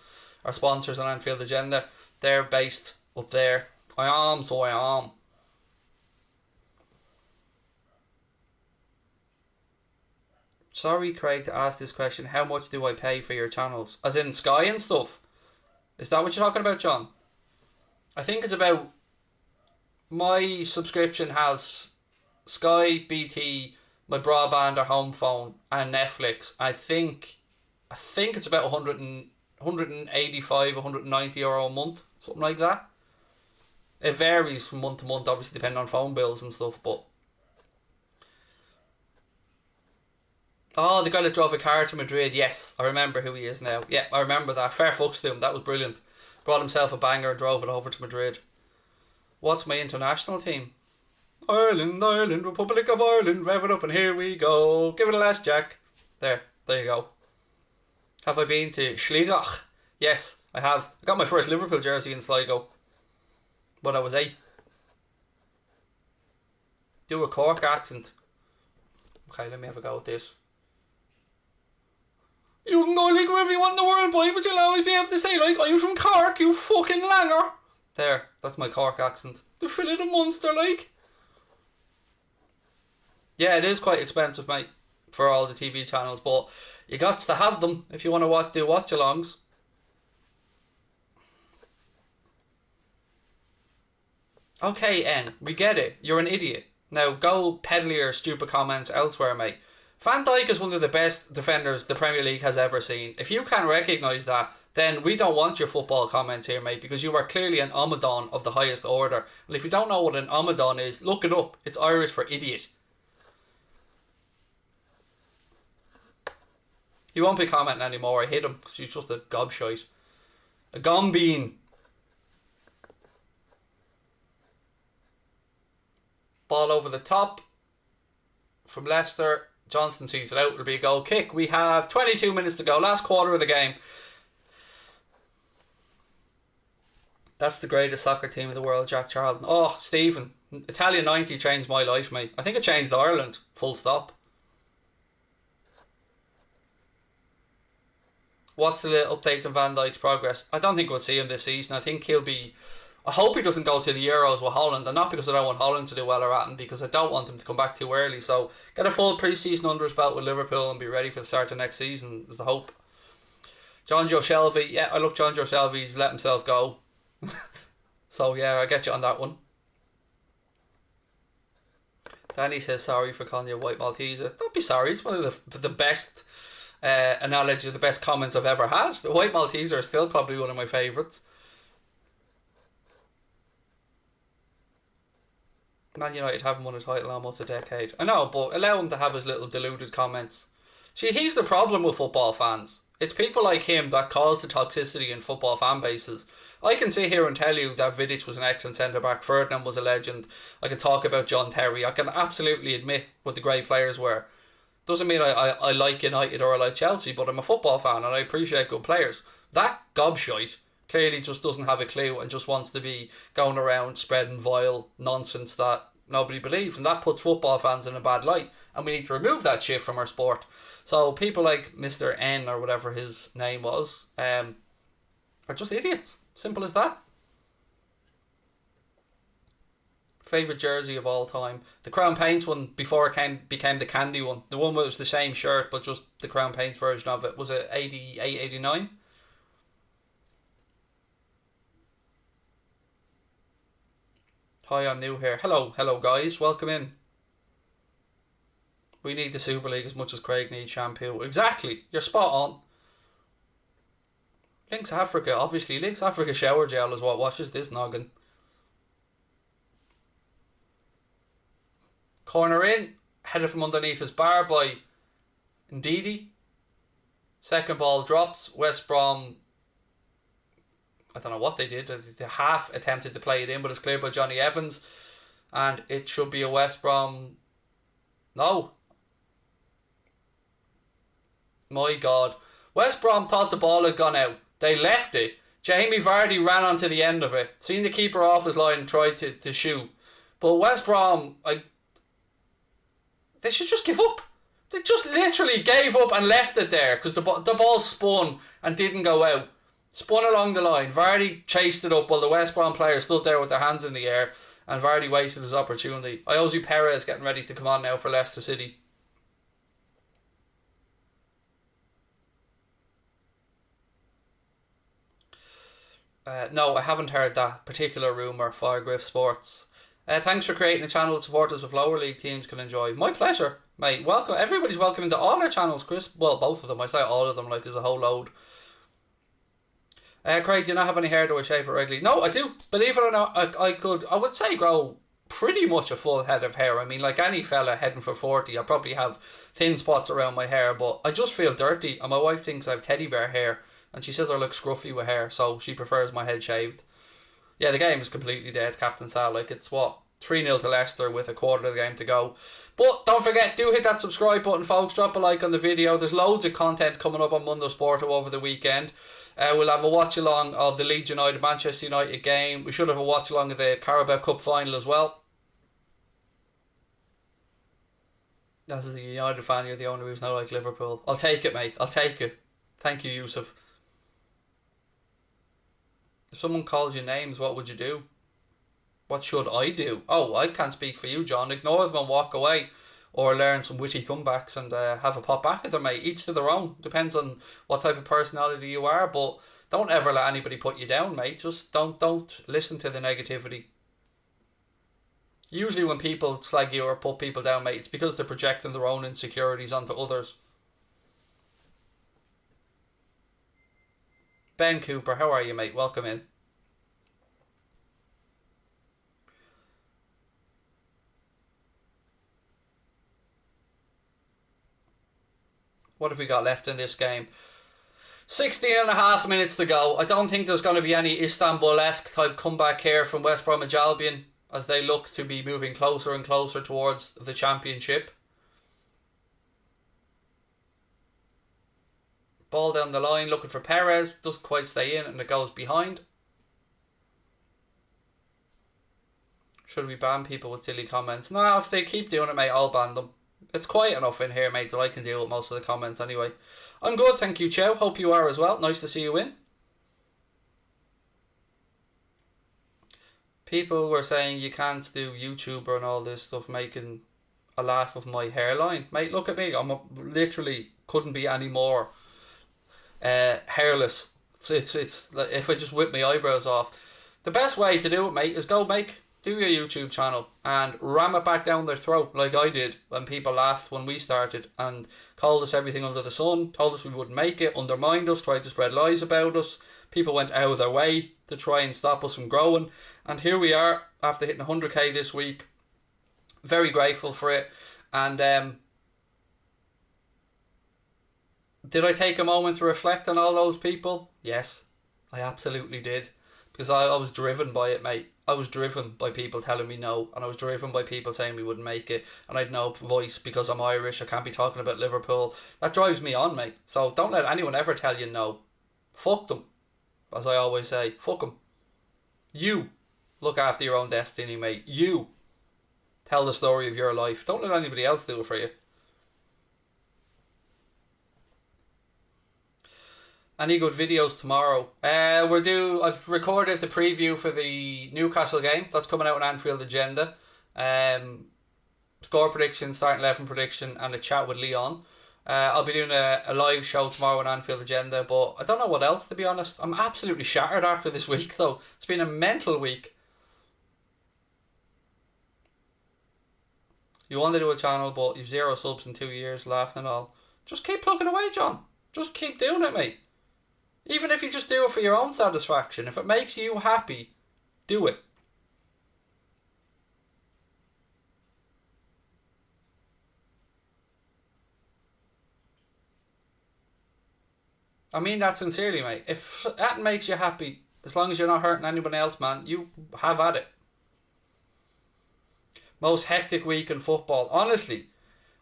Our sponsors on Anfield Agenda. They're based up there. I am, so I am. Sorry, Craig, to ask this question. How much do I pay for your channels? As in Sky and stuff? Is that what you're talking about, John? I think it's about... My subscription has Sky, BT, my broadband or home phone, and Netflix. I think it's about 185, 190 euro a month. Something like that. It varies from month to month, obviously, depending on phone bills and stuff, but... Oh, the guy that drove a car to Madrid. Yes, I remember who he is now. Yeah, I remember that. Fair fucks to him. That was brilliant. Brought himself a banger and drove it over to Madrid. What's my international team? Ireland, Ireland, Republic of Ireland. Rev it up and here we go. Give it a last, Jack. There you go. Have I been to Schliegach? Yes, I have. I got my first Liverpool jersey in Sligo when I was 8. Do a Cork accent. Okay, let me have a go at this. You can go like wherever you want in the world, boy, but you'll always be able to say, like, I'm from Cork, you fucking langer. There, that's my Cork accent. The fillet of Munster, like. Yeah, it is quite expensive, mate, for all the TV channels, but you got to have them if you want to do watch-alongs. Okay, N, we get it. You're an idiot. Now, go peddle your stupid comments elsewhere, mate. Van Dijk is one of the best defenders the Premier League has ever seen. If you can't recognise that, then we don't want your football comments here, mate, because you are clearly an Omadon of the highest order. And if you don't know what an Omadon is, look it up. It's Irish for idiot. He won't be commenting anymore. I hit him because he's just a gobshite. A gombean. Ball over the top from Leicester. Johnston sees it out. It'll be a goal kick. We have 22 minutes to go. Last quarter of the game. That's the greatest soccer team in the world, Jack Charlton. Oh, Stephen. Italian 90 changed my life, mate. I think it changed Ireland. Full stop. What's the update on Van Dijk's progress? I don't think we'll see him this season. I think he'll be... I hope he doesn't go to the Euros with Holland, and not because I don't want Holland to do well or anything, because I don't want him to come back too early. So get a full pre-season under his belt with Liverpool and be ready for the start of next season is the hope. John Joe Shelby, yeah, I look, John Joe Shelby's let himself go. So yeah, I get you on that one. Danny says sorry for calling you a white Malteser. Don't be sorry, it's one of the best analogy, the best comments I've ever had. The white Malteser is still probably one of my favourites. Man United haven't won a title in almost a decade. I know, but allow him to have his little deluded comments. See, he's the problem with football fans. It's people like him that cause the toxicity in football fan bases. I can sit here and tell you that Vidic was an excellent centre-back, Ferdinand was a legend, I can talk about John Terry, I can absolutely admit what the great players were. Doesn't mean I like United or I like Chelsea, but I'm a football fan and I appreciate good players. That gobshite clearly just doesn't have a clue and just wants to be going around spreading vile nonsense that nobody believes, and that puts football fans in a bad light, and we need to remove that shit from our sport. So people like Mr. N or whatever his name was are just idiots. Simple as that. Favourite jersey of all time? The Crown Paints one before it became the candy one. The one where it was the same shirt but just the Crown Paints version of it. Was it 88, 89? Hi, I'm new here. Hello guys, welcome in. We need the Super League as much as Craig needs shampoo. Exactly, you're spot on. Lynx Africa, obviously. Lynx Africa shower gel is what watches this noggin. Corner in, headed from underneath his bar by Ndidi. Second ball drops. West Brom, I don't know what they did. The half attempted to play it in, but it's cleared by Johnny Evans. And it should be a West Brom... No. My God. West Brom thought the ball had gone out. They left it. Jamie Vardy ran onto the end of it, seen the keeper off his line and tried to shoot. But West Brom, they should just give up. They just literally gave up and left it there because the ball spun and didn't go out. Spun along the line. Vardy chased it up while the West Brom player stood there with their hands in the air, and Vardy wasted his opportunity. Iosu Perez getting ready to come on now for Leicester City. No, I haven't heard that particular rumour, Firegriff Sports. Thanks for creating a channel that supporters of lower league teams can enjoy. My pleasure, mate. Welcome. Everybody's welcome into all our channels, Chris. Well, both of them. I say all of them like there's a whole load. Craig, do you not have any hair? Do I shave it regularly? No, I do. Believe it or not, I would say grow pretty much a full head of hair. I mean, like any fella heading for 40, I probably have thin spots around my hair, but I just feel dirty, and my wife thinks I have teddy bear hair, and she says I look scruffy with hair, so she prefers my head shaved. Yeah, the game is completely dead, Captain Sal. Like, it's what? 3-0 to Leicester with a quarter of the game to go. But don't forget, do hit that subscribe button, folks. Drop a like on the video. There's loads of content coming up on Mundo Sporto over the weekend. We'll have a watch along of the Leeds United Manchester United game. We should have a watch along of the Carabao Cup final as well. As a United fan, you're the only reason I like Liverpool. I'll take it, mate. I'll take it. Thank you, Yusuf. If someone calls you names, what would you do? What should I do? Oh, I can't speak for you, John. Ignore them and walk away. Or learn some witty comebacks and have a pop back at them, mate. Each to their own. Depends on what type of personality you are. But don't ever let anybody put you down, mate. Just don't listen to the negativity. Usually when people slag you or put people down, mate, it's because they're projecting their own insecurities onto others. Ben Cooper, how are you, mate? Welcome in. What have we got left in this game? 16.5 minutes to go. I don't think there's going to be any Istanbul-esque type comeback here from West Bromwich Albion as they look to be moving closer and closer towards the championship. Ball down the line, looking for Perez. Doesn't quite stay in and it goes behind. Should we ban people with silly comments? No, if they keep doing it, mate, I'll ban them. It's quiet enough in here, mate, that I can deal with most of the comments anyway. I'm good, thank you, Chow. Hope you are as well. Nice to see you in. People were saying you can't do YouTuber and all this stuff, making a laugh of my hairline. Mate, look at me. I'm literally couldn't be any more hairless. It's like if I just whip my eyebrows off. The best way to do it, mate, is do your YouTube channel and ram it back down their throat like I did when people laughed when we started and called us everything under the sun, told us we wouldn't make it, undermined us, tried to spread lies about us. People went out of their way to try and stop us from growing, and here we are after hitting 100k this week. Very grateful for it. And did I take a moment to reflect on all those people? Yes, I absolutely did, because I was driven by it, mate. I was driven by people telling me no, and I was driven by people saying we wouldn't make it, and I'd no voice because I'm Irish. I can't be talking about Liverpool. That drives me on, mate. So don't let anyone ever tell you no. Fuck them. As I always say, fuck them. You look after your own destiny, mate. You tell the story of your life. Don't let anybody else do it for you. Any good videos tomorrow? I've recorded the preview for the Newcastle game. That's coming out on Anfield Agenda. Score prediction, starting 11 prediction, and a chat with Leon. I'll be doing a live show tomorrow on Anfield Agenda, but I don't know what else, to be honest. I'm absolutely shattered after this week, though. It's been a mental week. You want to do a channel, but you've 0 subs in 2 years, laughing and all. Just keep plugging away, John. Just keep doing it, mate. Even if you just do it for your own satisfaction. If it makes you happy, do it. I mean that sincerely, mate. If that makes you happy, as long as you're not hurting anyone else, man, you have at it. Most hectic week in football. Honestly,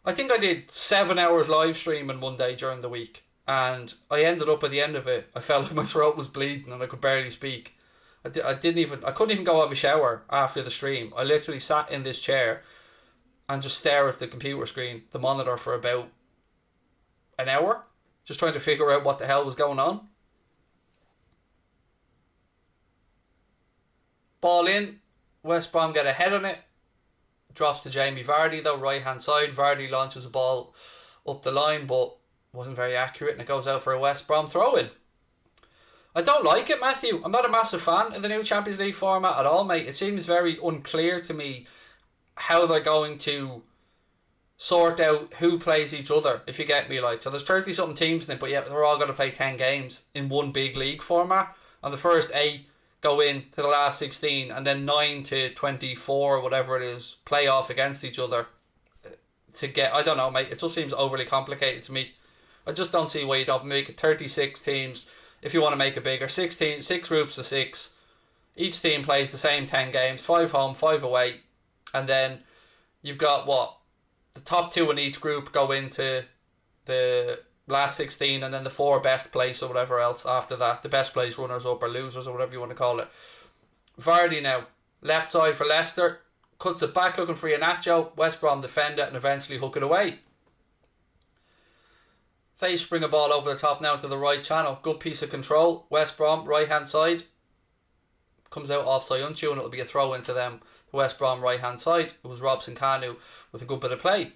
I think I did 7 hours live streaming one day during the week. And I ended up at the end of it, I felt like my throat was bleeding and I could barely speak. I couldn't even go have a shower after the stream. I literally sat in this chair and just stare at the computer screen, the monitor, for about an hour, just trying to figure out what the hell was going on. Ball in, West Brom get ahead on it. Drops to Jamie Vardy though, right hand side. Vardy launches a ball up the line, but wasn't very accurate, and it goes out for a West Brom throw in. I don't like it, Matthew. I'm not a massive fan of the new Champions League format at all, mate. It seems very unclear to me how they're going to sort out who plays each other, if you get me. Like, so there's 30 something teams in it, but yeah, they're all going to play 10 games in one big league format, and the first 8 go in to the last 16, and then 9 to 24, whatever it is, play off against each other to get, I don't know, mate. It just seems overly complicated to me. I just don't see why you don't make it 36 teams if you want to make it bigger. 6 groups of 6. Each team plays the same 10 games, 5 home, 5 away, and then you've got what? The top 2 in each group go into the last 16, and then the 4 best place or whatever else after that. The best place, runners up or losers or whatever you want to call it. Vardy now, left side for Leicester, cuts it back looking for Iheanacho. West Brom defend it and eventually hook it away. They spring a ball over the top now to the right channel. Good piece of control. West Brom, right hand side. Comes out offside unto, and it'll be a throw into them. West Brom right hand side. It was Robson Kanu with a good bit of play.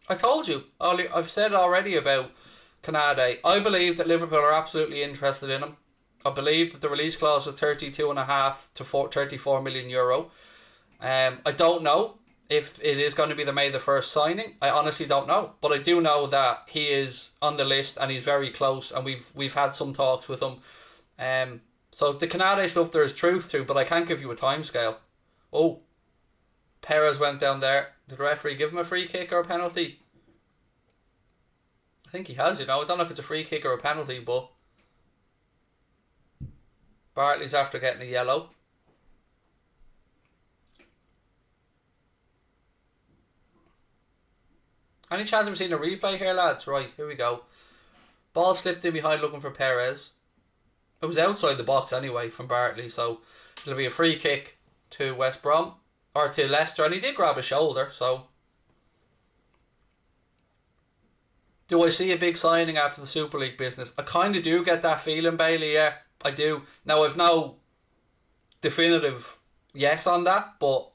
I told you, I've said already about Canade. I believe that Liverpool are absolutely interested in him. I believe that the release clause was 32.5 to 34 million euro. I don't know if it is going to be the May the 1st signing. I honestly don't know, but I do know that he is on the list and he's very close, and we've had some talks with him. So the Canade stuff there is truth to, but I can't give you a timescale. Oh, Perez went down there. Did the referee give him a free kick or a penalty? I think he has, you know. I don't know if it's a free kick or a penalty, but Bartley's after getting a yellow. Any chance we've seen a replay here, lads? Right, here we go. Ball slipped in behind looking for Perez. It was outside the box anyway from Bartley, so it'll be a free kick to West Brom, or to Leicester, and he did grab a shoulder, so. Do I see a big signing after the Super League business? I kind of do get that feeling, Bailey, yeah, I do. Now, I've no definitive yes on that, but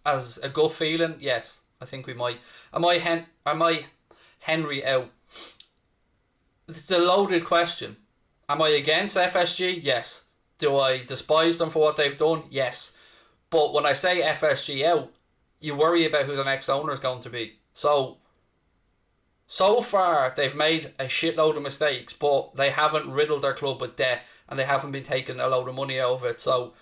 as a gut feeling, yes, I think we might. Am I Henry out? It's a loaded question. Am I against FSG? Yes. Do I despise them for what they've done? Yes. But when I say FSG out, you worry about who the next owner is going to be. So far, they've made a shitload of mistakes, but they haven't riddled their club with debt, and they haven't been taking a load of money out of it. So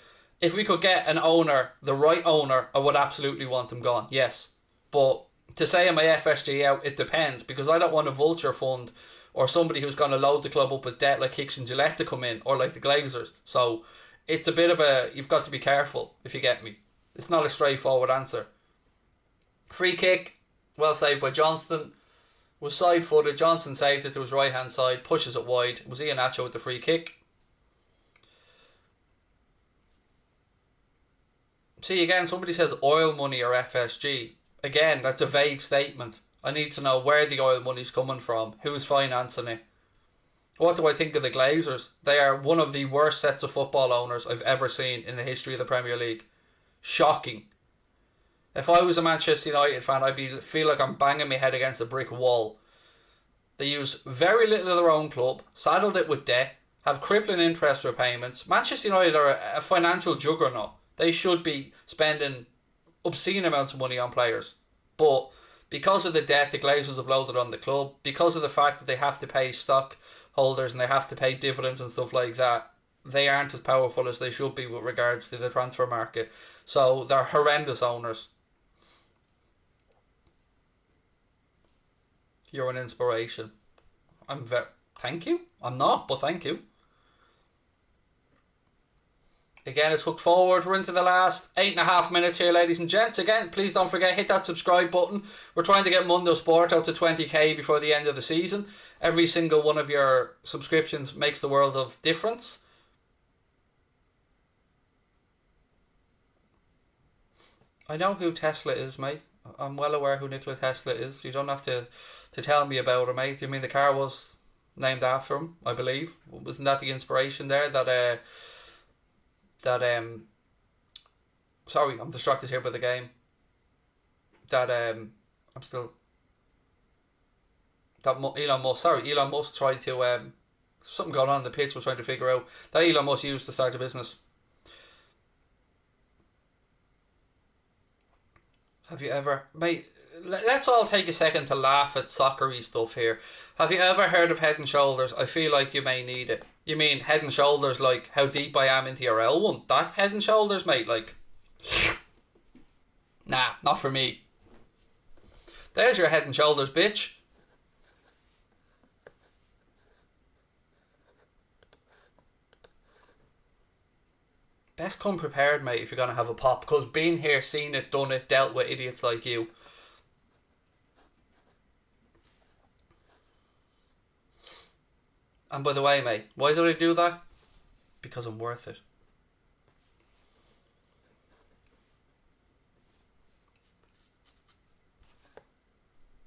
if we could get an owner, the right owner, I would absolutely want them gone. Yes. But to say am I FSG out, it depends, because I don't want a vulture fund or somebody who's going to load the club up with debt like Hicks and Gillette to come in, or like the Glazers. So it's a bit of a, you've got to be careful, if you get me. It's not a straightforward answer. Free kick, well saved by Johnston. Was side footed. Johnson saved it to his right hand side, pushes it wide. It was Iheanacho with the free kick. See, again, somebody says oil money or FSG. Again, that's a vague statement. I need to know where the oil money's coming from, who's financing it. What do I think of the Glazers? They are one of the worst sets of football owners I've ever seen in the history of the Premier League. Shocking. If I was a Manchester United fan, I'd feel like I'm banging my head against a brick wall. They use very little of their own club, saddled it with debt, have crippling interest repayments. Manchester United are a financial juggernaut. They should be spending obscene amounts of money on players. But because of the debt the Glazers have loaded on the club, because of the fact that they have to pay stock holders and they have to pay dividends and stuff like that, they aren't as powerful as they should be with regards to the transfer market. So they're horrendous owners. You're an inspiration. Thank you. I'm not, but thank you. Again, it's hooked forward. We're into the last 8.5 minutes here, ladies and gents. Again, please don't forget, hit that subscribe button. We're trying to get Mundo Sporto to 20k before the end of the season. Every single one of your subscriptions makes the world of difference. I know who Tesla is, mate. I'm well aware who Nikola Tesla is. You don't have to tell me about it, mate. I mean, the car was named after him, I believe. Wasn't that the inspiration there? Sorry, I'm distracted here by the game. Elon Musk tried to something going on in the pitch, was trying to figure out that Elon Musk used to start a business. Have you ever, mate, let's all take a second to laugh at soccery stuff here. Have you ever heard of Head and Shoulders? I feel like you may need it. You mean Head and Shoulders like how deep I am into your L1? That Head and Shoulders, mate, like, nah, not for me. There's your Head and Shoulders, bitch. Best come prepared, mate, if you're going to have a pop. Because being here, seen it, done it, dealt with idiots like you. And by the way, mate, why did I do that? Because I'm worth it.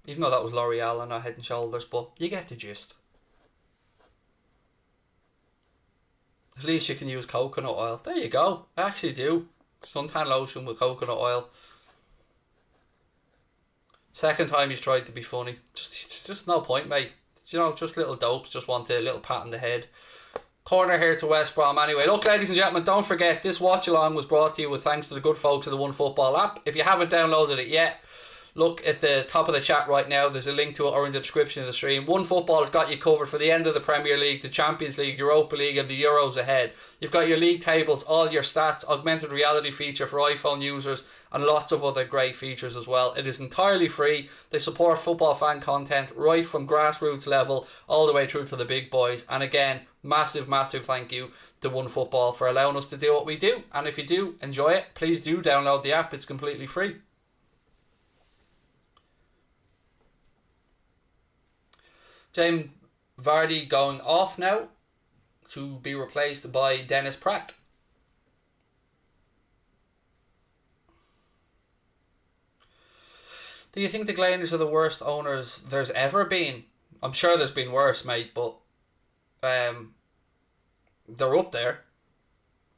Even though that was L'Oreal and not Head and Shoulders, but you get the gist. At least you can use coconut oil. There you go. I actually do. Suntan lotion with coconut oil. Second time he's tried to be funny. Just no point, mate. You know, just little dopes. Just want a little pat on the head. Corner here to West Brom anyway. Look, ladies and gentlemen, don't forget this watch along was brought to you with thanks to the good folks of the OneFootball app. If you haven't downloaded it yet, look at the top of the chat right now. There's a link to it or in the description of the stream. OneFootball has got you covered for the end of the Premier League, the Champions League, Europa League and the Euros ahead. You've got your league tables, all your stats, augmented reality feature for iPhone users and lots of other great features as well. It is entirely free. They support football fan content right from grassroots level all the way through to the big boys. And again, massive thank you to OneFootball for allowing us to do what we do. And if you do enjoy it, please do download the app. It's completely free. James Vardy going off now to be replaced by Dennis Pratt. Do you think the Glazers are the worst owners there's ever been? I'm sure there's been worse, mate, but they're up there.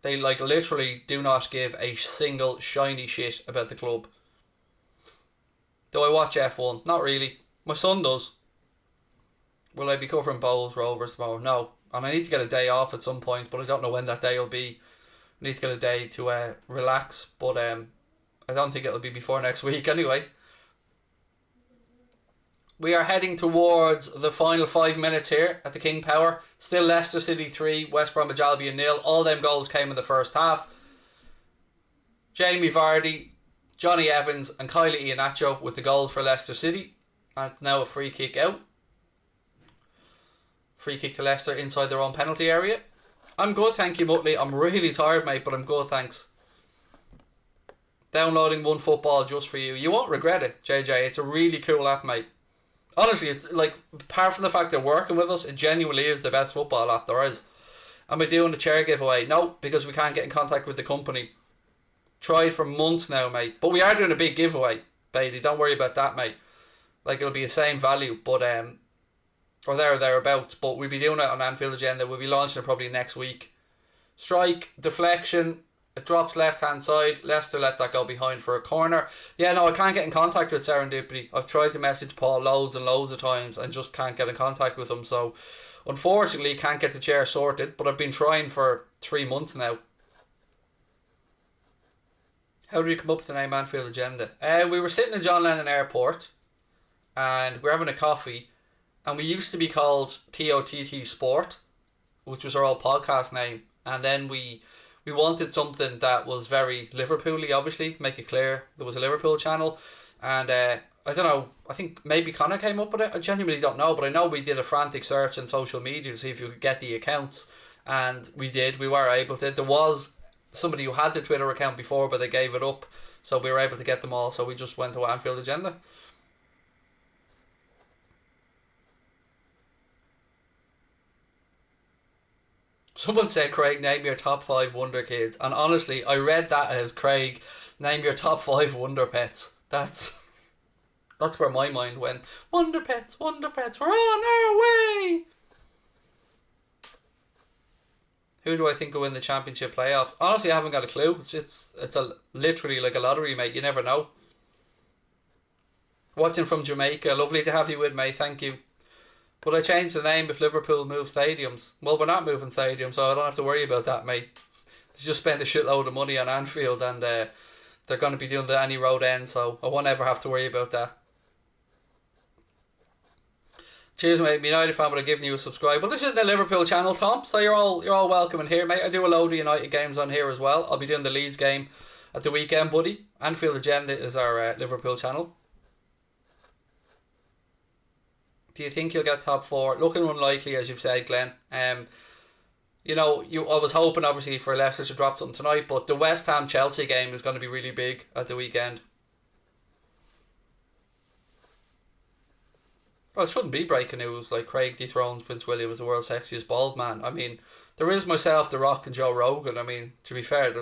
They like literally do not give a single shiny shit about the club. Do I watch F1? Not really. My son does. Will I be covering Bowls Rovers tomorrow? No. And I need to get a day off at some point, but I don't know when that day will be. I need to get a day to relax, but I don't think it'll be before next week anyway. We are heading towards the final 5 minutes here at the King Power. Still Leicester City 3, West Bromwich Albion 0. All them goals came in the first half. Jamie Vardy, Johnny Evans and Kylie Iheanacho with the goals for Leicester City. And now a free kick out. Free kick to Leicester inside their own penalty area. I'm good, thank you, Mutley. I'm really tired, mate, but I'm good, thanks. Downloading OneFootball just for you. You won't regret it, JJ. It's a really cool app, mate. Honestly, it's like, apart from the fact they're working with us, it genuinely is the best football app there is. Am I doing the chair giveaway? No, because we can't get in contact with the company. Tried for months now, mate. But we are doing a big giveaway, baby. Don't worry about that, mate. Like, it'll be the same value, but or there or thereabouts, but we'll be doing it on Anfield Agenda. We'll be launching it probably next week. Strike, deflection, it drops left hand side. Leicester let that go behind for a corner. Yeah, no, I can't get in contact with Serendipity. I've tried to message Paul loads and loads of times and just can't get in contact with him, so unfortunately can't get the chair sorted, but I've been trying for 3 months now. How did you come up with the name Anfield Agenda? We were sitting in John Lennon Airport and we're having a coffee. And we used to be called TOTT Sport, which was our old podcast name. And then we wanted something that was very Liverpool-y, obviously, make it clear. There was a Liverpool channel. And I don't know, I think maybe Connor came up with it. I genuinely don't know, but I know we did a frantic search on social media to see if you could get the accounts. And we did, we were able to. There was somebody who had the Twitter account before, but they gave it up. So we were able to get them all. So we just went to Anfield Agenda. Someone said, Craig, name your top 5 wonder kids. And honestly, I read that as, Craig, name your top 5 wonder pets. That's where my mind went. Wonder pets, we're on our way. Who do I think will win the championship playoffs? Honestly, I haven't got a clue. It's literally like a lottery, mate. You never know. Watching from Jamaica. Lovely to have you with, mate. Thank you. Would I change the name if Liverpool move stadiums? Well, we're not moving stadiums, so I don't have to worry about that, mate. They just spent a shitload of money on Anfield, and they're going to be doing the Any Road End, so I won't ever have to worry about that. Cheers, mate. I'm a United fan, but I'm giving you a subscribe. Well, this is the Liverpool channel, Tom, so you're all welcome in here, mate. I do a load of United games on here as well. I'll be doing the Leeds game at the weekend, buddy. Anfield Agenda is our Liverpool channel. Do you think you'll get top 4? Looking unlikely, as you've said, Glenn. You know, I was hoping, obviously, for Leicester to drop something tonight, but the West Ham-Chelsea game is going to be really big at the weekend. Well, it shouldn't be breaking news, like Craig dethrones Prince William as the world's sexiest bald man. I mean, there is myself, The Rock, and Joe Rogan. I mean, to be fair,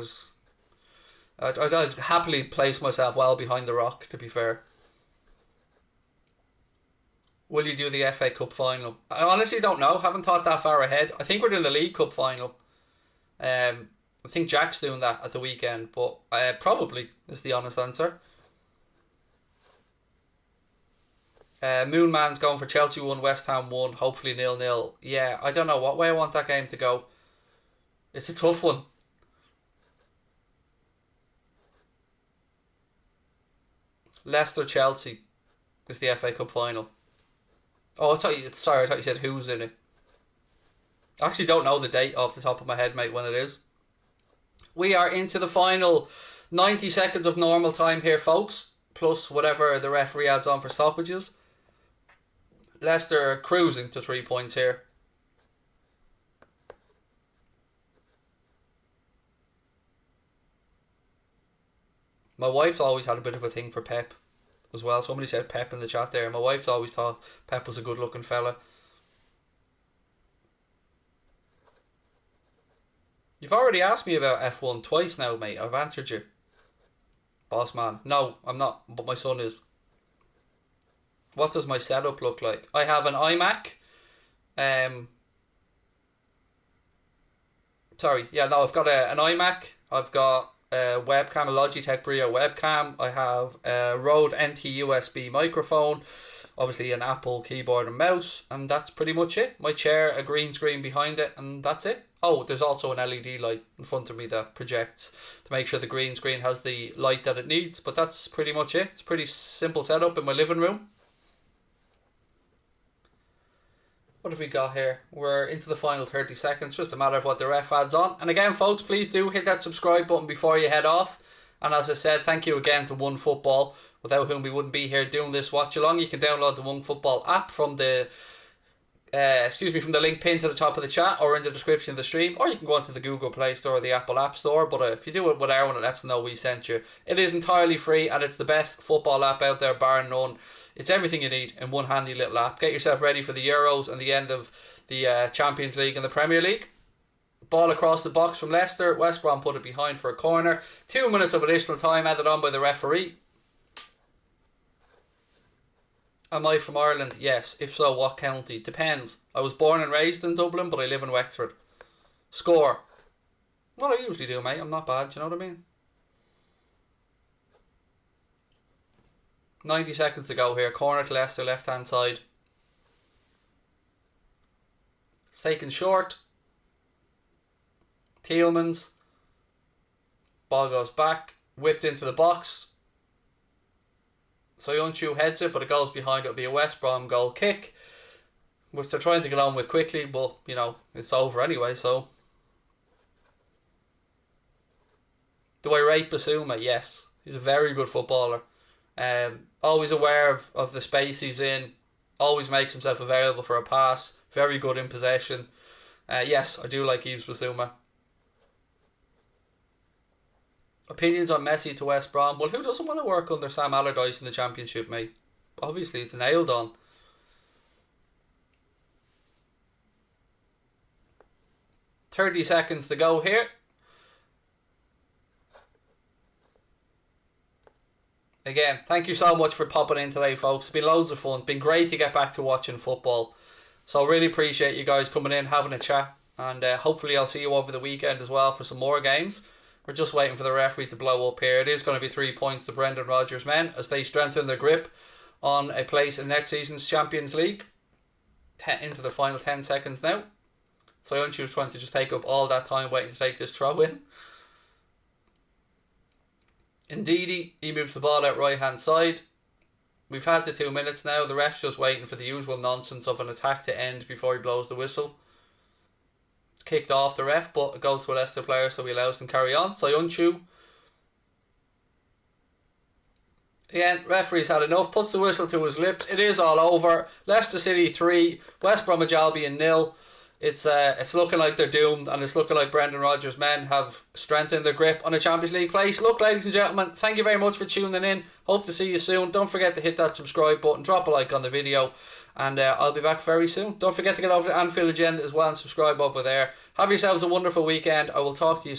I'd happily place myself well behind The Rock, to be fair. Will you do the FA Cup final? I honestly don't know. Haven't thought that far ahead. I think we're doing the League Cup final. I think Jack's doing that at the weekend, but probably is the honest answer. Moonman's going for Chelsea 1, West Ham 1, hopefully 0-0. Yeah, I don't know what way I want that game to go. It's a tough one. Leicester Chelsea is the FA Cup final. Oh, I thought you said who's in it. I actually don't know the date off the top of my head, mate, when it is. We are into the final 90 seconds of normal time here, folks, plus whatever the referee adds on for stoppages. Leicester cruising to 3 points here. My wife's always had a bit of a thing for Pep as well. Somebody said Pep in the chat there. My wife's always thought Pep was a good looking fella. You've already asked me about F1 twice now, mate. I've answered you. Boss man. No, I'm not, but my son is. What does my setup look like? I have an iMac. I've got an iMac. I've got a webcam, a Logitech Brio webcam. I have a Rode NT USB microphone. Obviously an Apple keyboard and mouse. And that's pretty much it. My chair, a green screen behind it, and that's it. Oh, there's also an LED light in front of me that projects to make sure the green screen has the light that it needs. But that's pretty much it. It's a pretty simple setup in my living room. What have we got here? We're into the final 30 seconds. Just a matter of what the ref adds on. And again, folks, please do hit that subscribe button before you head off. And as I said, thank you again to One Football, without whom we wouldn't be here doing this watch along. You can download the One Football app from the from the link pinned to the top of the chat or in the description of the stream, or you can go onto the Google Play Store or the Apple App Store. But if you do it with our one, it lets them know we sent you. It is entirely free, and it's the best football app out there, bar none. It's everything you need in one handy little app. Get yourself ready for the Euros and the end of the Champions League and the Premier League. Ball across the box from Leicester. West Brom put it behind for a corner. 2 minutes of additional time added on by the referee. Am I from Ireland? Yes. If so, what county? Depends. I was born and raised in Dublin, but I live in Wexford. Score. What I usually do, mate. I'm not bad, do you know what I mean? 90 seconds to go here. Corner to Leicester, left hand side. It's taken short. Tielemans. Ball goes back. Whipped into the box. Soyuncu heads it, but it goes behind. It'll be a West Brom goal kick, which they're trying to get on with quickly, but, you know, it's over anyway, so. Do I rate Basuma? Yes. He's a very good footballer. Always aware of the space he's in. Always makes himself available for a pass. Very good in possession. Yes, I do like Yves Basuma. Opinions on Messi to West Brom. Well, who doesn't want to work under Sam Allardyce in the Championship, mate? Obviously, it's nailed on. "30 seconds to go here. Again, thank you so much for popping in today, folks. It's been loads of fun. It's been great to get back to watching football. So really appreciate you guys coming in, having a chat. And hopefully I'll see you over the weekend as well for some more games. We're just waiting for the referee to blow up here. It is going to be 3 points to Brendan Rodgers' men as they strengthen their grip on a place in next season's Champions League. Into the final 10 seconds now. So Untitled trying to just take up all that time waiting to take this throw in. Indeedy, he moves the ball out right hand side. We've had the 2 minutes now. The ref's just waiting for the usual nonsense of an attack to end before he blows the whistle. It's kicked off the ref, but it goes to a Leicester player, so he allows them to carry on. Untitled. Again, referee's had enough, puts the whistle to his lips. It is all over. Leicester City 3, West Bromwich Albion 0. It's looking like they're doomed, and it's looking like Brendan Rodgers' men have strengthened their grip on a Champions League place. Look, ladies and gentlemen, thank you very much for tuning in. Hope to see you soon. Don't forget to hit that subscribe button, drop a like on the video, and I'll be back very soon. Don't forget to get over to Anfield Agenda as well and subscribe over there. Have yourselves a wonderful weekend. I will talk to you soon.